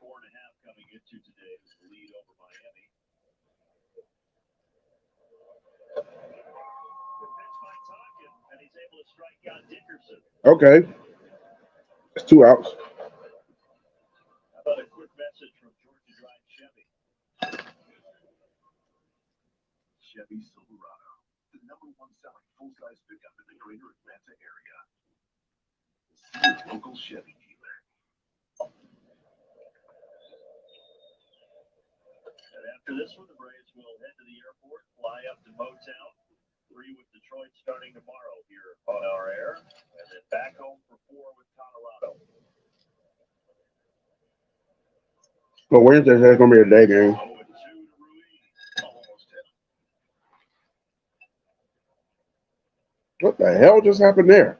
4.5 coming into today is the lead over Miami. The pitch by Tonkin, and he's able to strike out Dickerson. Okay. It's 2 outs. How about a quick message from Georgia Drive Chevy? Chevy Silverado, the #1 selling full-size pickup in the greater Atlanta area. See your local Chevy dealer. And after this one, the Braves will head to the airport, fly up to Motown, 3 with Detroit starting tomorrow here on our air, and then back home for 4 with Colorado. Well, Wednesday's going to be a day game. 0-2 to Ruiz. Almost hit him. What the hell just happened there?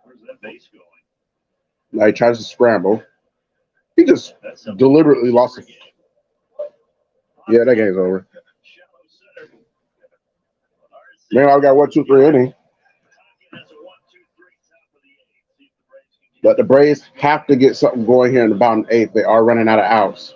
Where's that base going? Now he tries to scramble. He just That's something deliberately lost it. game. Yeah, that game's over. Shallow center. Man, I got 1, 2, 3 inning. Tonkin has a 1-2-3 top of the 8th. See if the Braves can get But the Braves have to get something going here in the bottom 8th. They are running out of outs.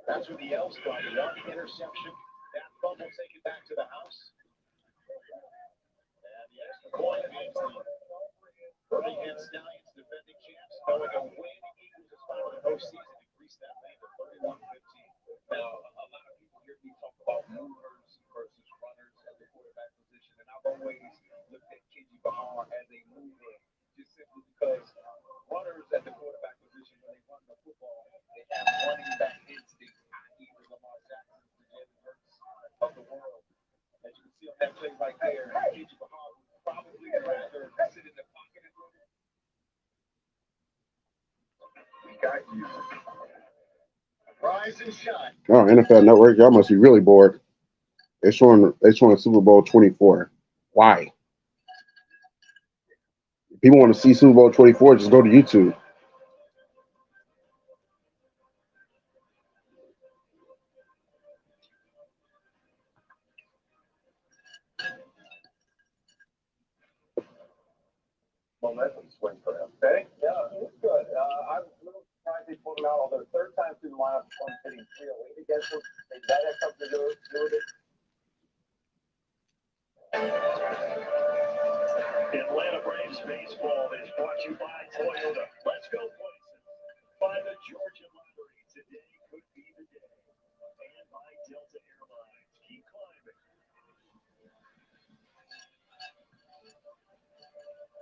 That's where the L started. On the interception, that fumble taken back to the house. And the extra point means the Birmingham Stallions, defending champs, going away to Eagles as part of the postseason, increase that lead to 31-15. Now, a lot of people hear me talk about movers versus runners at the quarterback position, and I've always looked at Kenji Bahar as a mover, just simply because runners at the quarterback position, when they run the football, they have running back instinct, i.e. the Lamar Jacksons, the Jalen Hurts of the world. As you can see on that play right there, Kenji Bahar would probably rather sit in the pocket and run. We got you. Rise and shine. Oh, NFL Network, y'all must be really bored. They're showing Super Bowl 24. Why? If people want to see Super Bowl 24, just go to YouTube. momentum swing for him. Okay? Yeah, it was good. I was a little surprised they pulled him out, although the third time through the lineup, one hitting 308 against him. Maybe that had something to do with it. Atlanta Braves baseball is brought to you by Toyota. Let's go places. By the Georgia Lottery. Today could be the day. And by Delta Airlines. Keep climbing.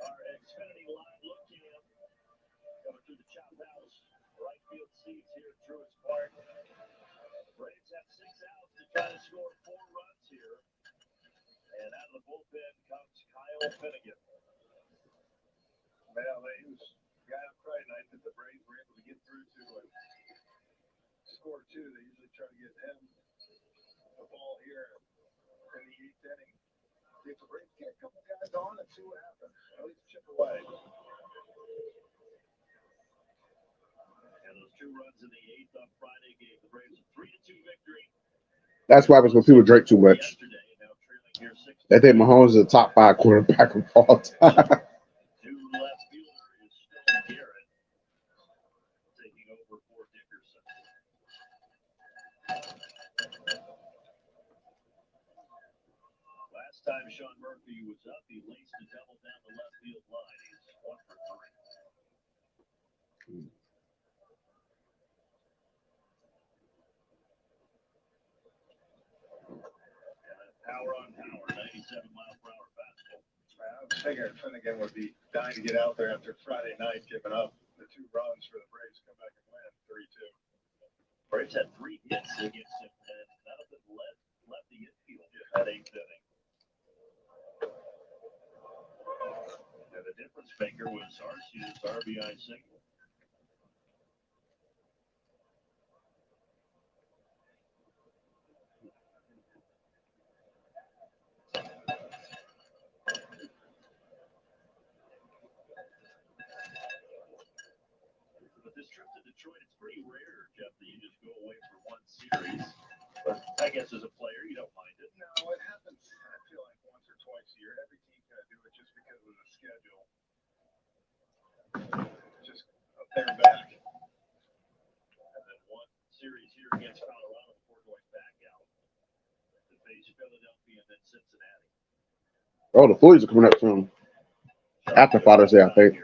Our Xfinity Live look cam coming through the Chop House right field seats here at Truist Park. Braves have 6 outs to try to score 4 runs here. And out of the bullpen comes Kyle Finnegan. Well, he was the guy on Friday night that the Braves were able to get through to and score 2. They usually try to get him the ball here in the 8th inning. See if the Braves get a couple guys on and see what happens. At least chip away. And those 2 runs in the 8th on Friday gave the Braves a 3-2 victory. That's what happens when people drink too much. They think Mahomes is a top 5 quarterback of all time. New left fielder is still Garrett, taking over for Dickerson. Last time Sean Murphy was up, he laced a double down the left field line. He's 1 for 3. Power on power, 97-mile-per-hour fastball. I was figuring Finnegan would be dying to get out there after Friday night, giving up the 2 runs for the Braves to come back and win 3-2. Braves had 3 hits against him, and none of them left the infield in that 8th inning. And the difference maker was Arceus' RBI single. But this trip to Detroit, it's pretty rare, Jeff, that you just go away for 1 series. But I guess as a player, you don't mind it. No, it happens, I feel like, once or twice a year. Every team kind of do it just because of the schedule. Just up there and back. And then 1 series here against Colorado before going back out to face Philadelphia and then Cincinnati. Oh, the Phillies are coming up soon. After Father's Day, I think.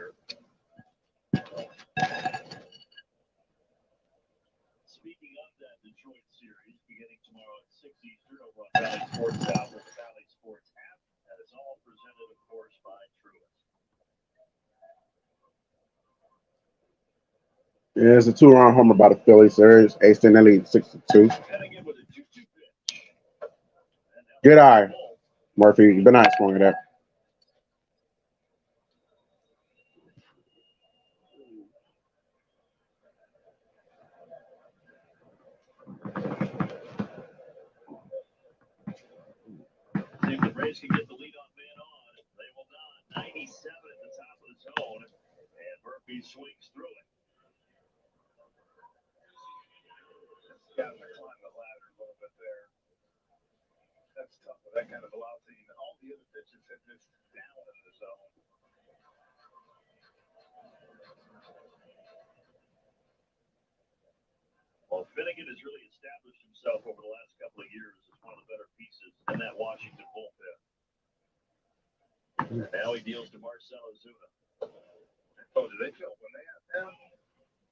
Speaking of that Detroit series, beginning tomorrow at 6 Eastern over on Valley Sports South with the Valley Sports app. That is all presented, of course, by Truist. Yeah, it's a 2-run homer by the Phillies. There's Aston, they lead 6-2. Finnegan with a 2-2 pitch. Good eye, Murphy. You've been nice for that. See if the Braves can get the leadoff man on. They will not. 97 at the top of the zone. And Murphy swings through it. Got to climb the ladder a little bit there. That's tough with that kind of velocity. And all the other pitches hit this down in the zone. Well, Finnegan has really established himself over the last couple of years as one of the better pieces in that Washington bullpen. And now he deals to Marcell Ozuna. Oh, do they feel when they have him,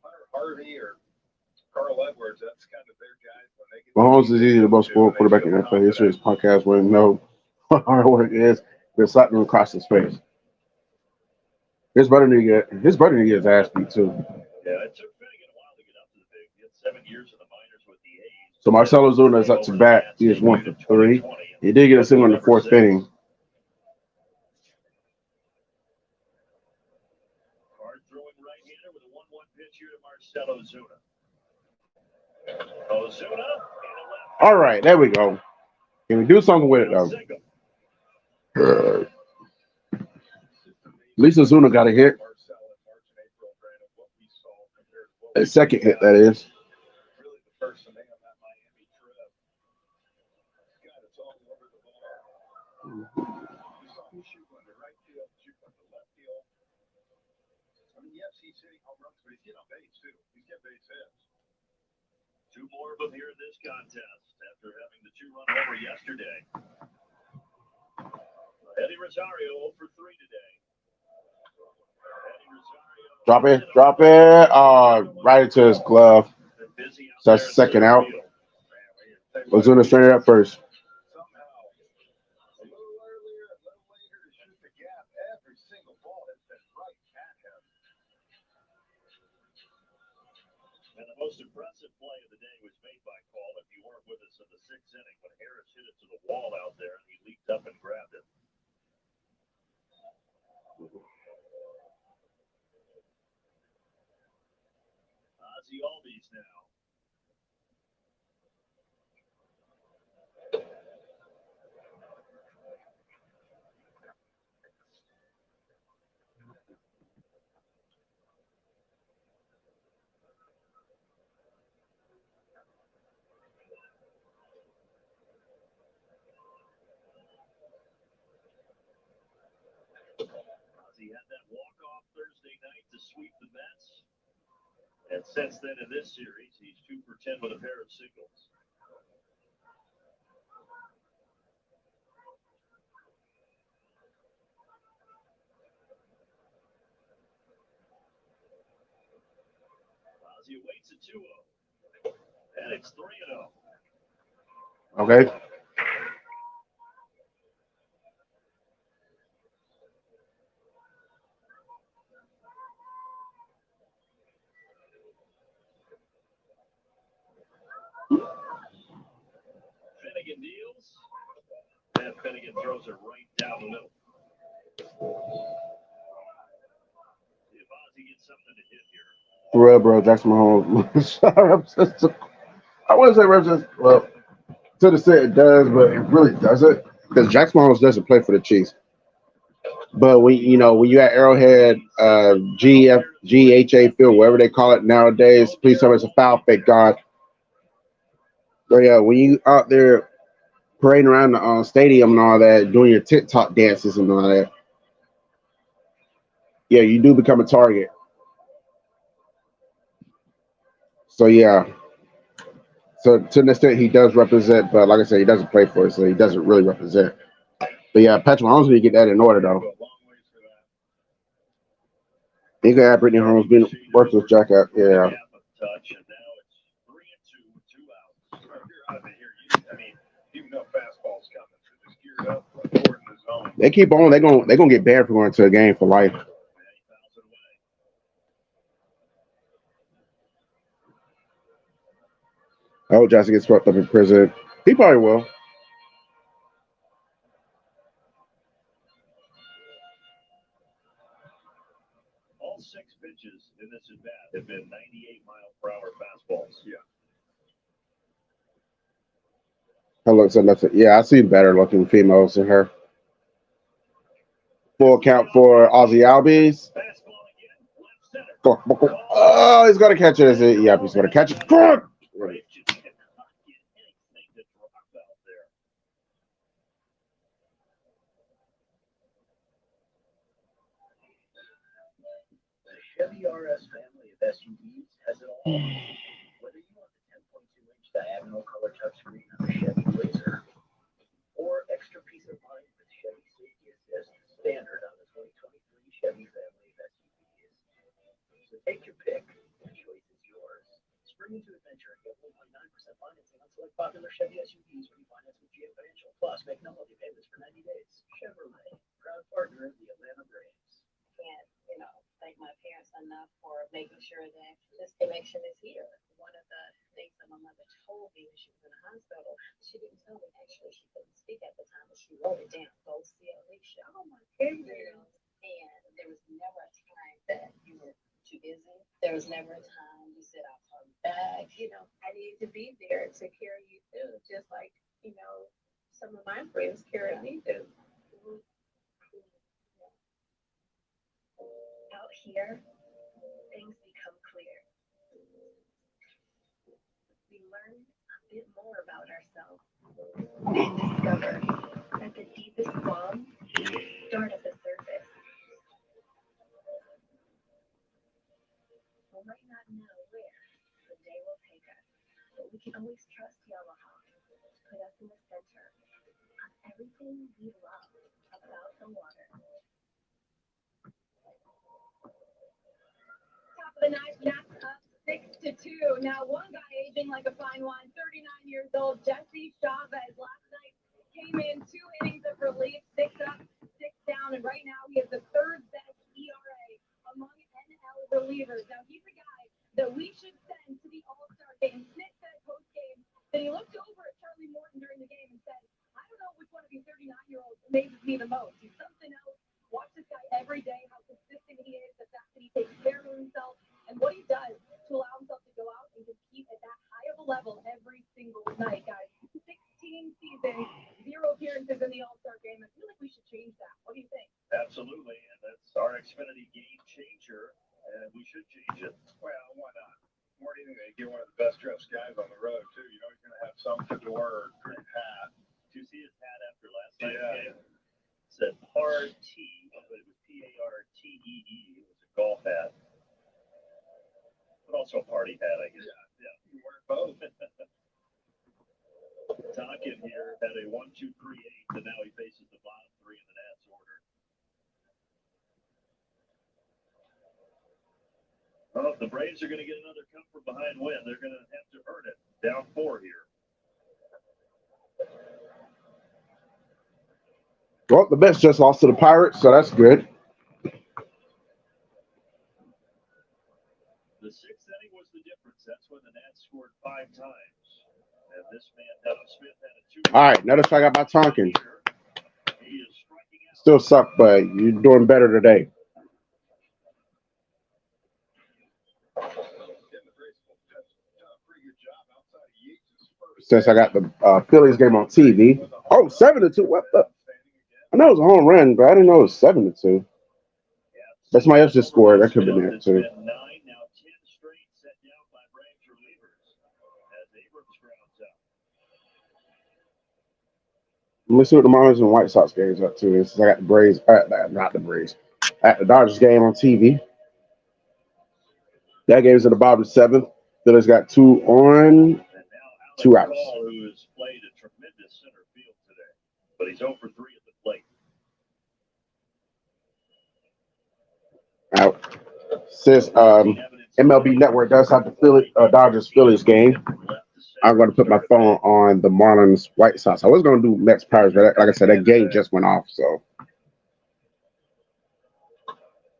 Hunter Harvey or Carl Edwards, that's kind of their guys when they get. Mahomes is easily the most scored quarterback in the NFL history. This podcast wouldn't know what hard work is. There's something across his face. His brother need to get his ass beat too. Yeah, it took Finnegan a while to get up to the big. He had 7 years in the minors with the A's. So Marcell Ozuna is up to bat. He is 1 for 3. He did get a single in the 4th inning. Hard throwing right-hander with a 1-1 pitch here to Marcell Ozuna. Ozuna. All right, there we go. Can we do something with it though? At least Ozuna got a hit. A second hit, that is. Really the first thing on that Miami trip. God, it's all over the ball. You saw him shoot one to right field, shoot one to left field. them here in this contest after having the 2-run homer yesterday. Eddie Rosario 0 for 3 today. Drop it, drop it. Oh, right into his glove. So that's second out. Ozuna straight it up first. And the most impressive play of the day was made by Call. If you weren't with us in the 6th inning, when Harris hit it to the wall out there, and he leaped up and grabbed it. Ozzy Albies now. Ozzy had that walk-off Thursday night to sweep the Mets. And since then in this series, he's 2 for 10 with a pair of singles. Ozzy awaits at 2-0. And it's 3-0. Okay. Finnegan deals. And Finnegan throws it right down the middle. See if Ozzy gets something to hit here. For real, bro. Jackson Mahomes. I wouldn't say represents, well, to the extent it does, but it really doesn't. Because Jackson Mahomes doesn't play for the Chiefs. But when you at Arrowhead, GHA Field, whatever they call it nowadays, please tell me it's a foul, thank God. So yeah, when you out there parading around the stadium and all that, doing your TikTok dances and all that, yeah, you do become a target. So yeah, so to an extent he does represent, but like I said, he doesn't play for it, so he doesn't really represent. But yeah, Patrick Mahomes need to get that in order though. He could have Brittany Holmes being worthless jacket. Yeah. Touch, and now it's 3-2 with 2 outs. I mean, even though fastball's coming, so just geared up, Gordon is on. They keep on. They're gonna get banned for going to a game for life. I hope Jackson gets swept up in prison. He probably will. All 6 pitches in this at bat have been 98-mile-per-hour fastballs. Yeah. Her looks at nothing. Yeah, I see better looking females than her. Full count for Ozzy Albies. Oh, he's gonna catch it. Yep, he's gonna catch it. Fuck! Chevy RS family of SUVs has it all. Whether you want the 10.2-inch diagonal color touchscreen on the Chevy Blazer or extra peace of mind with Chevy Safety Assist standard on the 2023 Chevy family of SUVs. So take your pick. The choice is yours. Spring into adventure and get 1.9% financing on select popular Chevy SUVs when you finance with GM Financial. Plus, make no monthly payments for 90 days. Chevrolet, proud partner of the Atlanta Braves. Can't, thank my parents enough for making sure that this connection is here. One of the things that my mother told me when she was in the hospital, she didn't tell me actually she couldn't speak at the time, but she wrote it down. Go see Alicia. Oh my goodness. And there was never a time that you were too busy. There was never a time you said I'll call you back. I need to be there to carry you through, just like, some of my friends carried me through. Out here, things become clear. We learn a bit more about ourselves and discover that the deepest bonds start at the surface. We might not know where the day will take us, but we can always always trust Yamaha to put us in the center of everything we love about the water. Top of the ninth, Nats up 6-2. Now, one guy aging like a fine wine, 39 years old, Jesse Chavez, last night came in 2 innings of relief, 6 up, 6 down, and right now he has the third best ERA among NL relievers. Now, he's a guy that we should send to the All-Star game. Smith said post-game that he looked over at Charlie Morton during the game and said, I don't know which one of these 39-year-olds amazes me the most. He's something else. Watch this guy every day, how consistent he is, the fact that he takes care of himself, and what he does to allow himself to go out and compete at that high of a level every single night, guys. 16 seasons, 0 appearances in the All-Star game. I feel like we should change that. What do you think? Absolutely, and that's our Xfinity game changer, and we should change it. Well, why not? Morty, they get one of the best dressed guys on the road too. You know he's going to have something to wear, a great hat. Did you see his hat after last night's game? It said Partee, but it was Partee. It was a golf hat, but also a party hat, I guess. Yeah. You wear both. Tonkin here had a 1-2-3-8, and now he faces the bottom 3 in the Nats order. Well, if the Braves are going to get another come from behind win, they're going to have to earn it. Down 4 here. Well, the Mets just lost to the Pirates, so that's good. The 6th inning was the difference. That's when the Nats scored 5 times. And this man, Adam Smith, had a 2. All right, notice I got my Tonkin. He is striking out. Still suck, but you're doing better today. Since I got the Phillies game on TV. Oh, 7-2. What the? I know it was a home run, but I didn't know it was 7-2. That's my else just scored. That could have been there too. 9, now 10 straight set down by Braves relievers as Abrams grounds out. Let me see what the Marlins and White Sox games up to. Since I got the Braves, not the Braves. I got the Dodgers game on TV. That game is at the bottom of the 7th. Phillies got 2 on, 2 outs. Who has played a tremendous center field today, but he's 0 for 3 at the plate. Out. Since MLB Network does have the Dodgers Phillies game, I'm going to put my phone on the Marlins White Sox. I was going to do Mets Pirates, but like I said, that game just went off. So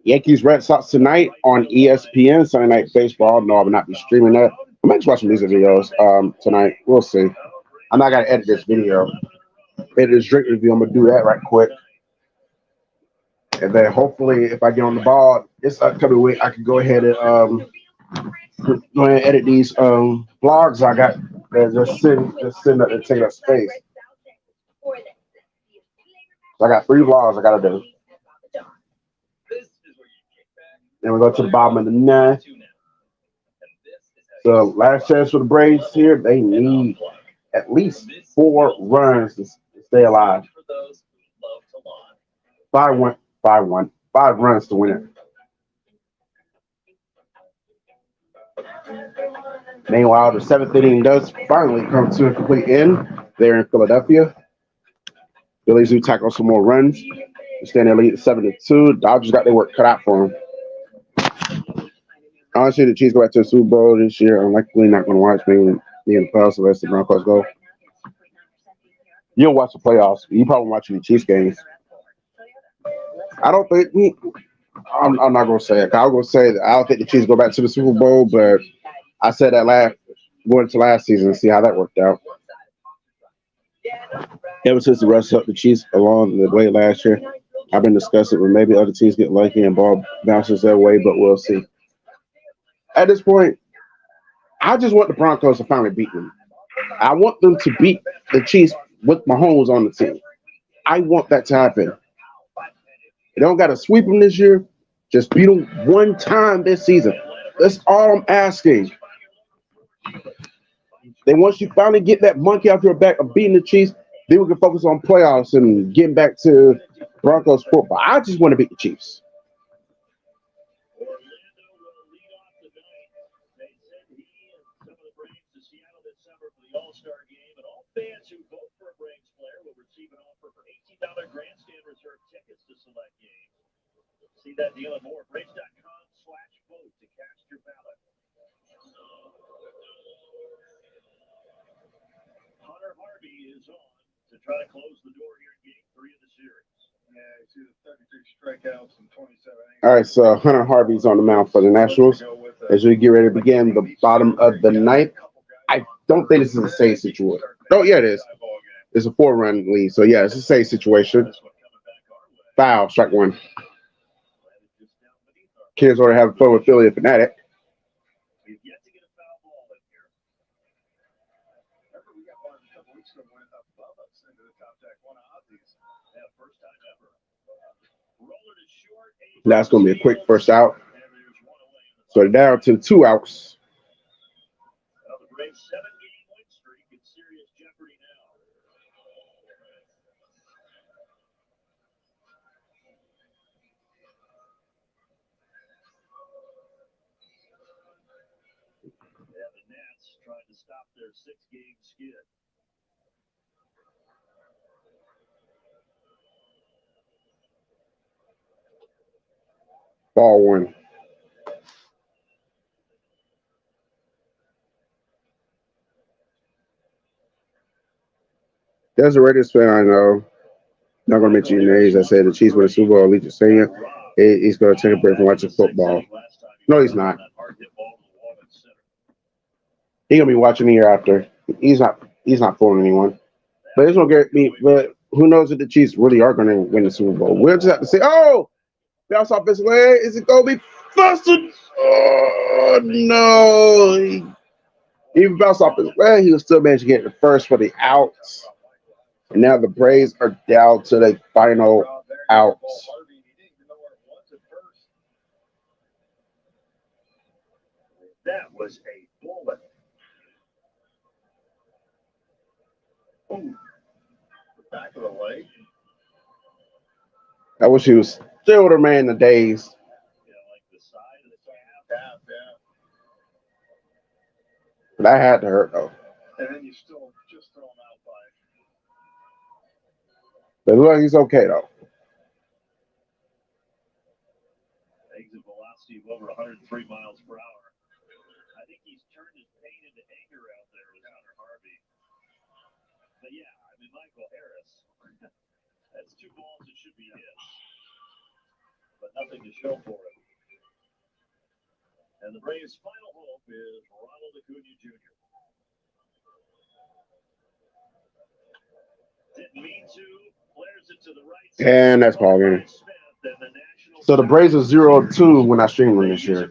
Yankees Red Sox tonight on ESPN Sunday Night Baseball. No, I will not be streaming that. I might just watch some music videos tonight. We'll see. I'm not going to edit this video. Edit this drink review. I'm going to do that right quick. And then hopefully, if I get on the ball this upcoming week, I can go ahead and edit these vlogs I got that just sitting up and take up space. So I got 3 vlogs I got to do. Then we go to the bottom of the 9th. So last chance for the Braves here. They need at least 4 runs to stay alive. 5-1. 5 runs to win it. Meanwhile, the 7th inning does finally come to a complete end there in Philadelphia. Phillies do tackle some more runs. They stand their lead at 7-2. Dodgers got their work cut out for them. Honestly, the Chiefs go back to the Super Bowl this year. I'm likely not going to watch me in the playoffs unless the Broncos go. You'll watch the playoffs. You probably watching the Chiefs games. I don't think I'm not gonna say it. I was gonna say that I don't think the Chiefs go back to the Super Bowl, but I said that going into last season and see how that worked out. Ever since the Russ helped the Chiefs along the way last year, I've been discussing when maybe other teams get lucky and ball bounces their way, but we'll see. At this point, I just want the Broncos to finally beat them. I want them to beat the Chiefs with Mahomes on the team. I want that to happen. They don't got to sweep them this year. Just beat them one time this season. That's all I'm asking. Then once you finally get that monkey off your back of beating the Chiefs, then we can focus on playoffs and getting back to Broncos football. I just want to beat the Chiefs. Orlando will lead off the night. They said he and some of the Braves to Seattle this summer for the $18 grandstand reserve tickets to select games. See that deal and more. Braves.com/vote to cast your ballot. Hunter Harvey is on to try to close the door here in Game 3 of the series. Yeah, he's either 33 strikeouts and 27 innings. All right, so Hunter Harvey's on the mound for the Nationals. As we get ready to begin the bottom of the ninth, I don't think this is a safe situation. Oh, yeah, it is. It's a 4-run lead, so yeah, it's a safe situation. Foul, strike one. Kids already having fun with Philly Fanatic. We've yet to get a foul ball in here. Remember, we got one a couple weeks ago went above us into the top deck, one of Ozzy's. Yeah, first time ever. Roller to short. That's going to be a quick first out. So down to 2 outs. Well, the Braves' 7-game win streak in serious jeopardy now. Yeah, the Nats trying to stop their 6-game skid. Ball one. There's a Raiders fan I know. Not going to mention your names. I said the Chiefs win the Super Bowl. Allegiant Stadium. He's going to take a break from watching football. No, he's not. He's going to be watching the year after. He's not fooling anyone. But it's going to get me. But who knows if the Chiefs really are going to win the Super Bowl? We'll just have to say, oh, bounce off his leg. Is it going to be busted? Oh, no. He bounced off his leg. He was still managed to get the first for the outs. And now the Braves are down to the final outs. That was a bullet. Ooh. Back of the leg. I wish he was still the man in the days. Yeah, like the side of the calf. Yeah. But that had to hurt, though. And then you still just throw him out by. But it looks like he's okay, though. Exit velocity of over 103 miles per hour. I think he's turned his pain into anger out there with Hunter Harvey. But yeah, I mean, Michael Harris, that's 2 balls that should be hit. But nothing to show for it. And the Braves' final hope is Ronald Acuna Jr. Didn't mean to. Flares it to the right side. And that's ball game. So the Braves are 0-2 when I stream them this year.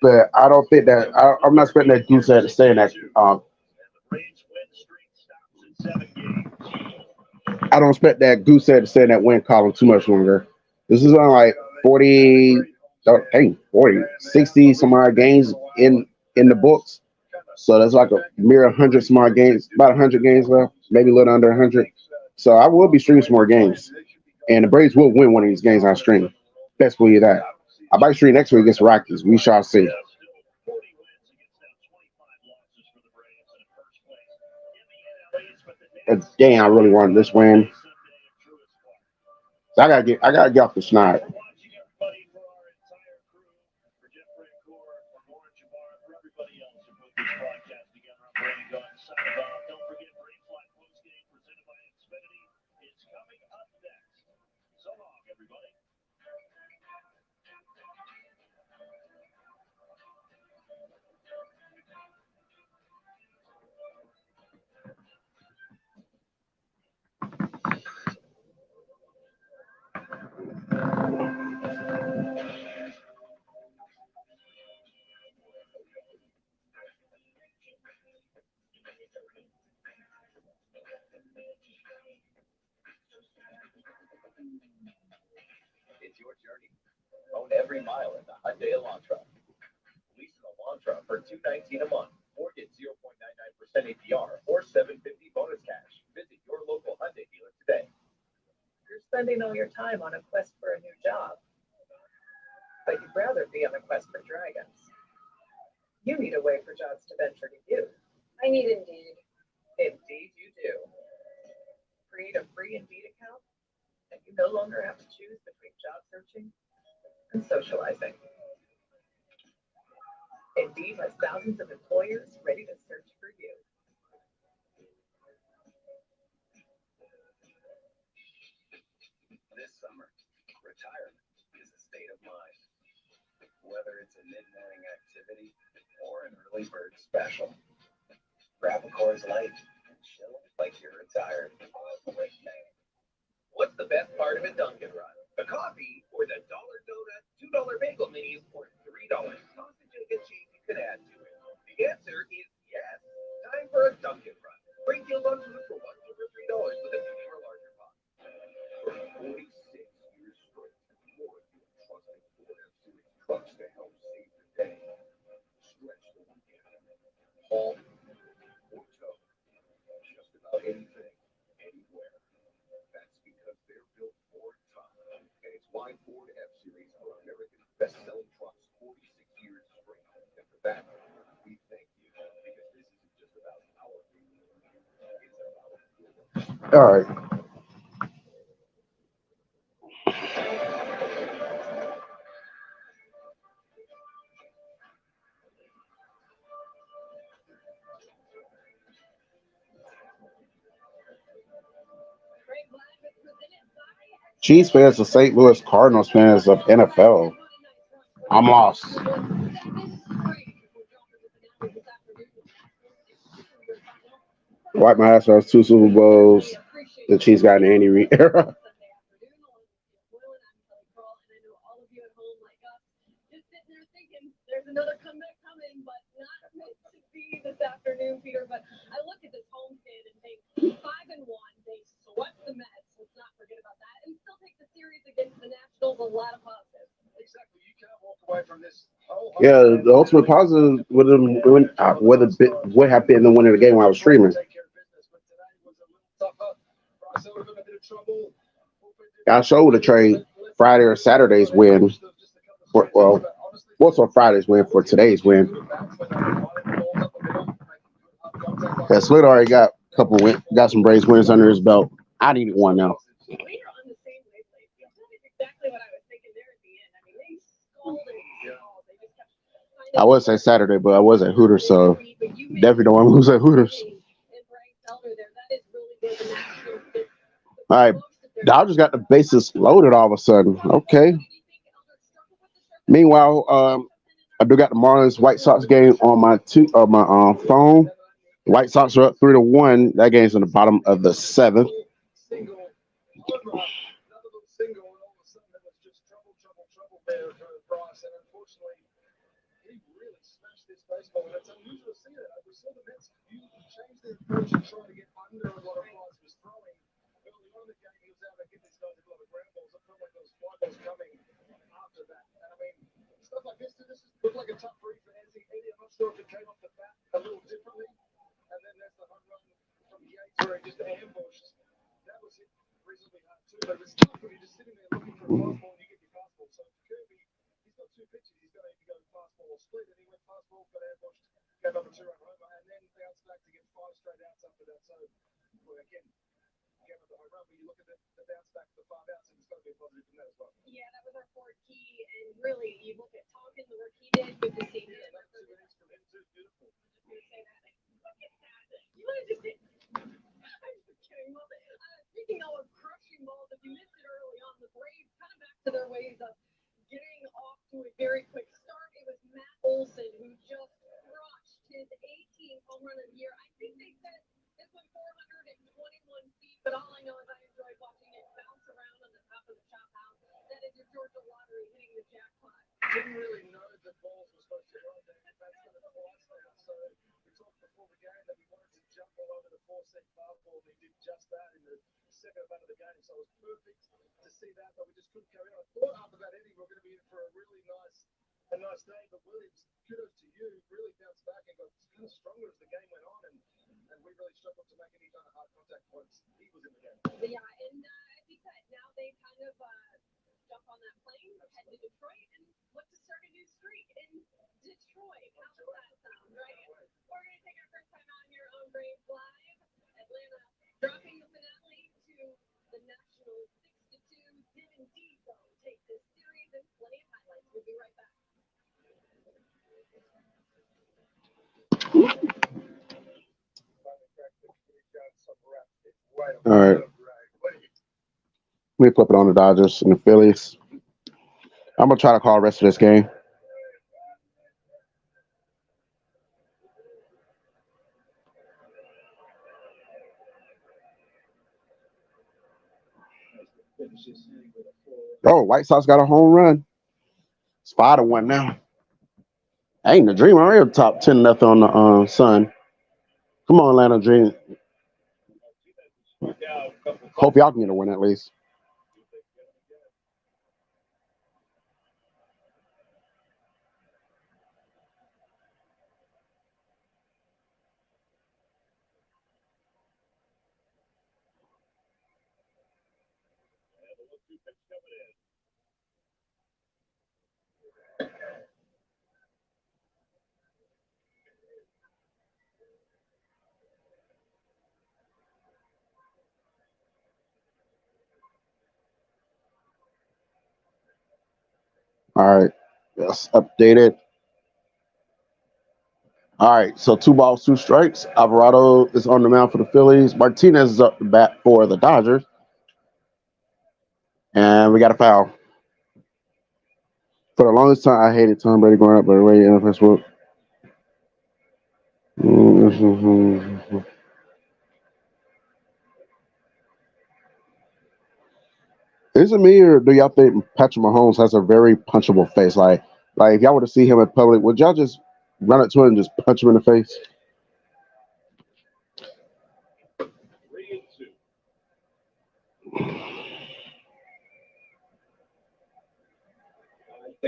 But I don't think that I'm not expecting that Goose to stay in that. I don't expect that Goose to stay in that win column too much longer. This is on like 40, 60 some odd games in the books. So that's like a mere 100 some odd games, about 100 games left, maybe a little under 100. So I will be streaming some more games, and the Braves will win one of these games I stream. Best believe that. I might stream next week against Rockies. We shall see. Damn, I really wanted this win. So I gotta get off the schneid. It's your journey. Own every mile in the Hyundai Elantra. Lease an Elantra for $219 a month, or get 0.99% APR or $750 bonus cash. Visit your local Hyundai dealer today. You're spending all your time on a quest for a new job, but you'd rather be on a quest for dragons. You need a way for jobs to venture to you. I need Indeed. Indeed, you do. For create a free Indeed account, and you no longer have to choose between job searching and socializing. Indeed has thousands of employers ready to search for you. This summer, retirement is a state of mind. Whether it's a mid-morning activity or an early bird special, grab a Coors Light and chill like you're retired. What's the best part of a Dunkin' Run? The coffee or the dollar donut, $2 bagel minis for $3? Sausage and good cheese you could add to it. The answer is yes. Time for a Dunkin' Run. Great deals on food for $1, $2, or $3 with a medium or larger box. For 46 years straight, more of you have trusted Ford F-Series trucks to help save the day. Stretch the weekend. Haul or tow. Just about anything, anywhere. That's because they're built for tough. And it's why Ford F-Series are America's best-selling trucks 46 years straight. And for that, we thank you. Because this isn't just about our future. It's about yours. All right. Chiefs fans are St. Louis Cardinals fans of NFL. I'm lost. Wipe my ass for 2 Super Bowls. The Chiefs got an Andy Reid era. There's another comeback coming, but not meant to be this afternoon, Peter. But I look at this homestand and think 5-1. They swept the Mets. Let's not forget about that, and still take the series against the Nationals. A lot of positives. Exactly. You can't walk away from this whole. Yeah, the ultimate positive would have been the winning of the game while I was streaming. I showed a trade Friday or Saturday's win. Also Friday's win for today's win. Yeah, Slit already got a couple got some Braves wins under his belt. I needed one now. We are on the same wavelength. That is exactly what I was thinking there at the end. I mean, they scolded. They just kept. I was at Saturday, but I was at Hooters, so definitely don't want to lose at Hooters. All right, Dodgers got the bases loaded all of a sudden. Okay. Meanwhile, I do got the Marlins White Sox game on my phone. White Sox are up 3-1. That game's in the bottom of the seventh. Stuff like this looked like a tough free for Anthony. I'm not sure if it came off the bat a little differently. And then there's the home run from Yates where he just ambushed. That was hit reasonably hard too. But it was tough when you're just sitting there looking for a fastball and you get your fastball. So for Kirby, he's got two pitches. He's got to either go fastball or split. And he went fastball, got ambushed, gave up a 2-run homer, and then bounced back to get 5 straight outs after that. So, well, again, gave up the home run, but you look at the bounce back, the 5 outs, and it's got to be a positive from that as well. Yeah, that was our fourth key, and really, you look at Tonkin, the work he did, good to see him. Beautiful. Look at that. You want to just hit. I'm just kidding. Well, speaking of crushing balls, if you missed it early on, the Braves kind of back to their ways of getting off to a very quick start. It was Matt Olson who just crushed his 18th home run of the year. I think they said this went 421 feet, but all I know is I enjoyed watching it bounce around on the top of the chop house. That is your Georgia lottery hitting the jackpot. Didn't really know the balls were supposed to run there. That's going to twice now. So we talked before the game that we wanted to jump all over the 4-seat fastball. They did just that in the second part of the game. So it was perfect to see that, but we just couldn't carry on. I thought after that inning we were going to be in for a really nice day. But Williams, kudos to you, really bounced back and got kind of stronger as the game went on, and we really struggled to make any kind of hard contact once he was in the game. Yeah, and as you said, now they kind of jump on that plane, head to Detroit, and look to start a new streak in Detroit. How does that sound, right? We're going to take our first time out here on Braves Live. Atlanta dropping the finale to All right. Let me flip it on the Dodgers and the Phillies. I'm gonna try to call the rest of this game. Oh, White Sox got a home run. It's 5-1 now. Ain't the dream already top 10 on the Sun. Come on, Atlanta Dream. Hope y'all can get a win at least. All right. Let's update it. All right. So 2 balls, 2 strikes. Alvarado is on the mound for the Phillies. Martinez is up to bat for the Dodgers. And we got a foul. For the longest time, I hated Tom Brady going up, but right in the first one. Is it me or do y'all think Patrick Mahomes has a very punchable face? Like if y'all were to see him in public, would y'all just run up to him and just punch him in the face? 3-2.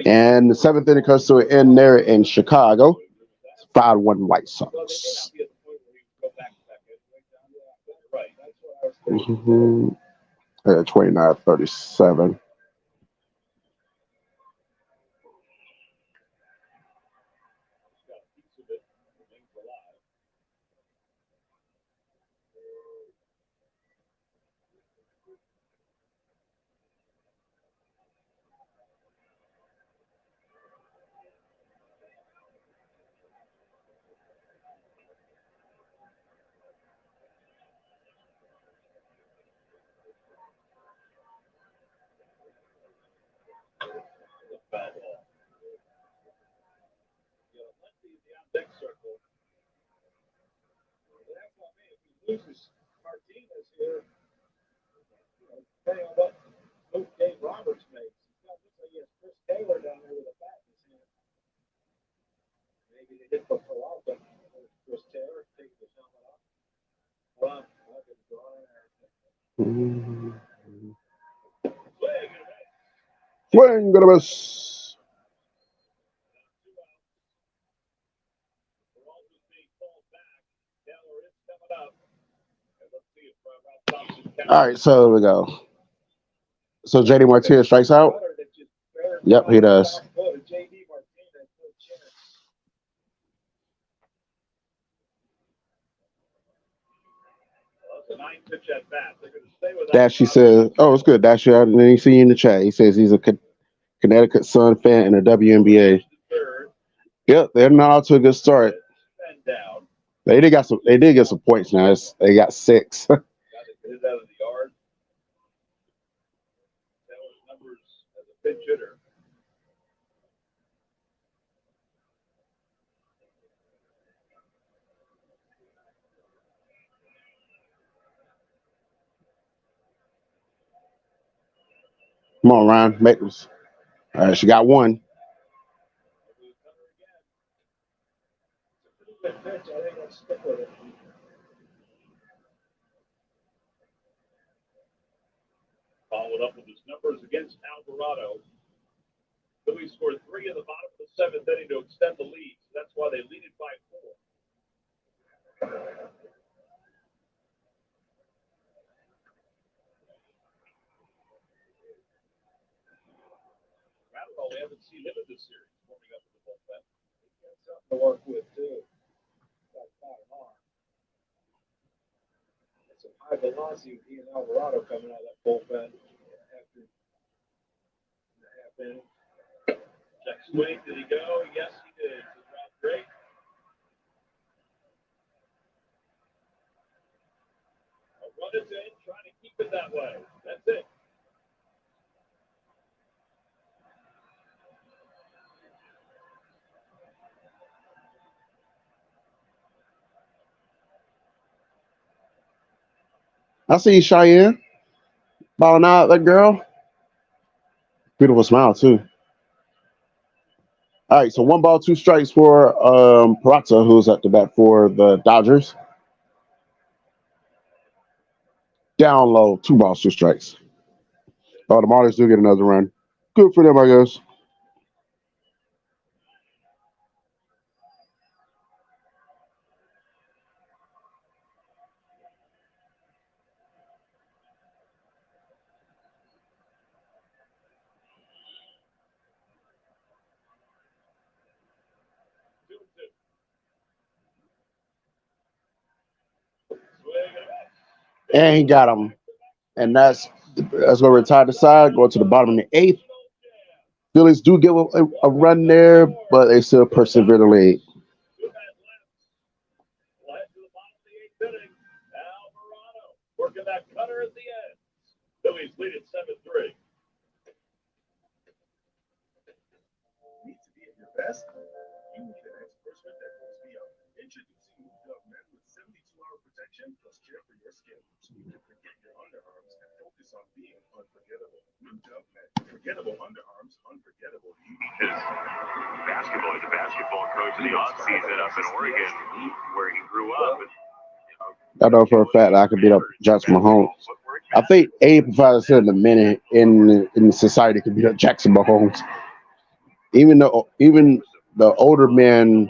And the 7th inning comes to an end there in Chicago. 5-1 White Sox. 29-37. Loses Martinez here, depending on what Luke Dave Roberts makes. It looks like he has Chris Taylor down there with a bat in his hand. Maybe they hit the Peralta. Chris Taylor takes the helmet off. Well, look at the drawing. Swing, gonna miss. All right, so here we go. So JD Martinez strikes out. Yep, he does. Dashy says, "Oh, it's good, Dashy. I didn't see you in the chat." He says he's a Connecticut Sun fan and a WNBA. Yep, they're not out to a good start. They did get some points now. They got 6. Come on, Ryan. Make this. All right, she got 1. Followed up with his numbers against Alvarado. Phillies scored 3 in the bottom of the 7th inning to extend the lead. So that's why they lead it by 4. Alvarado, we haven't seen him in this series, warming up in the bullpen. He's got something to work with, too. Got an arm. That's some high velocity with he and Alvarado coming out of that bullpen after the half inning. Check swing, did he go? Yes, he did. So drop great. A run is in. away. That's it. I see you, Cheyenne. Balling out, that girl. Beautiful smile, too. All right, so 1 ball, 2 strikes for Peraza, who's at the bat for the Dodgers. Down low, 2 balls, 2 strikes. Oh, the Marlins do get another run. Good for them, I guess. And he got him. And that's going to retire the side, go to the bottom of the 8th. Phillies do give a run there, but they still persevere the lead. Alvarado working that cutter at the end. Phillies lead at 7-3. Need to be at your best? You need an antiperspirant that goes beyond. Introducing Dove Men with 72-hour protection plus care for your skin, so you can forget your underarms and focus on being unforgettable. New Dove Men, forgettable underarms, unforgettable you. Because basketball is a basketball coach in the offseason up in Oregon, where he grew up. And, I know for a fact that I could beat up Jackson Mahomes. I think A provides in a minute in society could beat up Jackson Mahomes. Even the older men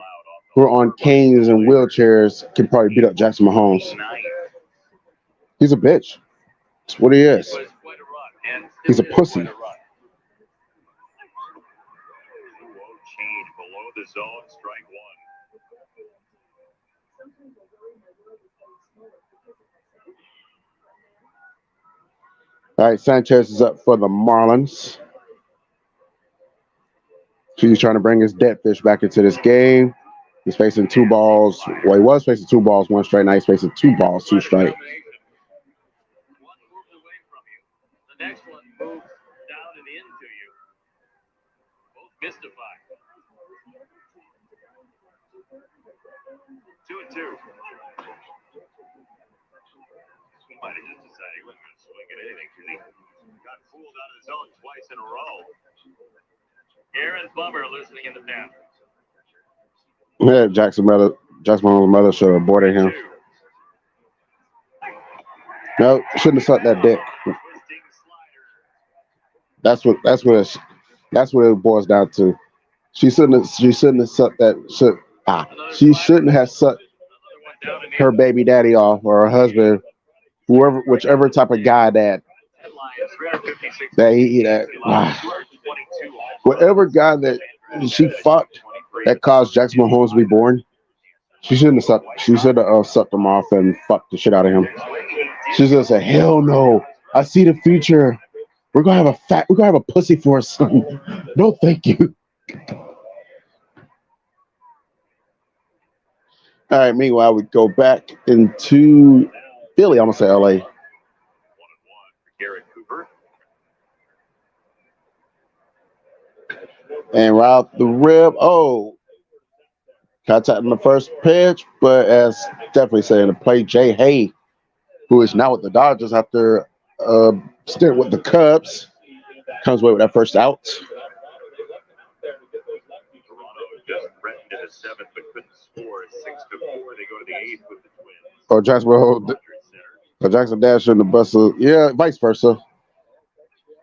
who are on canes and wheelchairs can probably beat up Jackson Mahomes. He's a bitch. That's what he is. He's a pussy. change below the zone, strike one. All right, Sanchez is up for the Marlins. He's trying to bring his dead fish back into this game. He's facing 2 balls. Well, he was facing 2 balls, 1 strike. Now he's facing 2 balls, 2 strike. One moves away from you. The next one moves down and into you. Both mystified. 2-2. He might have just decided he wasn't going to swing at anything because he got fooled out of the zone twice in a row. Aaron Bummer listening in the pen. Yeah, Jackson Mahomes' mother should have aborted him. No, shouldn't have sucked that dick. That's what it boils down to. She shouldn't have sucked that. She shouldn't have sucked her baby daddy off or her husband, whichever type of guy that whatever guy that she fucked that caused Jackson Mahomes to be born. She shouldn't have sucked. She should have sucked him off and fucked the shit out of him. She's gonna say, "Hell no! I see the future. We're gonna have a pussy for a son. No, thank you." All right. Meanwhile, we go back into Philly. I'm gonna say LA. 1-1 Garrett Cooper. And route the rib. Oh, contact in the first pitch, but as definitely saying to play Jay Hay, who is now with the Dodgers after stint with the Cubs, comes away with that first out. Toronto just threatened in the 7th but couldn't score. 6-4. They go to the 8th with the Twins. Or Jackson Dash shouldn't have busted. Yeah, vice versa.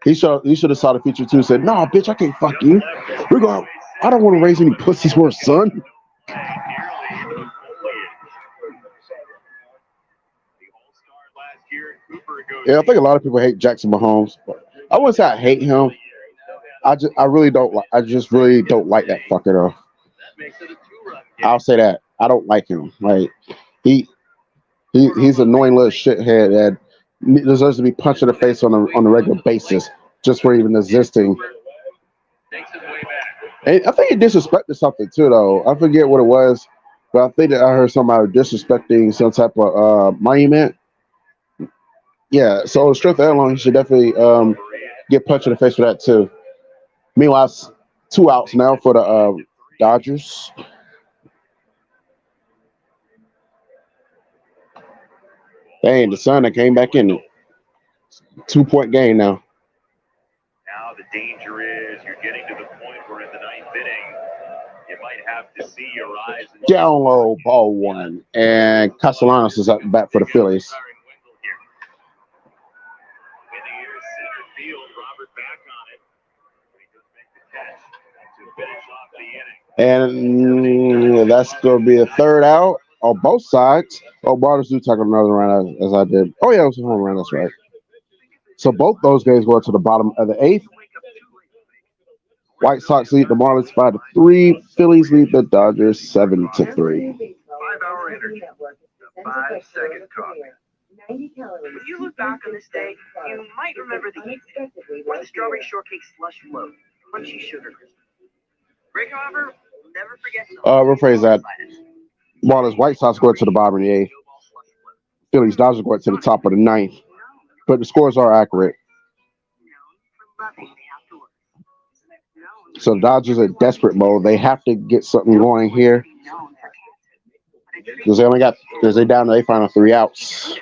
He should have saw the future too. Said, "No, bitch, I can't fuck you. I don't want to raise any pussies for a son." Yeah, I think a lot of people hate Jackson Mahomes. But I wouldn't say I hate him. I really don't like that fucker though. I'll say that. I don't like him. Like he's an annoying little shithead that deserves to be punched in the face on a regular basis just for even existing. And I think he disrespected something too, though. I forget what it was, but I think that I heard somebody disrespecting some type of monument. Yeah, so strength that long, he should definitely get punched in the face for that too. Meanwhile, it's 2 outs now for the Dodgers. Dang, the sun that came back in. 2 point game now. Now the danger is you're getting to the point where in the ninth inning, you might have to see your eyes. Down low, ball one. And Castellanos is up bat for the Phillies. In the air, center field, Robert back on it. He does make the catch to finish off the inning. And that's going to be the third out on both sides. Oh, Ballers do tackle another run as I did. Oh, yeah, it was a home run. That's right. So both those games go to the bottom of the eighth. White Sox lead the Marlins 5-3. Phillies lead the Dodgers 7-3. 5-hour energy. The 5-second coffee. When you look back on this day, you might remember the evening or the strawberry shortcake slush float, crunchy sugar crisp. Rick, however, will never forget. Rephrase that. Marlins White Sox go to the bottom of the eighth. Phillies Dodgers go to the top of the ninth. But the scores are accurate. So the Dodgers are in desperate mode. They have to get something going here. Because they're down to their final 3 outs.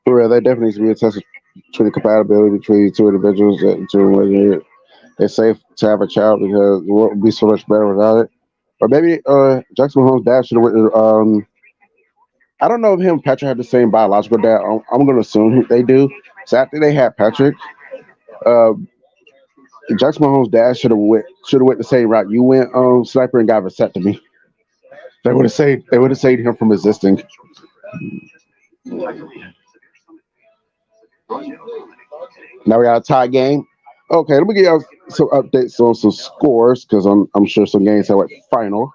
For real, there definitely needs to be a test between the compatibility between the two individuals to whether it's safe to have a child because the world would be so much better without it. Or maybe Jackson Mahomes' dad should have went. I don't know if him and Patrick have the same biological dad. I'm going to assume they do. So after they had Patrick, Jackson Mahomes' dad should have went the same route you went, Sniper, and got vasectomy. They would have saved him from existing. Now we got a tie game. Okay, let me give y'all some updates on some scores because I'm sure some games have went final.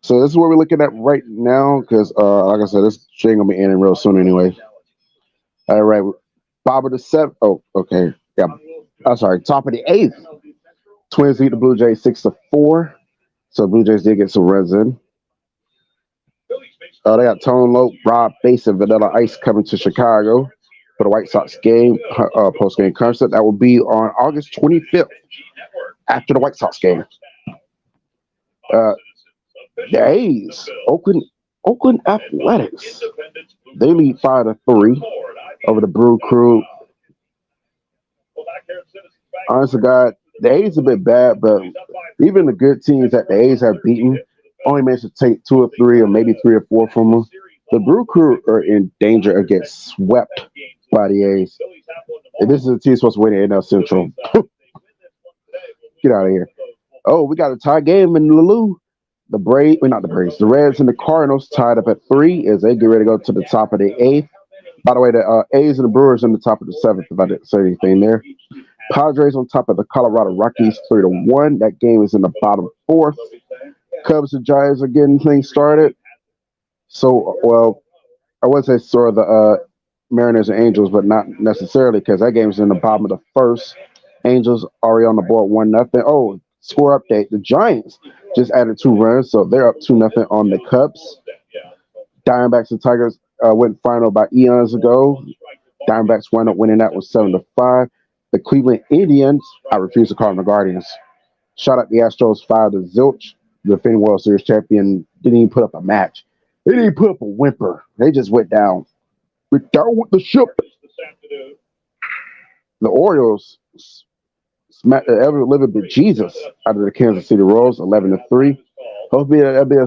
So this is what we're looking at right now because, like I said, this shit ain't gonna be ending real soon anyway. All right, bottom of the seventh. Oh, okay, yeah. I'm sorry, top of the eighth. Twins beat the Blue Jays 6-4. So Blue Jays did get some runs in. They got Tone Loc, Rob Base, and Vanilla Ice coming to Chicago for the White Sox game, post-game concert. That will be on August 25th after the White Sox game. The A's, Oakland Athletics, they lead 5-3 over the Brew Crew. Honest to God, the A's a bit bad, but even the good teams that the A's have beaten only managed to take 2 or 3 or maybe 3 or 4 from them. The Brew Crew are in danger of getting swept by the A's. And this is a team supposed to win the NL Central. Get out of here. Oh, we got a tie game in Lulu. The Reds and the Cardinals tied up at 3 as they get ready to go to the top of the 8th. By the way, the A's and the Brewers in the top of the 7th, if I didn't say anything there. Padres on top of the Colorado Rockies 3-1. That game is in the bottom 4th. Cubs and Giants are getting things started. So, well, I would say sort of the Mariners and Angels, but not necessarily because that game's in the bottom of the 1st. Angels already on the board 1-0. Oh, score update. The Giants just added 2 runs, so they're up 2-0 on the Cubs. Diamondbacks and Tigers went final about eons ago. Diamondbacks wound up winning that with 7-5. The Cleveland Indians, I refuse to call them the Guardians, shot at the Astros 5-0. The defending World Series champion didn't even put up a match. They didn't even put up a whimper. They just went down. Went down with the ship. The Orioles smacked the ever-living bejesus out of the Kansas City Royals 11-3. Hopefully it'll be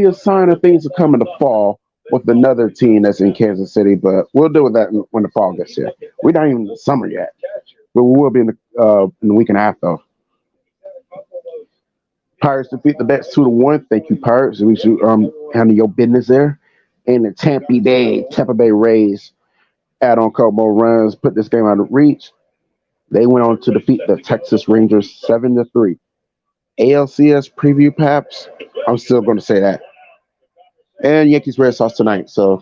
a sign of things to come in the fall with another team that's in Kansas City, but we'll deal with that when the fall gets here. We're not even in the summer yet, but we will be in the week and a half though. Pirates defeat the Mets 2-1. Thank you, Pirates. We should handle your business there. And the Tampa Bay Rays add on a couple more runs, put this game out of reach. They went on to defeat the Texas Rangers 7-3. ALCS preview, perhaps. I'm still going to say that. And Yankees Red Sox tonight. So,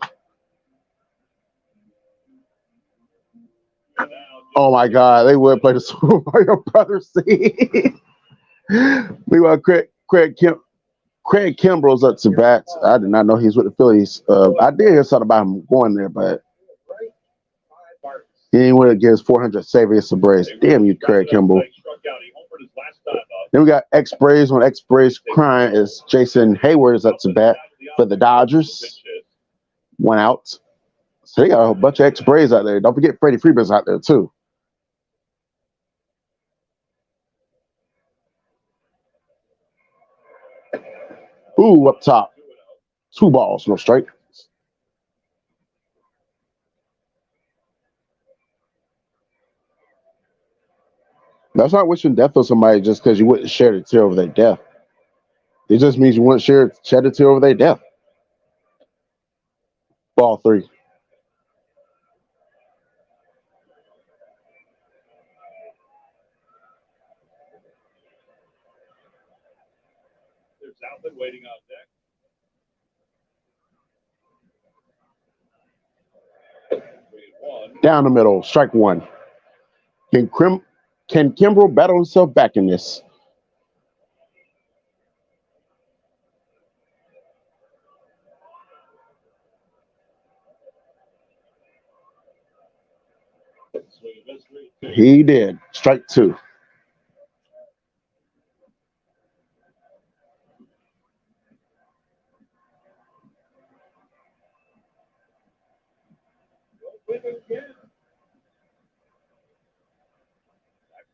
oh my God, they would play the Super Mario Brothers scene. Meanwhile, Craig Kemp Craig Kimbrell's up to bat. I did not know he's with the Phillies. I did hear something about him going there, but he ain't with against 400 save against the Braves. Damn you, Craig Kimbrell. Then we got X-Braves on X-Braves crying as Jason Hayward is up to bat for the Dodgers. 1 out. So they got a whole bunch of X-Braves out there. Don't forget Freddie Freeman's out there too. Ooh, up top. 2 balls, no strike. That's not wishing death on somebody just because you wouldn't share the tear over their death. It just means you wouldn't shed a tear over their death. Ball 3. There's Southland waiting on deck. Down the middle, strike 1. Can Kimbrell battle himself back in this? He did. Strike 2.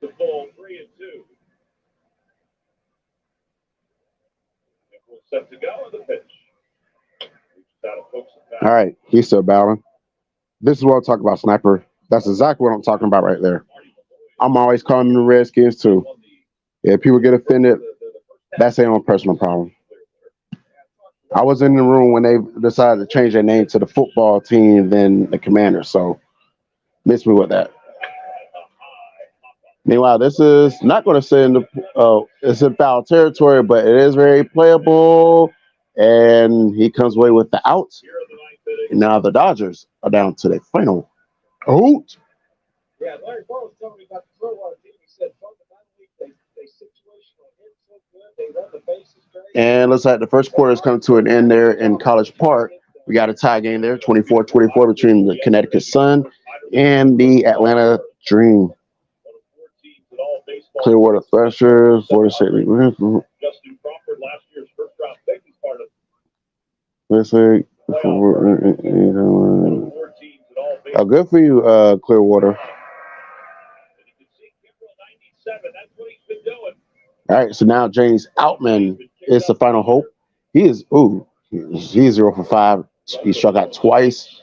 The ball 3-2. Set to go on the pitch. All right, he's still battling. This is what I'm talking about, Sniper. That's exactly what I'm talking about right there. I'm always calling them the Redskins too. If people get offended, that's their own personal problem. I was in the room when they decided to change their name to the football team than the Commanders, so miss me with that. Meanwhile, this is not going to say in the it's in foul territory, but it is very playable, and he comes away with the out. And now the Dodgers are down to their final out. Yeah, Larry Ball was telling me about the Stillwater team. He said fundamentally they situational hit so good, they run the bases great. And looks like the first quarter is coming to an end there in College Park. We got a tie game there, 24-24 between the Connecticut Sun and the Atlanta Dream. Clearwater Threshers, Florida State. Justin Crawford, last year's first round pick, is part of. Let's say, good for you, Clearwater. All right, so now James Outman is the final hope. He's 0 for 5. He struck out twice.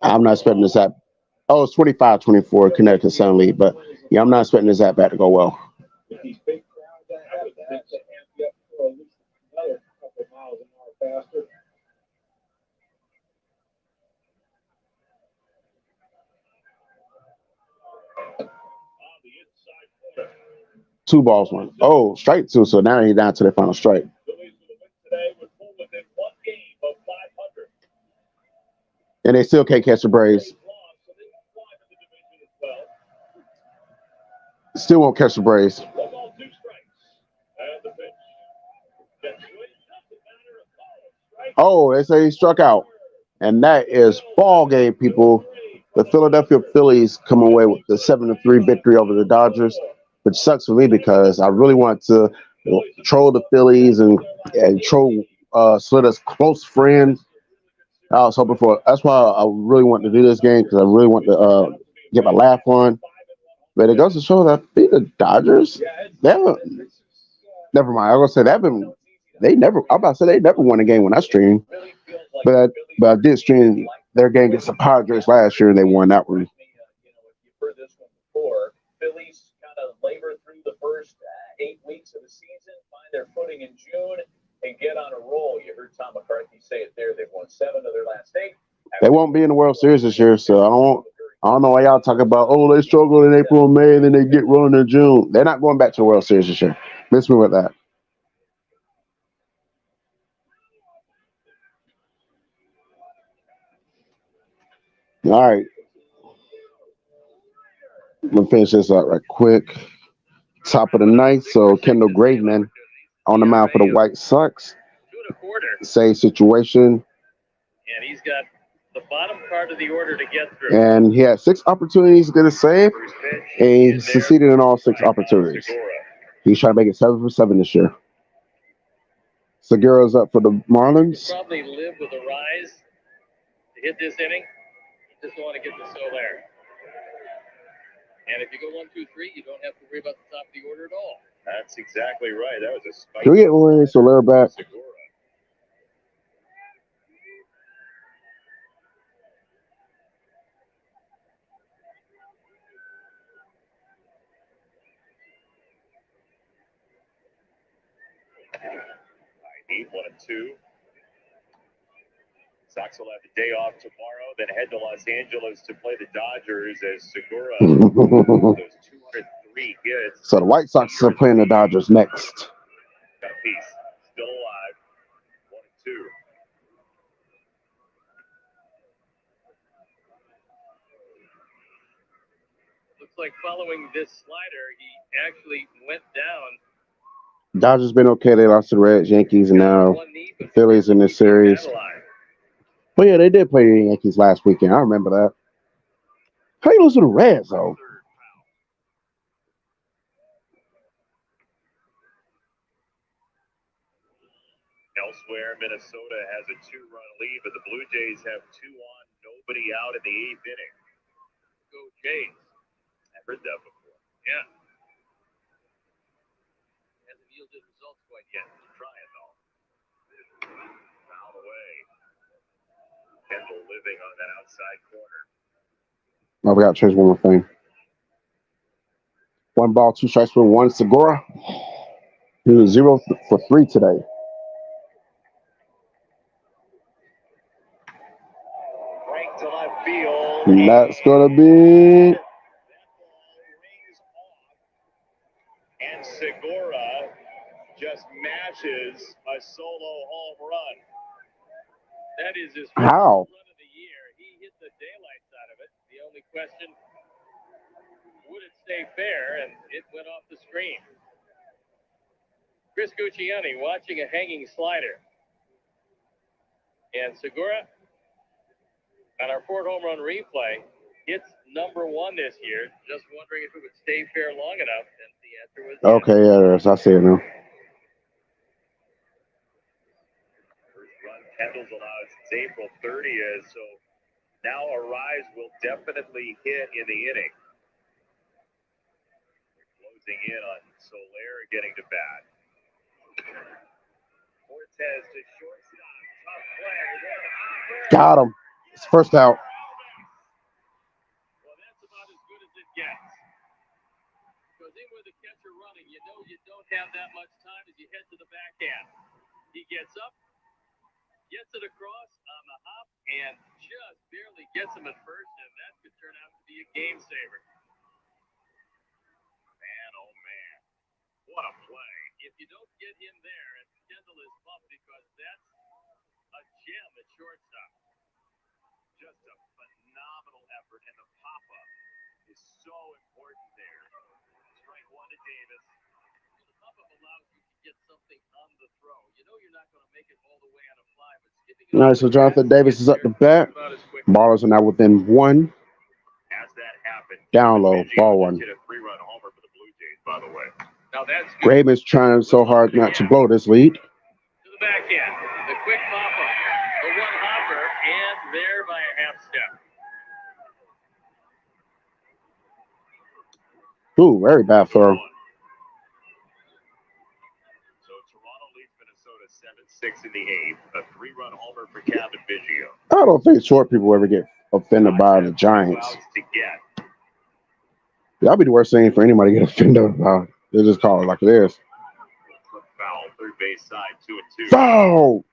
I'm not expecting this at. Oh, it's 25-24 Connecticut Sun lead, but yeah, I'm not expecting this at bat to go well. Two balls, 1. Oh, strike 2. So now he's down to the final strike. And they still can't catch the Braves. Still won't catch the Braves. Oh, they say he struck out. And that is ball game, people. The Philadelphia Phillies come away with the 7-3 victory over the Dodgers, which sucks for me because I really want to troll the Phillies and troll Slitter's close friend. I was hoping for. That's why I really want to do this game because I really want to get my laugh on. But it goes to show that the Dodgers, they haven't. Never mind. I was gonna say they never. I'm about to say they never won a game when I streamed. But I did stream their game against the Padres last year and they won that one. You've heard this one before. Phillies kind of labor through the first 8 weeks of the season, find their footing in June, and get on a roll. You heard Tom McCarthy say it there. They've won 7 of their last 8. They won't be in the World Series this year, so I don't know why y'all talk about, they struggled in April and May, and then they get rolling in June. They're not going back to the World Series this year. Miss me with that. All right. I'm going to finish this out right quick. Top of the ninth, so Kendall Graveman on the mound for the White Sox. 2 1/4. Same situation. And he's got the bottom part of the order to get through. And he had 6 opportunities to get a save, and he succeeded in all 6 opportunities. He's trying to make it 7 for 7 this year. Segura's up for the Marlins. He'll probably live with a rise to hit this inning. You just want to get the Soler. And if you go 1, 2, 3, you don't have to worry about the top of the order at all. That's exactly right. That was a spike. Can we get William Soler back? Segura. Eight, 1 and 2. Sox will have the day off tomorrow, then head to Los Angeles to play the Dodgers as Segura those 203 hits. So the White Sox are playing the Dodgers next. Got a piece. Still alive. 1 and 2. Looks like following this slider, he actually went down. Dodgers been okay. They lost to the Reds, Yankees, and now the Phillies in this series. But yeah, they did play the Yankees last weekend. I remember that. How you lose to the Reds, though? Elsewhere, Minnesota has a 2-run lead, but the Blue Jays have 2 on, nobody out in the 8th inning. Go Jays. I've heard that before. Yeah. Hasn't yielded results quite yet. Try it, though. Foul away. Kendall living on that outside corner. Oh, we got to change one more thing. 1 ball, 2 strikes for 1. Segura. He was 0 for 3 today. Right to left field. And that's going to be... And Segura just mashes a solo home run. That is his first How? run of the year. He hit the daylights out of it. The only question, would it stay fair? And it went off the screen. Chris Guccione watching a hanging slider. And Segura, on our 4th home run replay, hits number 1 this year. Just wondering if it would stay fair long enough. And the answer was yes. Okay, yeah, I see it now. First run Kendall's allowed since April 30th, so now a rise will definitely hit in the inning. Closing in on Soler getting to bat. Cortez to shortstop. Tough play. Got him. It's first out. Well, that's about as good as it gets. Because in with the catcher running, you know you don't have that much time as you head to the backhand. He gets up, gets it across on the hop, and just barely gets him at first, and that could turn out to be a game saver. Man, oh man. What a play. If you don't get him there, and Kendall is bumped because that's a gem at shortstop. Just a phenomenal effort, and the pop-up is so important there. Strike 1 to Davis. The pop-up allows you to get something on the throw. You know you're not going to make it all the way on a fly, but skipping it. All right, so Jonathan Davis is up to bat. Ballers are now within 1. As that happened, Down low, ball 1. hit a 3-run homer for the Blue Jays, by the way. Now that's good. Graveman's trying so hard not to blow this lead. To the backhand. The quick pop-up. The 1 hopper, and there by a half step. Ooh, very bad throw. So Toronto leads Minnesota 7-6 in the 8th. A 3-run homer for Kevin Biggio. I don't think short people ever get offended by the Giants. That'd be the worst thing for anybody to get offended about. They just call it like it is. Foul, third base side, 2-2. Foul!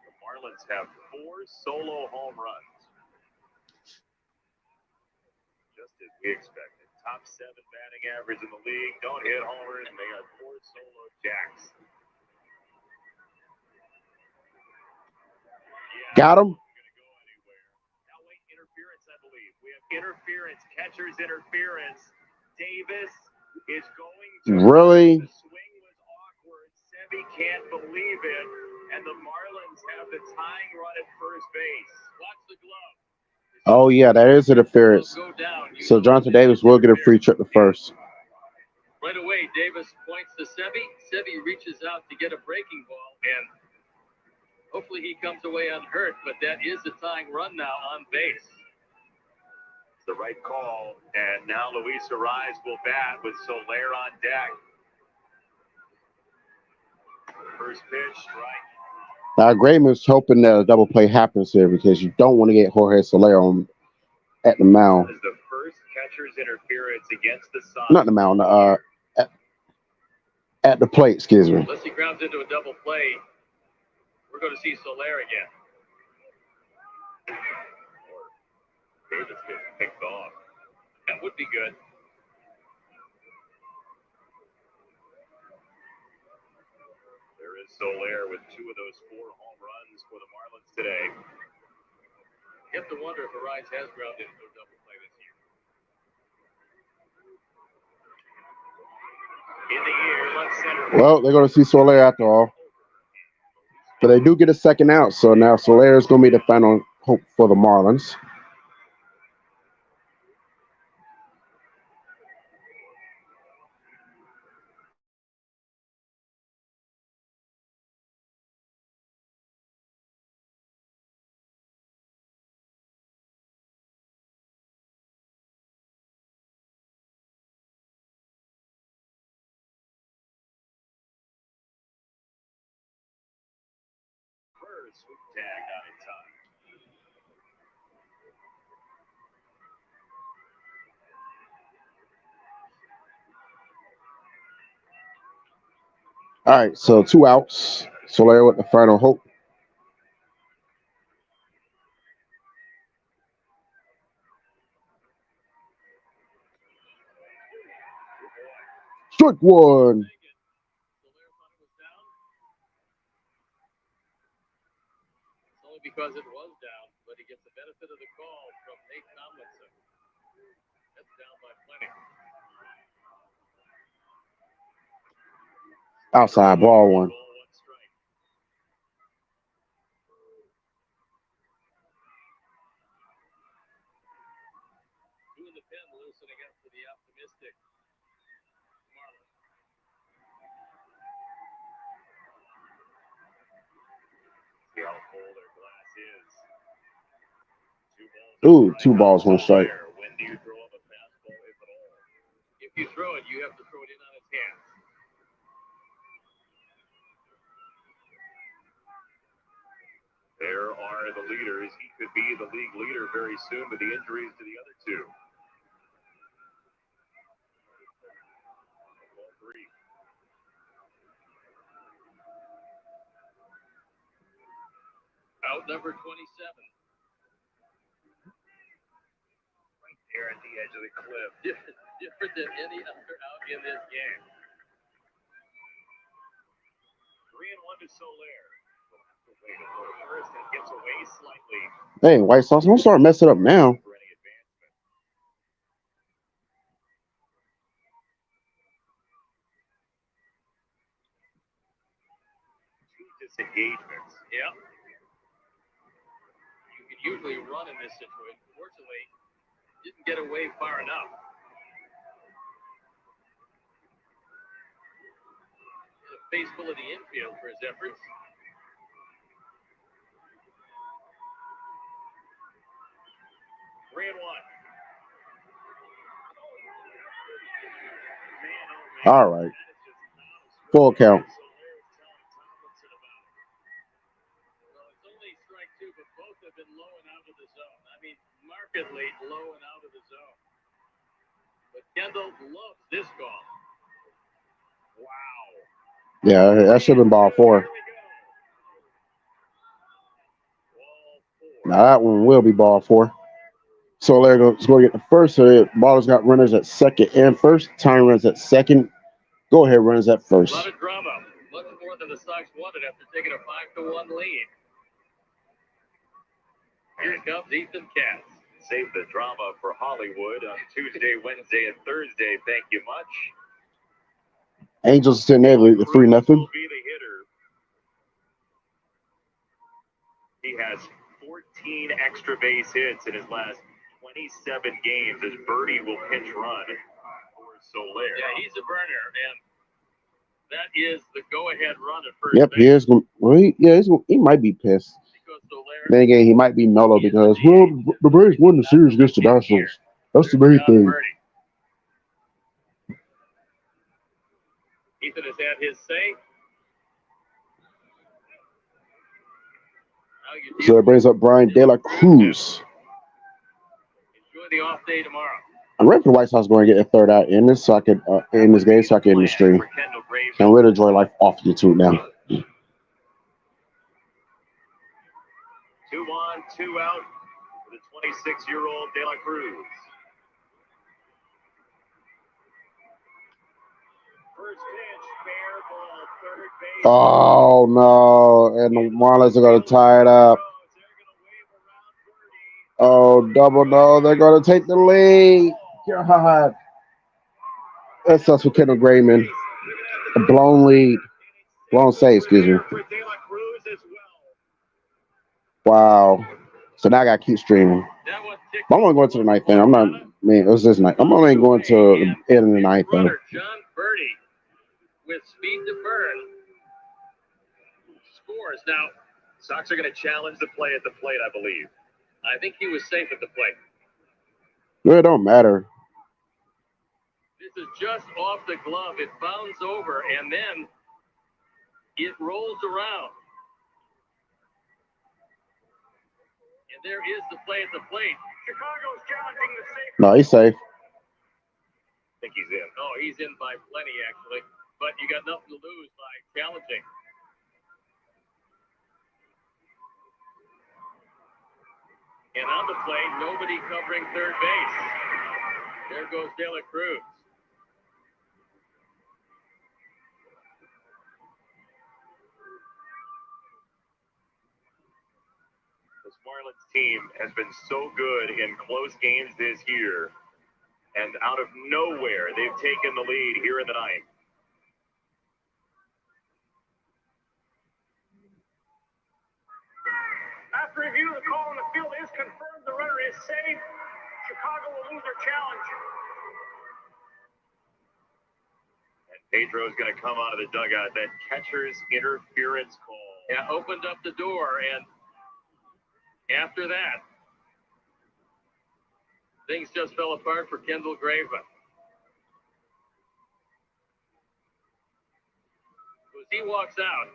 The Marlins have 4 solo home runs. Just as we expected. Top 7 batting average in the league. Don't hit homers, and they got 4 solo jacks. Got him. Now late interference, I believe. We have interference, catcher's interference. Davis is going to. Really? The swing was awkward. Sebi can't believe it. And the Marlins have the tying run at first base. Watch the glove. Oh, yeah, that is interference. So Jonathan Davis will get a free trip to first. Right away, Davis points to Sebi. Sebi reaches out to get a breaking ball, and hopefully he comes away unhurt, but that is the tying run now on base. It's the right call, and now Luis Ariz will bat with Soler on deck. First pitch, strike. Now, Grayman's hoping that a double play happens here because you don't want to get Jorge Soler on at the mound. This is the first catcher's interference against the Sox. Not the mound, at the plate, excuse me. Unless he grounds into a double play, we're going to see Soler again. Davis gets picked off. That would be good. There is Soler with 2 of those 4 home runs for the Marlins today. You have to wonder if Ariz has grounded into a double play this year. In the air, left center. Well, they're going to see Soler after all. But they do get a second out, so now Soler is going to be the final hope for the Marlins. First with tag out in time. All right, so 2 outs. Soler with the final hope. Strike 1. Because it was down, but he gets the benefit of the call from Nate Tomlinson. That's down by plenty. Outside ball 1. Two in the pen loosening up for the optimistic Marlins. See how full their glass is. 2 balls, 1 strike. When do you throw up a fastball, if at all? If you throw it, you have to throw it in on his hands. There are the leaders. He could be the league leader very soon with the injuries to the other 2. Ball 3. Out number 27. Right there at the edge of the cliff. Different than any other out in this game. 3-1 to Soler. First and gets away slightly. Hey, White Sox, don't start messing up now. Disengagements. Yeah. You can usually run in this situation. Fortunately, didn't get away far enough. A face full of the infield for his efforts. All right. Full count. Been low and out of the zone. I mean, markedly low and out of the zone. But Kendall loves this call. Wow. Yeah, that should have been ball 4. Now that one will be ball 4. Soler is going to get the first. So the ball's got runners at second and first. Time runs at second. Go ahead, runners at first. A lot of drama. Much more than the Sox wanted after taking a 5-1 lead. Here comes Ethan Katz. Save the drama for Hollywood on Tuesday, Wednesday, and Thursday. Thank you much. Angels sitting there with 3-0. Will be the hitter. He has 14 extra base hits in his last 27 games as Birdie will pinch run for Soler. Yeah, he's a burner, and that is the go-ahead run at first. Yep, base. he is. Well, he might be pissed. Then again, he might be mellow because the Braves won the series against the Nationals. That's the main thing. Birdie. Ethan has had his say. So it brings up Brian De La Cruz. Enjoy the off day tomorrow. I'm ready for the White Sox going to get a third out in this so I could in this game so I can end the stream. I'm ready to enjoy life off YouTube now. 2 on, 2 out for the 26-year-old De La Cruz. First pitch, fair ball, third base. Oh no! And the Marlins are going to tie it up. Oh, double no! They're going to take the lead. God, that sucks for Kendall Grayman. A blown lead, blown save. Excuse me. Wow. So now I got to keep streaming. I'm only going to the ninth inning. I'm not. Man, it was this night. I'm only going to the end of the ninth inning. John Birdie with speed to burn scores. Now, Sox are going to challenge the play at the plate, I believe. I think he was safe at the plate. Well, it don't matter. This is just off the glove. It bounds over, and then it rolls around. And there is the play at the plate. Chicago's challenging the safe. No, he's safe. I think he's in. Oh, he's in by plenty, actually. But you got nothing to lose by challenging. And on the plate, nobody covering third base. There goes De La Cruz. This Marlins team has been so good in close games this year. And out of nowhere, they've taken the lead here in the ninth. After review, the call on the field is confirmed. The runner is safe. Chicago will lose their challenge. And Pedro's going to come out of the dugout. That catcher's interference call. Yeah, opened up the door, and after that, things just fell apart for Kendall Graveman. As he walks out,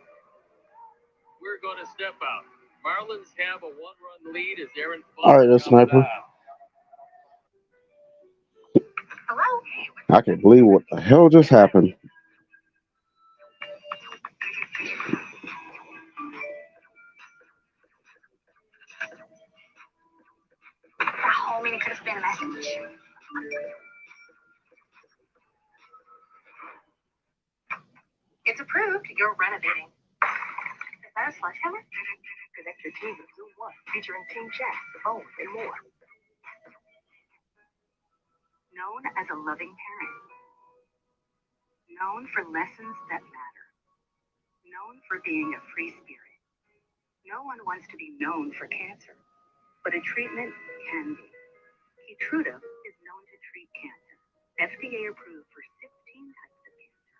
we're going to step out. Marlins have a 1-run lead as Aaron. All right, that's sniper. Hello? I can't believe what the hell just happened. That whole meeting could have been a message. It's approved. You're renovating. Is that a sledgehammer? Connect your team with Zoom One, featuring team chat, phones, and more. Known as a loving parent. Known for lessons that matter. Known for being a free spirit. No one wants to be known for cancer, but a treatment can be. Keytruda is known to treat cancer. FDA approved for 16 types of cancer.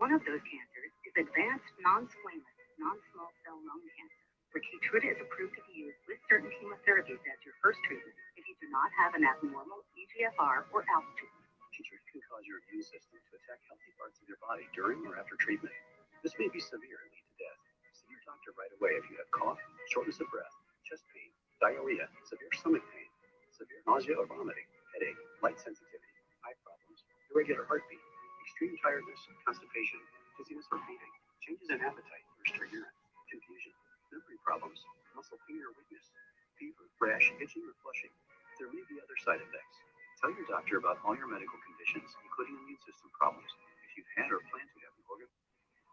One of those cancers is advanced non-squamous, non-small cell lung cancer, where Keytruda is approved to be used with certain chemotherapies as your first treatment if you do not have an abnormal EGFR or ALK tumor. Keytruda can cause your immune system to attack healthy parts of your body during or after treatment. This may be severe and lead to death. See your doctor right away if you have cough, shortness of breath, chest pain, diarrhea, severe stomach pain, severe nausea or vomiting, headache, light sensitivity, eye problems, irregular heartbeat, extreme tiredness, constipation, dizziness or fainting, changes in appetite, or urine, confusion, memory problems, muscle pain or weakness, fever, rash, itching, or flushing. There may be other side effects. Tell your doctor about all your medical conditions, including immune system problems, if you've had or plan to have an organ.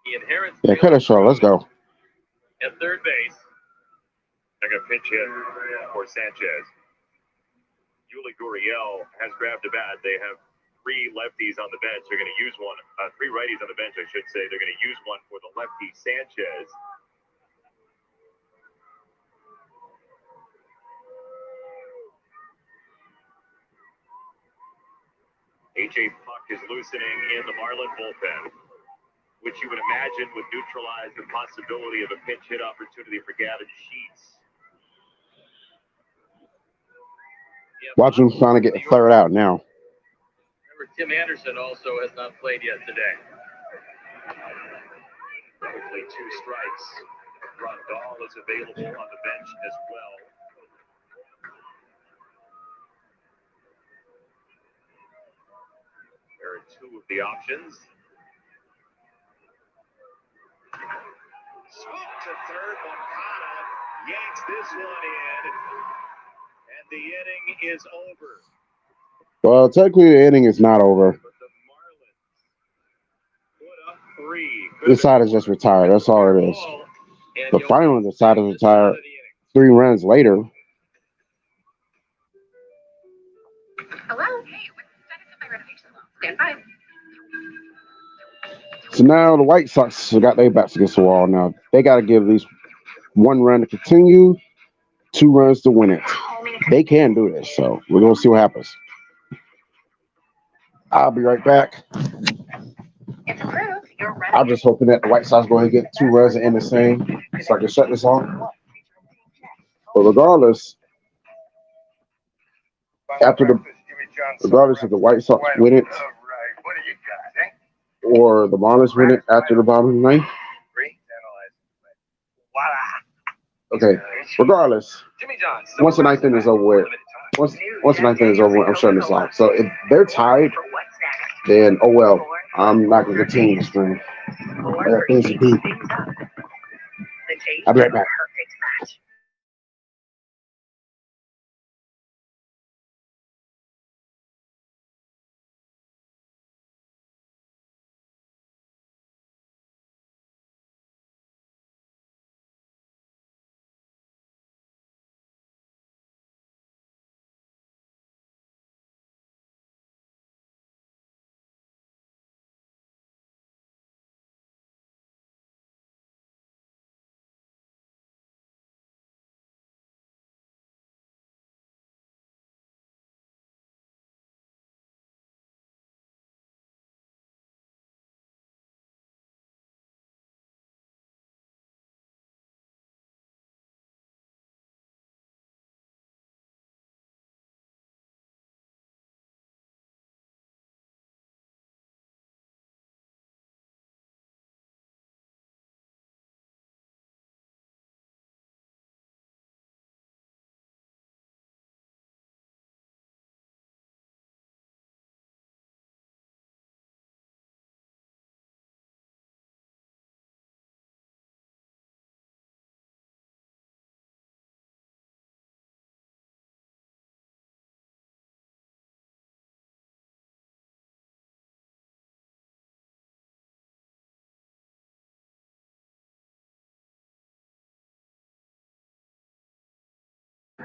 He inherits. Yeah, cut it short. Let's go. At third base. They're going to pitch pinch hit for Sanchez. Yuli Gurriel has grabbed a bat. They have 3 lefties on the bench. They're going to use one. 3 righties on the bench, I should say. They're going to use one for the lefty Sanchez. A.J. Puck is loosening in the Marlin bullpen, which you would imagine would neutralize the possibility of a pinch hit opportunity for Gavin Sheets. Watch him trying to get the third out now. Remember, Tim Anderson also has not played yet today. Quickly 2 strikes. Rondal is available on the bench as well. There are 2 of the options. Swoop to third. Moncada yanks this one in. And the inning is over. Well, technically the inning is not over. But the Marlins put up 3. This side is just retired. That's all it is. The final decided to retire 3 runs later. Hello? Hey, what's the status of my renovation loan? Stand by. So now the White Sox have got their backs against the wall. Now they got to give at least 1 run to continue, 2 runs to win it. They can do this, so we're going to see what happens. I'll be right back. It's approved. You're ready. I'm just hoping that the White Sox go ahead and get 2 runs and end this thing so I can shut this off. But regardless if the White Sox win it or the Marlins win it after the bottom of the ninth. Okay, regardless, once the ninth inning is over with, once the ninth inning is over with, I'm shutting this off. So if they're tied, then oh well, I'm not going to continue the stream. I got things to do. I'll be right back.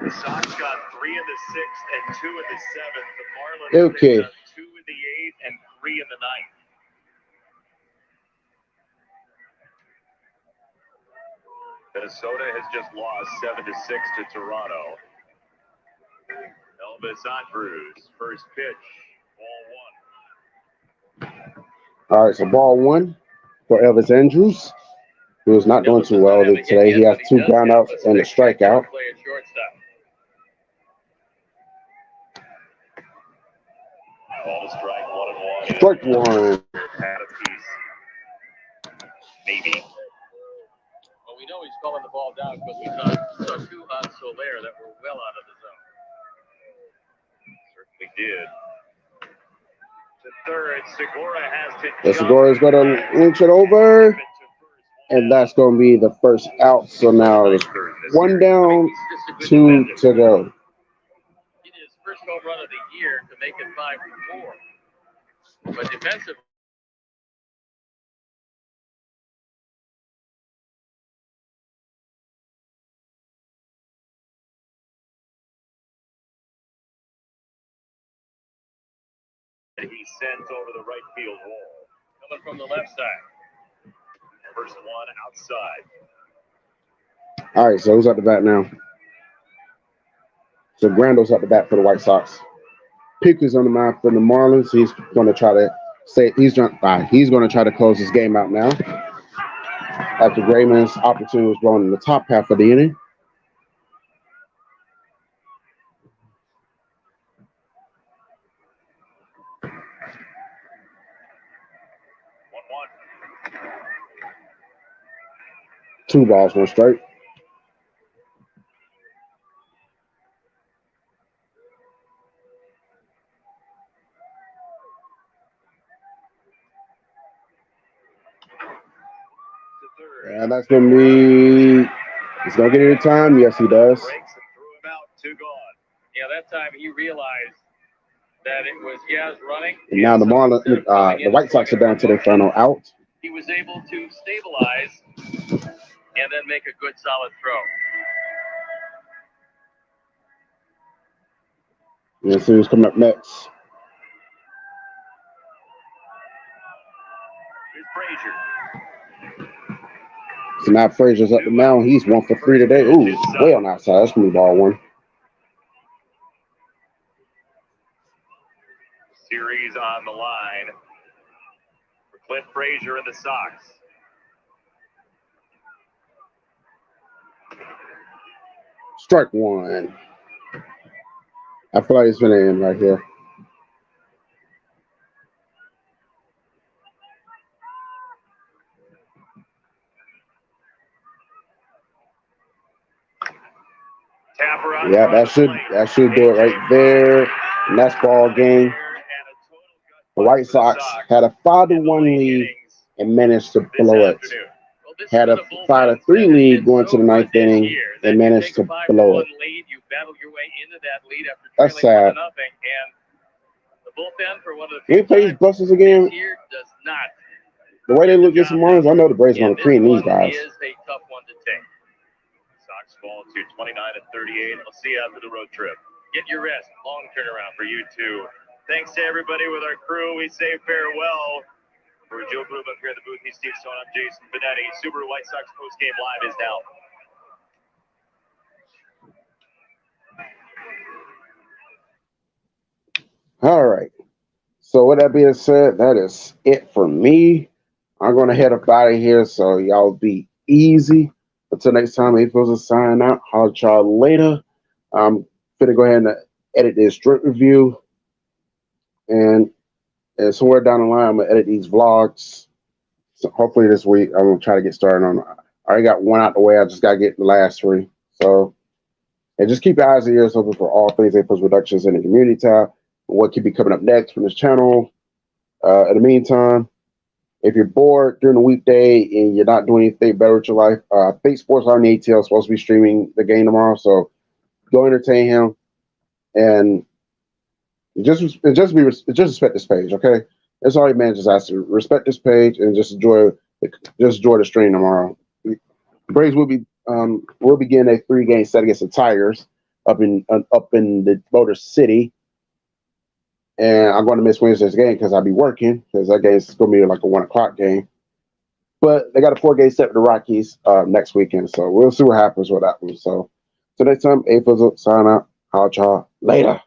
The Sox got 3 in the 6th and 2 in the 7th. The Marlins Okay. got 2 in the 8th and 3 in the 9th. Minnesota has just lost 7-6 to Toronto. Elvis Andrus, first pitch, ball 1. All right, so ball 1 for Elvis Andrus, who is not doing too well today. He has 2 groundouts and a strikeout. Ball strike 1-1. Strike 1. Had a piece. Maybe. Well, we know he's calling the ball down because we saw 2 on Soler that were well out of the zone. Certainly did. To third, Segura has to. And Segura is going to lynch it over, and that's going to be the first out. So now it's 1 down, 2 to go. He did his first home run of the year to make it 5-4. But defensively, He sends over the right field wall. Coming from the left side. First one outside. All right, so who's at the bat now? So Grando's at the bat for the White Sox. Pickers on the mound for the Marlins. He's going to try to he's going to try to close this game out now. After Grayman's opportunity was blown in the top half of the inning. Two balls, one strike. And that's going to be, he's going to get it in time. Yes, he does. Yeah, that time he realized that it was Yaz running. And now the Marlins, the White Sox are down to their final out. He was able to stabilize and then make a good solid throw. Let's see who's coming up next. Here's Frazier. So now Frazier's up the mound. He's 1 for 3 today. Ooh, way on outside. That's me ball one. Series on the line for Cliff Frazier and the Sox. Strike one. I feel like it's going to end right here. Yeah, that should do it right there. And that's ball game. The White Sox had a 5-1 lead and managed to blow it. Had a 5-3 lead going to the ninth inning and managed to blow it. That's sad. They play these buses again. The way they look against the Marlins, I know the Braves want to cream these guys. Sox fall to 29-38. I'll see you after the road trip. Get your rest. Long turnaround for you too. Thanks to everybody with our crew. We say farewell. For Joe Bruback here in the booth, he's Steve Stone. I'm Jason Benetti. Subaru White Sox postgame live is now. All right. So with that being said, that is it for me. I'm going to head up out of here, so y'all be easy. Until next time, A-Fizzle sign out. I'll y'all later. I'm going to go ahead and edit this drink review. And somewhere down the line, I'm going to edit these vlogs. So hopefully this week, I'm going to try to get started on. I already got one out the way. I just got to get the last 3. So, and just keep your eyes and ears open for all things A-Fizzle Productions in the community tab. What could be coming up next from this channel. In the meantime, if you're bored during the weekday and you're not doing anything better with your life, I think Sports on the ATL is supposed to be streaming the game tomorrow. So go entertain him and just respect this page, okay? That's all man just has to respect this page and just enjoy the stream tomorrow. The Braves will begin a 3-game set against the Tigers up in the Motor City. And I'm going to miss Wednesday's game because I'll be working because that game is going to be like a 1 o'clock game. But they got a 4-game set with the Rockies next weekend. So we'll see what happens with that one. So next time, A-Fizzle, sign out. I'll y'all later.